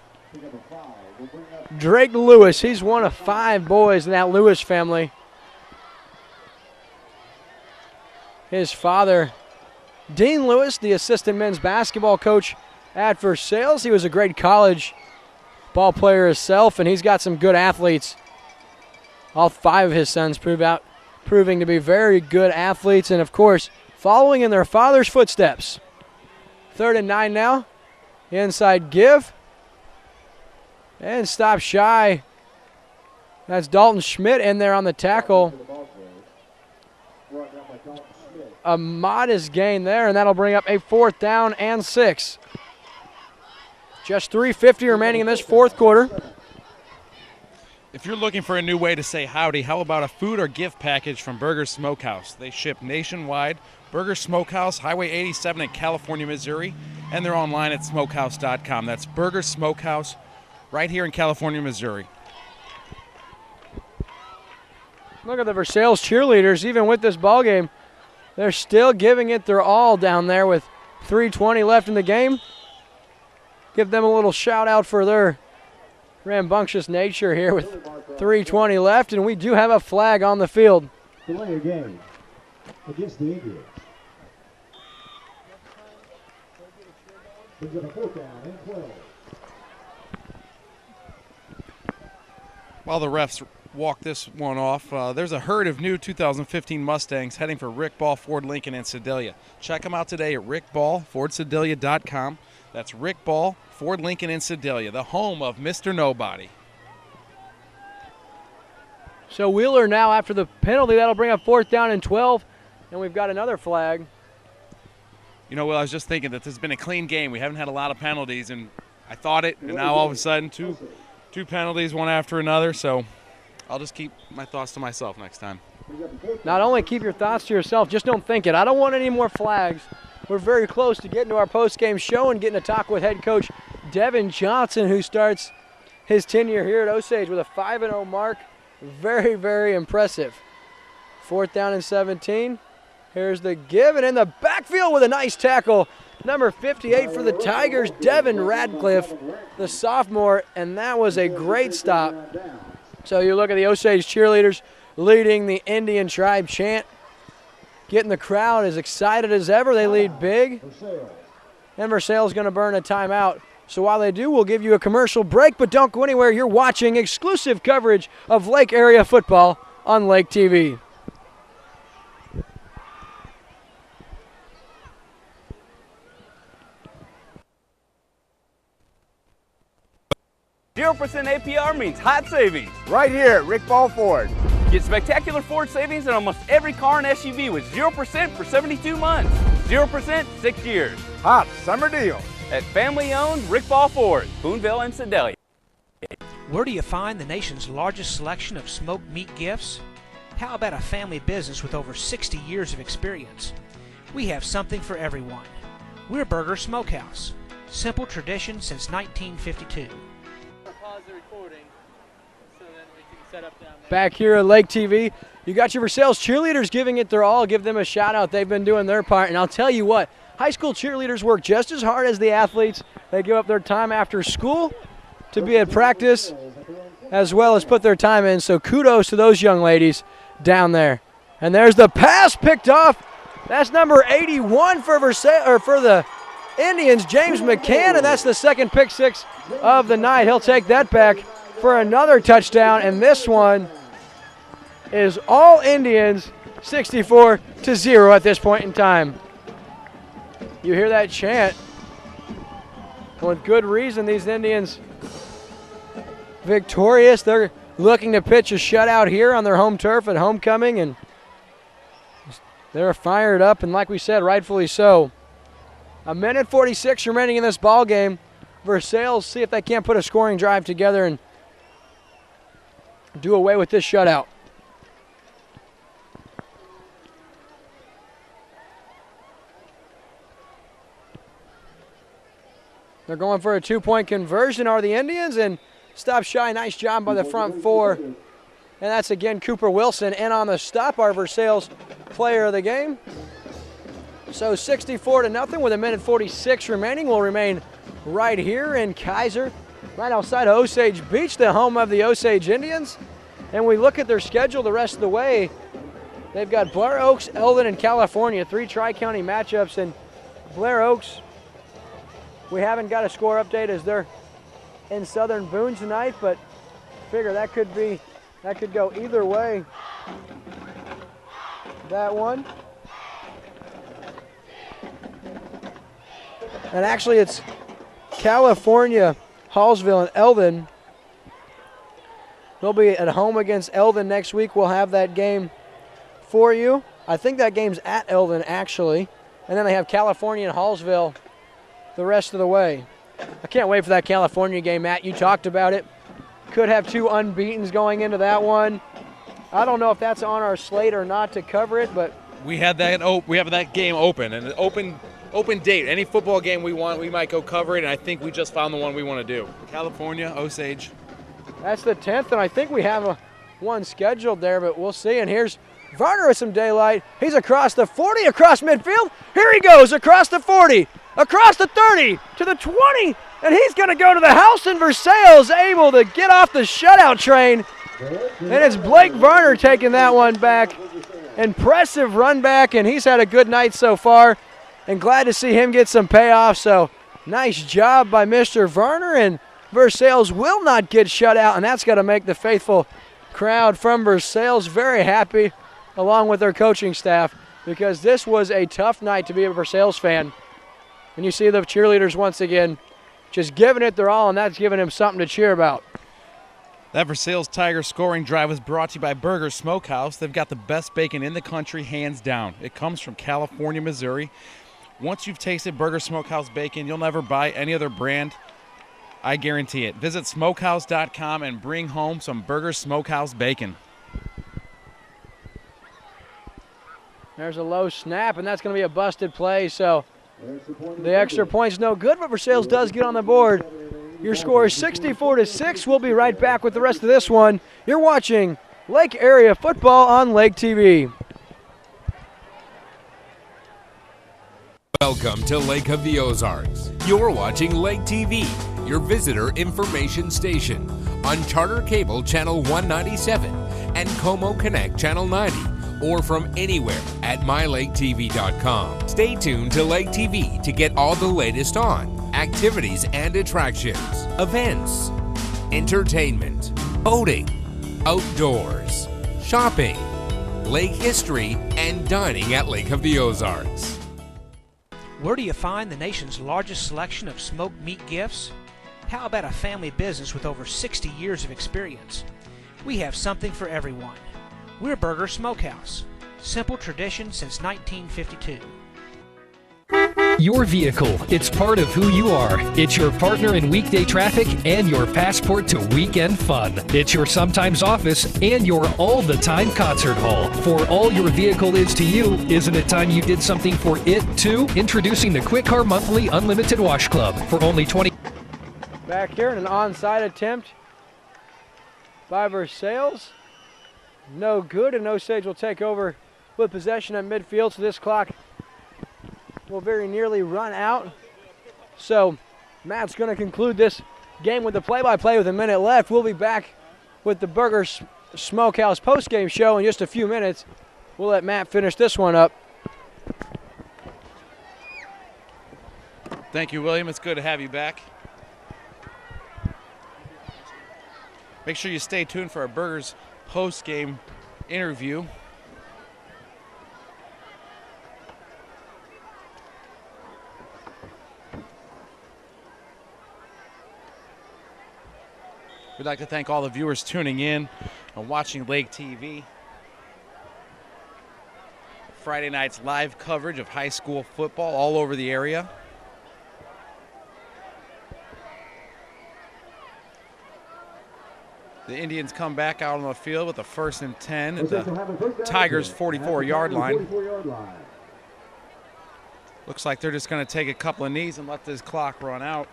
Drake Lewis, he's one of 5 boys in that Lewis family. His father, Dean Lewis, the assistant men's basketball coach at Versailles. He was a great college ball player himself, and he's got some good athletes. All 5 of his sons proving to be very good athletes, and of course, following in their father's footsteps. 3rd and 9 now. Inside give. And stop shy. That's Dalton Schmidt in there on the tackle. A modest gain there, and that'll bring up a 4th down and 6. Just 3:50 remaining in this fourth quarter. If you're looking for a new way to say howdy, how about a food or gift package from Burger Smokehouse? They ship nationwide. Burger Smokehouse, Highway 87 in California, Missouri, and they're online at smokehouse.com. That's Burger Smokehouse right here in California, Missouri. Look at the Versailles cheerleaders, even with this ball game. They're still giving it their all down there with 3:20 left in the game. Give them a little shout out for their rambunctious nature here with 3:20 left, and we do have a flag on the field. Delay a game against the Indians. Brings up a 4th down and 12. While the refs walk this one off, there's a herd of new 2015 Mustangs heading for Rick Ball Ford Lincoln in Sedalia. Check them out today at rickballfordsedalia.com. That's Rick Ball Ford Lincoln in Sedalia, the home of Mr. Nobody. So Wheeler now after the penalty, that'll bring up 4th down and 12, and we've got another flag. You know, Will, I was just thinking that this has been a clean game. We haven't had a lot of penalties, and I thought it, and now all of a sudden two penalties, one after another, so I'll just keep my thoughts to myself next time. Not only keep your thoughts to yourself, just don't think it. I don't want any more flags. We're very close to getting to our post-game show and getting to talk with head coach Devin Johnson, who starts his tenure here at Osage with a 5-0 mark. Very, very impressive. 4th down and 17. Here's the give, and in the backfield with a nice tackle. Number 58 for the Tigers, Devin Radcliffe, the sophomore, and that was a great stop. So you look at the Osage cheerleaders leading the Indian Tribe chant, getting the crowd as excited as ever. They lead big, and Versailles is going to burn a timeout. So while they do, we'll give you a commercial break, but don't go anywhere. You're watching exclusive coverage of Lake area football on Lake TV. Zero percent APR means hot savings. Right here at Rick Ball Ford. Get spectacular Ford savings on almost every car and SUV with 0% for 72 months. 0%, 6 years. Hot summer deal. At family-owned Rick Ball Ford, Boonville and Sedalia. Where do you find the nation's largest selection of smoked meat gifts? How about a family business with over 60 years of experience? We have something for everyone. We're Burger Smokehouse. Simple tradition since 1952. Pause the recording so then we can set up down there. Back here at Lake TV, you got your Versailles cheerleaders giving it their all. Give them a shout out. They've been doing their part. And I'll tell you what, high school cheerleaders work just as hard as the athletes. They give up their time after school to be at practice as well as put their time in. So kudos to those young ladies down there. And there's the pass picked off. That's number 81 for Versailles, or for the Indians, James McCann, and that's the second pick six of the night. He'll take that back for another touchdown, and this one is all Indians, 64-0 at this point in time. You hear that chant. With good reason, these Indians victorious. They're looking to pitch a shutout here on their home turf at homecoming, and they're fired up, and like we said, rightfully so. 1:46 remaining in this ball game. Versailles see if they can't put a scoring drive together and do away with this shutout. They're going for a two-point conversion, are the Indians, and stop shy. Nice job by the front four. And that's again Cooper Wilson. And on the stop, our Versailles player of the game. So 64-0 with 1:46 remaining. Will remain right here in Kaiser, right outside of Osage Beach, the home of the Osage Indians. And we look at their schedule the rest of the way. They've got Blair Oaks, Eldon, and California, 3 tri-county matchups. And Blair Oaks, we haven't got a score update as they're in Southern Boone tonight, but figure that could go either way. That one. And actually it's California, Hallsville, and Eldon. They'll be at home against Eldon next week. We'll have that game for you. I think that game's at Eldon, actually. And then they have California and Hallsville the rest of the way. I can't wait for that California game, Matt. You talked about it. Could have 2 unbeatens going into that one. I don't know if that's on our slate or not to cover it, but we have that game open, and an open date. Any football game we want, we might go cover it, and I think we just found the one we want to do. California, Osage. That's the 10th, and I think we have one scheduled there, but we'll see. And here's Varner with some daylight. He's across the 40, across midfield. Here he goes, across the 40, across the 30, to the 20, and he's going to go to the house, and Versailles able to get off the shutout train. And it's Blake Varner taking that one back. Impressive run back, and he's had a good night so far, and glad to see him get some payoff. So nice job by Mr. Varner, and Versailles will not get shut out, and that's got to make the faithful crowd from Versailles very happy, along with their coaching staff, because this was a tough night to be a Versailles fan. And you see the cheerleaders once again just giving it their all, and that's giving them something to cheer about. That Versailles Tiger scoring drive was brought to you by Burger Smokehouse. They've got the best bacon in the country, hands down. It comes from California, Missouri. Once you've tasted Burger Smokehouse bacon, you'll never buy any other brand. I guarantee it. Visit smokehouse.com and bring home some Burger Smokehouse bacon. There's a low snap, and that's going to be a busted play, so the extra point's no good, but Versailles does get on the board. Your score is 64-6. We'll be right back with the rest of this one. You're watching Lake Area Football on Lake TV. Welcome to Lake of the Ozarks. You're watching Lake TV, your visitor information station, on Charter Cable Channel 197 and Como Connect Channel 90, or from anywhere at mylaketv.com. Stay tuned to Lake TV to get all the latest on activities and attractions, events, entertainment, boating, outdoors, shopping, lake history, and dining at Lake of the Ozarks. Where do you find the nation's largest selection of smoked meat gifts? How about a family business with over 60 years of experience? We have something for everyone. We're Burger Smokehouse. Simple tradition since 1952. Your vehicle, it's part of who you are. It's your partner in weekday traffic and your passport to weekend fun. It's your sometimes office and your all-the-time concert hall. For all your vehicle is to you, isn't it time you did something for it too? Introducing the Quick Car Monthly Unlimited Wash Club for only $20. Back here in an onside attempt by Versailles. No good, and Osage will take over with possession at midfield, so this clock will very nearly run out. So Matt's going to conclude this game with the play-by-play with a minute left. We'll be back with the Burger Smokehouse post-game show in just a few minutes. We'll let Matt finish this one up. Thank you, William. It's good to have you back. Make sure you stay tuned for our Burgers post-game interview. We'd like to thank all the viewers tuning in and watching Lake TV. Friday night's live coverage of high school football all over the area. The Indians come back out on the field with a 1st and 10 at the Tigers' 44-yard line. Looks like they're just going to take a couple of knees and let this clock run out.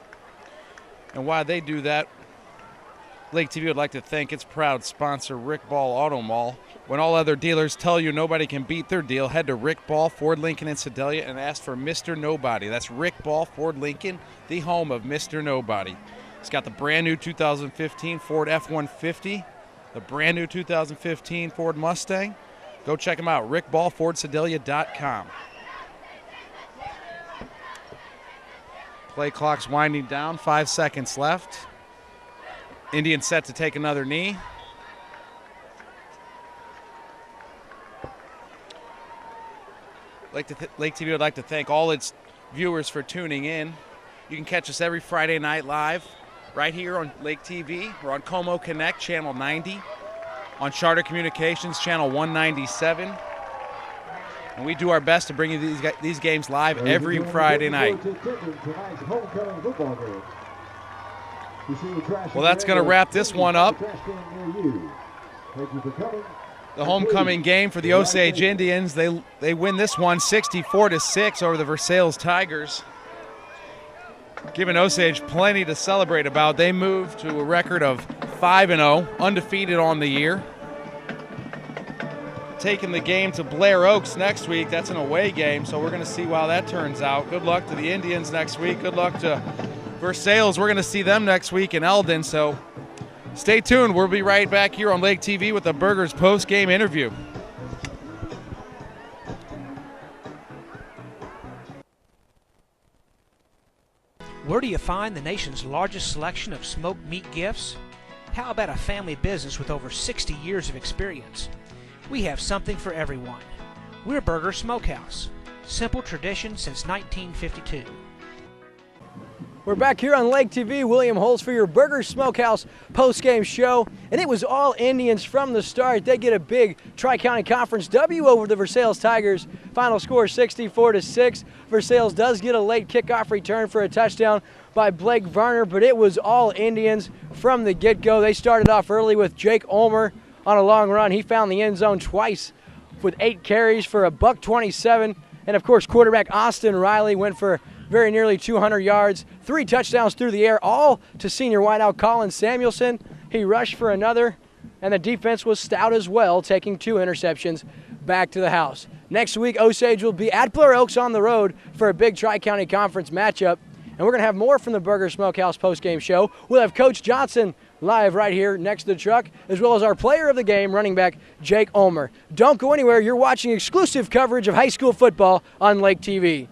And while they do that, Lake TV would like to thank its proud sponsor, Rick Ball Auto Mall. When all other dealers tell you nobody can beat their deal, head to Rick Ball Ford Lincoln in Sedalia and ask for Mr. Nobody. That's Rick Ball Ford Lincoln, the home of Mr. Nobody. It's got the brand new 2015 Ford F-150, the brand new 2015 Ford Mustang. Go check them out, rickballfordsedalia.com. Play clock's winding down, 5 seconds left. Indians set to take another knee. Lake TV would like to thank all its viewers for tuning in. You can catch us every Friday night live right here on Lake TV. We're on Como Connect, channel 90, on Charter Communications, channel 197. And we do our best to bring you these games live every Friday night. Well, that's going to wrap this one up. The homecoming game for the Osage Indians. They win this one 64-6 over the Versailles Tigers. Giving Osage plenty to celebrate about. They moved to a record of 5-0, undefeated on the year. Taking the game to Blair Oaks next week. That's an away game, so we're going to see how that turns out. Good luck to the Indians next week. Good luck to Versailles. We're going to see them next week in Eldon, so stay tuned. We'll be right back here on Lake TV with the Burgers post-game interview. Where do you find the nation's largest selection of smoked meat gifts? How about a family business with over 60 years of experience? We have something for everyone. We're Burger Smokehouse. Simple tradition since 1952. We're back here on Lake TV. William Holtz for your Burger Smokehouse post-game show. And it was all Indians from the start. They get a big Tri-County Conference W over the Versailles Tigers. Final score 64-6. Versailles does get a late kickoff return for a touchdown by Blake Varner, but it was all Indians from the get-go. They started off early with Jake Ulmer on a long run. He found the end zone twice with 8 carries for a $127. And of course, quarterback Austin Riley went for very nearly 200 yards, 3 touchdowns through the air, all to senior wideout Colin Samuelson. He rushed for another, and the defense was stout as well, taking 2 interceptions back to the house. Next week, Osage will be at Blair Oaks on the road for a big Tri-County Conference matchup. And we're going to have more from the Burger Smokehouse postgame show. We'll have Coach Johnson live right here next to the truck, as well as our player of the game, running back Jake Ulmer. Don't go anywhere. You're watching exclusive coverage of high school football on Lake TV.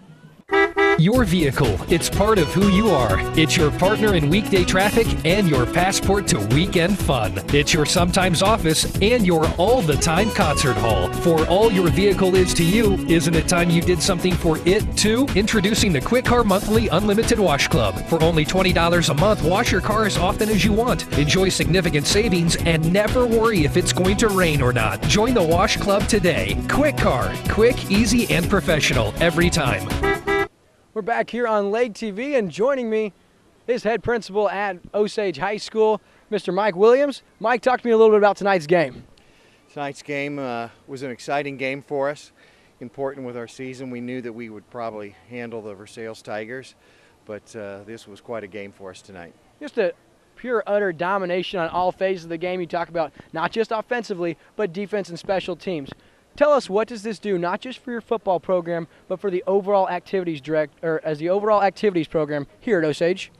Your vehicle, it's part of who you are. It's your partner in weekday traffic and your passport to weekend fun. It's your sometimes office and your all-the-time concert hall. For all your vehicle is to you, isn't it time you did something for it too? Introducing the Quick Car Monthly Unlimited Wash Club. For only $20 a month, wash your car as often as you want. Enjoy significant savings and never worry if it's going to rain or not. Join the Wash Club today. Quick Car, quick, easy, and professional every time. We're back here on LakeTV, and joining me is head principal at Osage High School, Mr. Mike Williams. Mike, talk to me a little bit about tonight's game. Tonight's game was an exciting game for us, important with our season. We knew that we would probably handle the Versailles Tigers, but this was quite a game for us tonight. Just a pure, utter domination on all phases of the game. You talk about not just offensively, but defense and special teams. Tell us, what does this do, not just for your football program, but for the overall activities program here at Osage?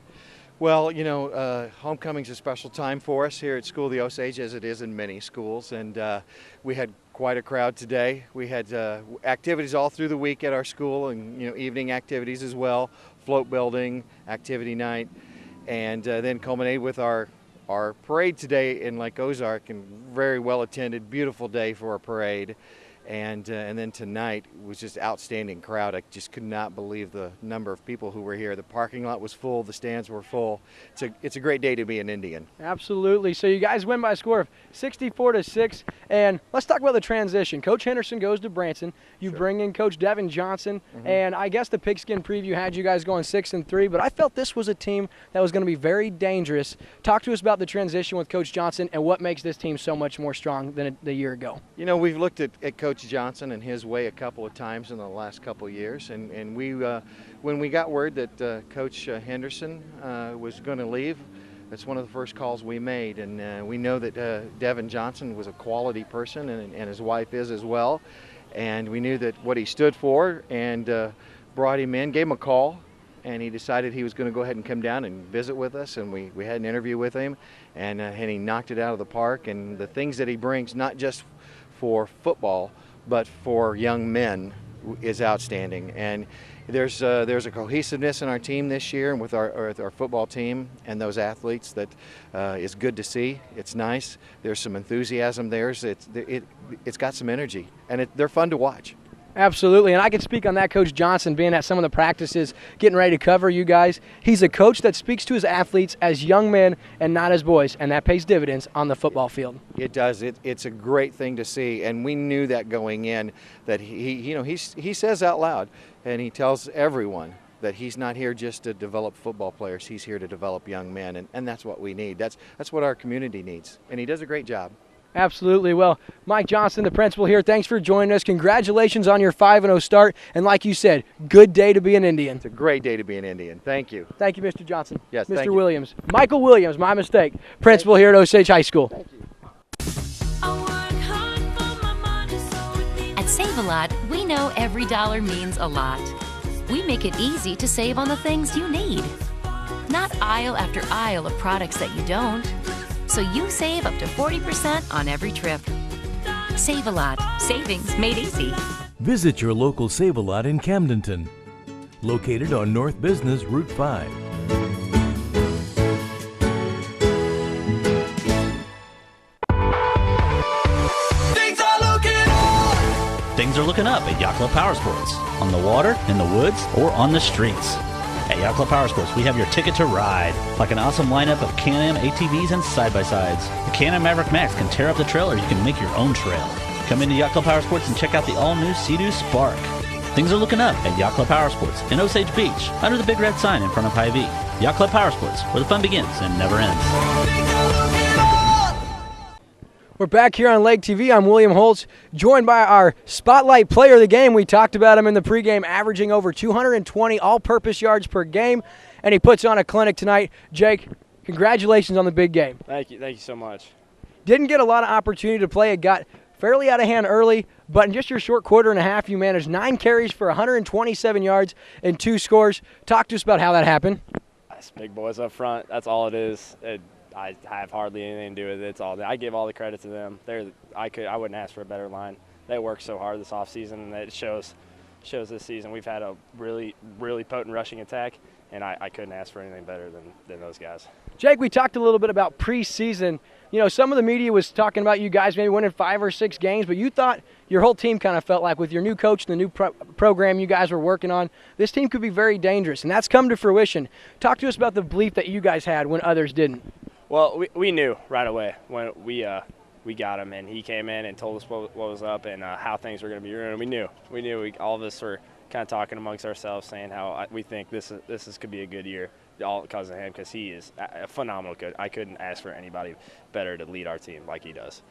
Well, you know, homecoming's a special time for us here at School of the Osage, as it is in many schools, and we had quite a crowd today. We had activities all through the week at our school, and evening activities as well, float building, activity night, and then culminated with our parade today in Lake Ozarks, and very well attended, beautiful day for a parade. And then tonight was just outstanding crowd. I just could not believe the number of people who were here. The parking lot was full, the stands were full. It's a great day to be an Indian. Absolutely. So you guys win by a score of 64-6. And let's talk about the transition. Coach Henderson goes to Branson. You bring in Coach Devin Johnson. And I guess the Pigskin preview had you guys going 6-3, but I felt this was a team that was going to be very dangerous. Talk to us about the transition with Coach Johnson and what makes this team so much more strong than the year ago. You know, we've looked at Coach Johnson and his way a couple of times in the last couple of years, and we when we got word that Coach Henderson was going to leave, that's one of the first calls we made, and we know that Devin Johnson was a quality person, and his wife is as well, and we knew that what he stood for, and brought him in, gave him a call, and he decided he was going to go ahead and come down and visit with us, and we had an interview with him, and he knocked it out of the park. And the things that he brings, not just for football, but for young men, is outstanding. And there's a cohesiveness in our team this year, and with our football team and those athletes that is good to see. It's nice. There's some enthusiasm there. It's got some energy, and they're fun to watch. Absolutely, and I can speak on that. Coach Johnson being at some of the practices, getting ready to cover you guys. He's a coach that speaks to his athletes as young men and not as boys, and that pays dividends on the football field. It does. It's a great thing to see, and we knew that going in, that he says out loud, and he tells everyone that he's not here just to develop football players. He's here to develop young men, and that's what we need. That's what our community needs, and he does a great job. Absolutely. Well, Mike Johnson, the principal here, thanks for joining us. Congratulations on your 5-0 start. And like you said, good day to be an Indian. It's a great day to be an Indian. Thank you. Thank you, Mr. Johnson. Yes, Mr. Williams. Michael Williams, my mistake. Principal here at Osage High School. Thank you. At Save-A-Lot, we know every dollar means a lot. We make it easy to save on the things you need. Not aisle after aisle of products that you don't. So you save up to 40% on every trip. Save-A-Lot. Savings made easy. Visit your local Save-A-Lot in Camdenton, located on North Business Route 5. Things are looking up at Yacht Club Power Sports. On the water, in the woods, or on the streets. At Yacht Club Power Sports, we have your ticket to ride. Like an awesome lineup of Can-Am ATVs and side-by-sides. The Can-Am Maverick Max can tear up the trail, or you can make your own trail. Come into Yacht Club Power Sports and check out the all-new Sea-Doo Spark. Things are looking up at Yacht Club Power Sports in Osage Beach, under the big red sign in front of Hy-Vee. Yacht Club Power Sports, where the fun begins and never ends. We're back here on LakeTV. I'm William Holtz, joined by our spotlight player of the game. We talked about him in the pregame, averaging over 220 all-purpose yards per game, and he puts on a clinic tonight. Jake, congratulations on the big game. Thank you so much. Didn't get a lot of opportunity to play. It got fairly out of hand early, but in just your short quarter and a half, you managed 9 carries for 127 yards and 2 scores. Talk to us about how that happened. That's big boys up front. That's all it is. I have hardly anything to do with it. It's all I give all the credit to them. I wouldn't ask for a better line. They worked so hard this offseason, and it shows this season. We've had a really, really potent rushing attack, and I couldn't ask for anything better than those guys. Jake, we talked a little bit about preseason. You know, some of the media was talking about you guys maybe winning 5 or 6 games, but you thought your whole team kind of felt like with your new coach and the new program you guys were working on, this team could be very dangerous, and that's come to fruition. Talk to us about the belief that you guys had when others didn't. Well, we knew right away when we got him, and he came in and told us what was up and how things were going to be running. We knew all of us were kind of talking amongst ourselves, saying how we think this could be a good year, all because of him, because he is a phenomenal coach. I couldn't ask for anybody better to lead our team like he does.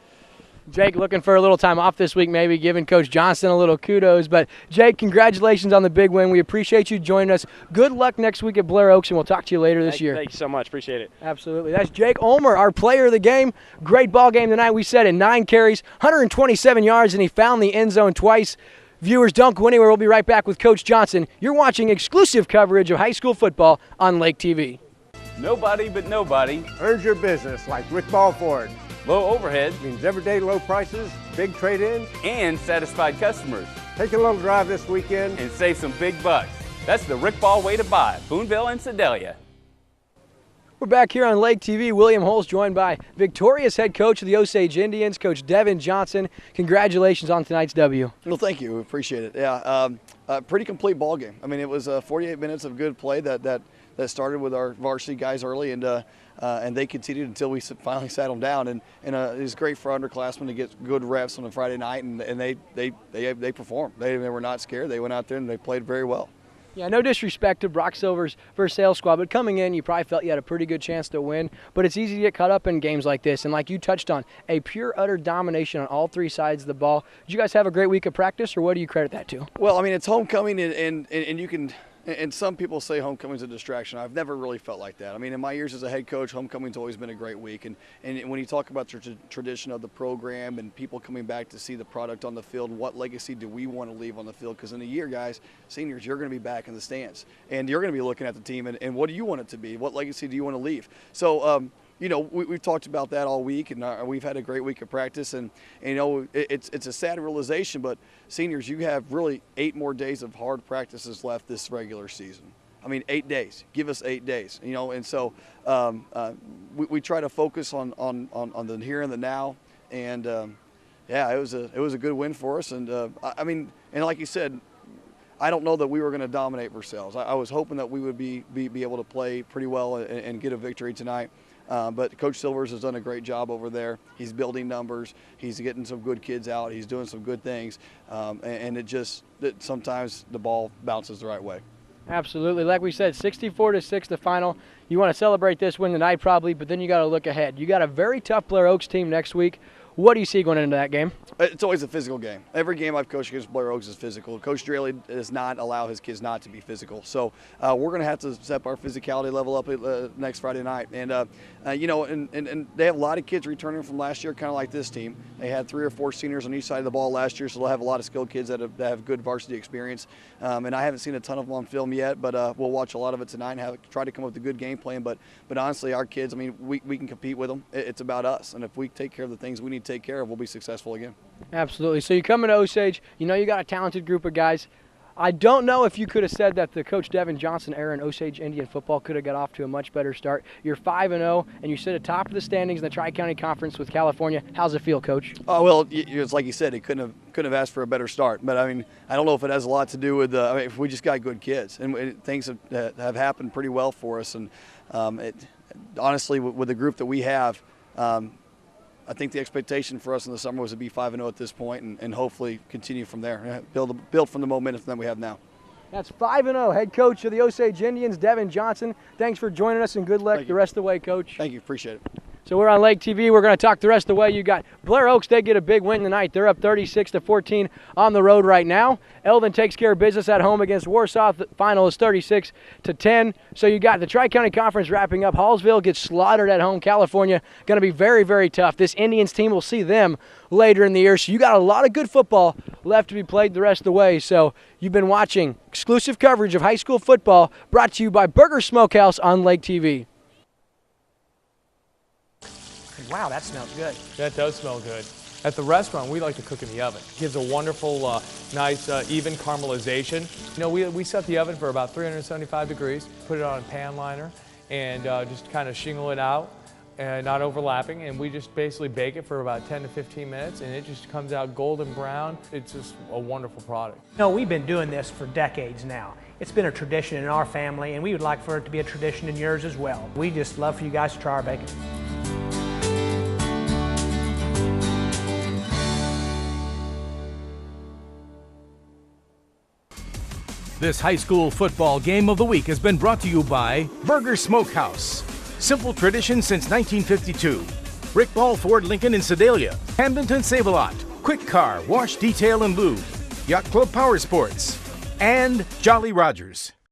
Jake looking for a little time off this week, maybe giving Coach Johnson a little kudos. But, Jake, congratulations on the big win. We appreciate you joining us. Good luck next week at Blair Oaks, and we'll talk to you later this year. Thank you so much. Appreciate it. Absolutely. That's Jake Ulmer, our player of the game. Great ball game tonight. We said it, 9 carries, 127 yards, and he found the end zone twice. Viewers, don't go anywhere. We'll be right back with Coach Johnson. You're watching exclusive coverage of high school football on LakeTV. Nobody but nobody earns your business like Rick Ball Ford. Low overhead Means everyday low prices, big trade-ins, and satisfied customers. Take a little drive this weekend and save some big bucks. That's the Rick Ball way to buy. Boonville and Sedalia. We're back here on LakeTV. William Holtz joined by victorious head coach of the Osage Indians, Coach Devin Johnson. Congratulations on tonight's W. Well, thank you. We appreciate it. Yeah, pretty complete ball game. I mean, it was 48 minutes of good play that started with our varsity guys early, and they continued until we finally sat them down. And it was great for underclassmen to get good reps on a Friday night, and they performed. They were not scared. They went out there and they played very well. Yeah, no disrespect to Brock Silver's Versailles squad, but coming in, you probably felt you had a pretty good chance to win. But it's easy to get caught up in games like this. And like you touched on, a pure, utter domination on all 3 sides of the ball. Did you guys have a great week of practice, or what do you credit that to? Well, I mean, it's homecoming, and you can – and some people say homecoming's a distraction. I've never really felt like that. I mean, in my years as a head coach, homecoming's always been a great week. And when you talk about the tradition of the program and people coming back to see the product on the field, what legacy do we want to leave on the field? Because in a year, guys, seniors, you're going to be back in the stands. And you're going to be looking at the team, and what do you want it to be? What legacy do you want to leave? So, you know, we've talked about that all week, and we've had a great week of practice. And you know, it's a sad realization, but seniors, you have really 8 more days of hard practices left this regular season. I mean, 8 days. Give us 8 days. You know, and so we try to focus on the here and the now. And yeah, it was a good win for us. And I mean, and like you said, I don't know that we were going to dominate Versailles. I was hoping that we would be able to play pretty well and get a victory tonight. But Coach Silvers has done a great job over there. He's building numbers. He's getting some good kids out. He's doing some good things. And sometimes the ball bounces the right way. Absolutely. Like we said, 64-6 the final. You want to celebrate this win tonight probably, but then you got to look ahead. You got a very tough Blair Oaks team next week. What do you see going into that game? It's always a physical game. Every game I've coached against Blair Oaks is physical. Coach Draley does not allow his kids not to be physical. So we're going to have to step our physicality level up next Friday night. And, you know, and they have a lot of kids returning from last year, kind of like this team. They had 3 or 4 seniors on each side of the ball last year, so they'll have a lot of skilled kids that have good varsity experience. And I haven't seen a ton of them on film yet, but we'll watch a lot of it tonight and try to come up with a good game plan. But honestly, our kids, I mean, we can compete with them. It's about us. And if we take care of the things we need to take care of, we'll be successful again. Absolutely. So you come into Osage, you know you got a talented group of guys. I don't know if you could have said that the Coach Devin Johnson era in Osage Indian football could have got off to a much better start. You're 5-0, and you sit at top of the standings in the Tri-County Conference with California. How's it feel, Coach? Oh, well, it's like you said, it couldn't have asked for a better start. But, I mean, I don't know if it has a lot to do with I mean, if we just got good kids. And things have happened pretty well for us. And honestly, with the group that we have, I think the expectation for us in the summer was to be 5-0 at this point and hopefully continue from there, build from the momentum that we have now. That's 5-0, head coach of the Osage Indians, Devin Johnson. Thanks for joining us, and good luck the rest of the way, Coach. Thank you. Appreciate it. So we're on LakeTV. We're going to talk the rest of the way. You got Blair Oaks. They get a big win tonight. They're up 36-14 on the road right now. Eldon takes care of business at home against Warsaw. The final is 36-10. So you got the Tri-County Conference wrapping up. Hallsville gets slaughtered at home. California going to be very, very tough. This Indians team will see them later in the year. So you got a lot of good football left to be played the rest of the way. So you've been watching exclusive coverage of high school football brought to you by Burger Smokehouse on LakeTV. Wow, that smells good. That does smell good. At the restaurant, we like to cook in the oven. It gives a wonderful, nice, even caramelization. You know, we set the oven for about 375 degrees, put it on a pan liner, and just kind of shingle it out, and not overlapping, and we just basically bake it for about 10 to 15 minutes, and it just comes out golden brown. It's just a wonderful product. No, we've been doing this for decades now. It's been a tradition in our family, and we would like for it to be a tradition in yours as well. We just love for you guys to try our bacon. This high school football game of the week has been brought to you by Burger Smokehouse. Simple tradition since 1952. Rick Ball Ford Lincoln in Sedalia. Hamdenton Save-A-Lot. Quick Car, Wash, Detail, and Lube. Yacht Club Power Sports. And Jolly Rogers.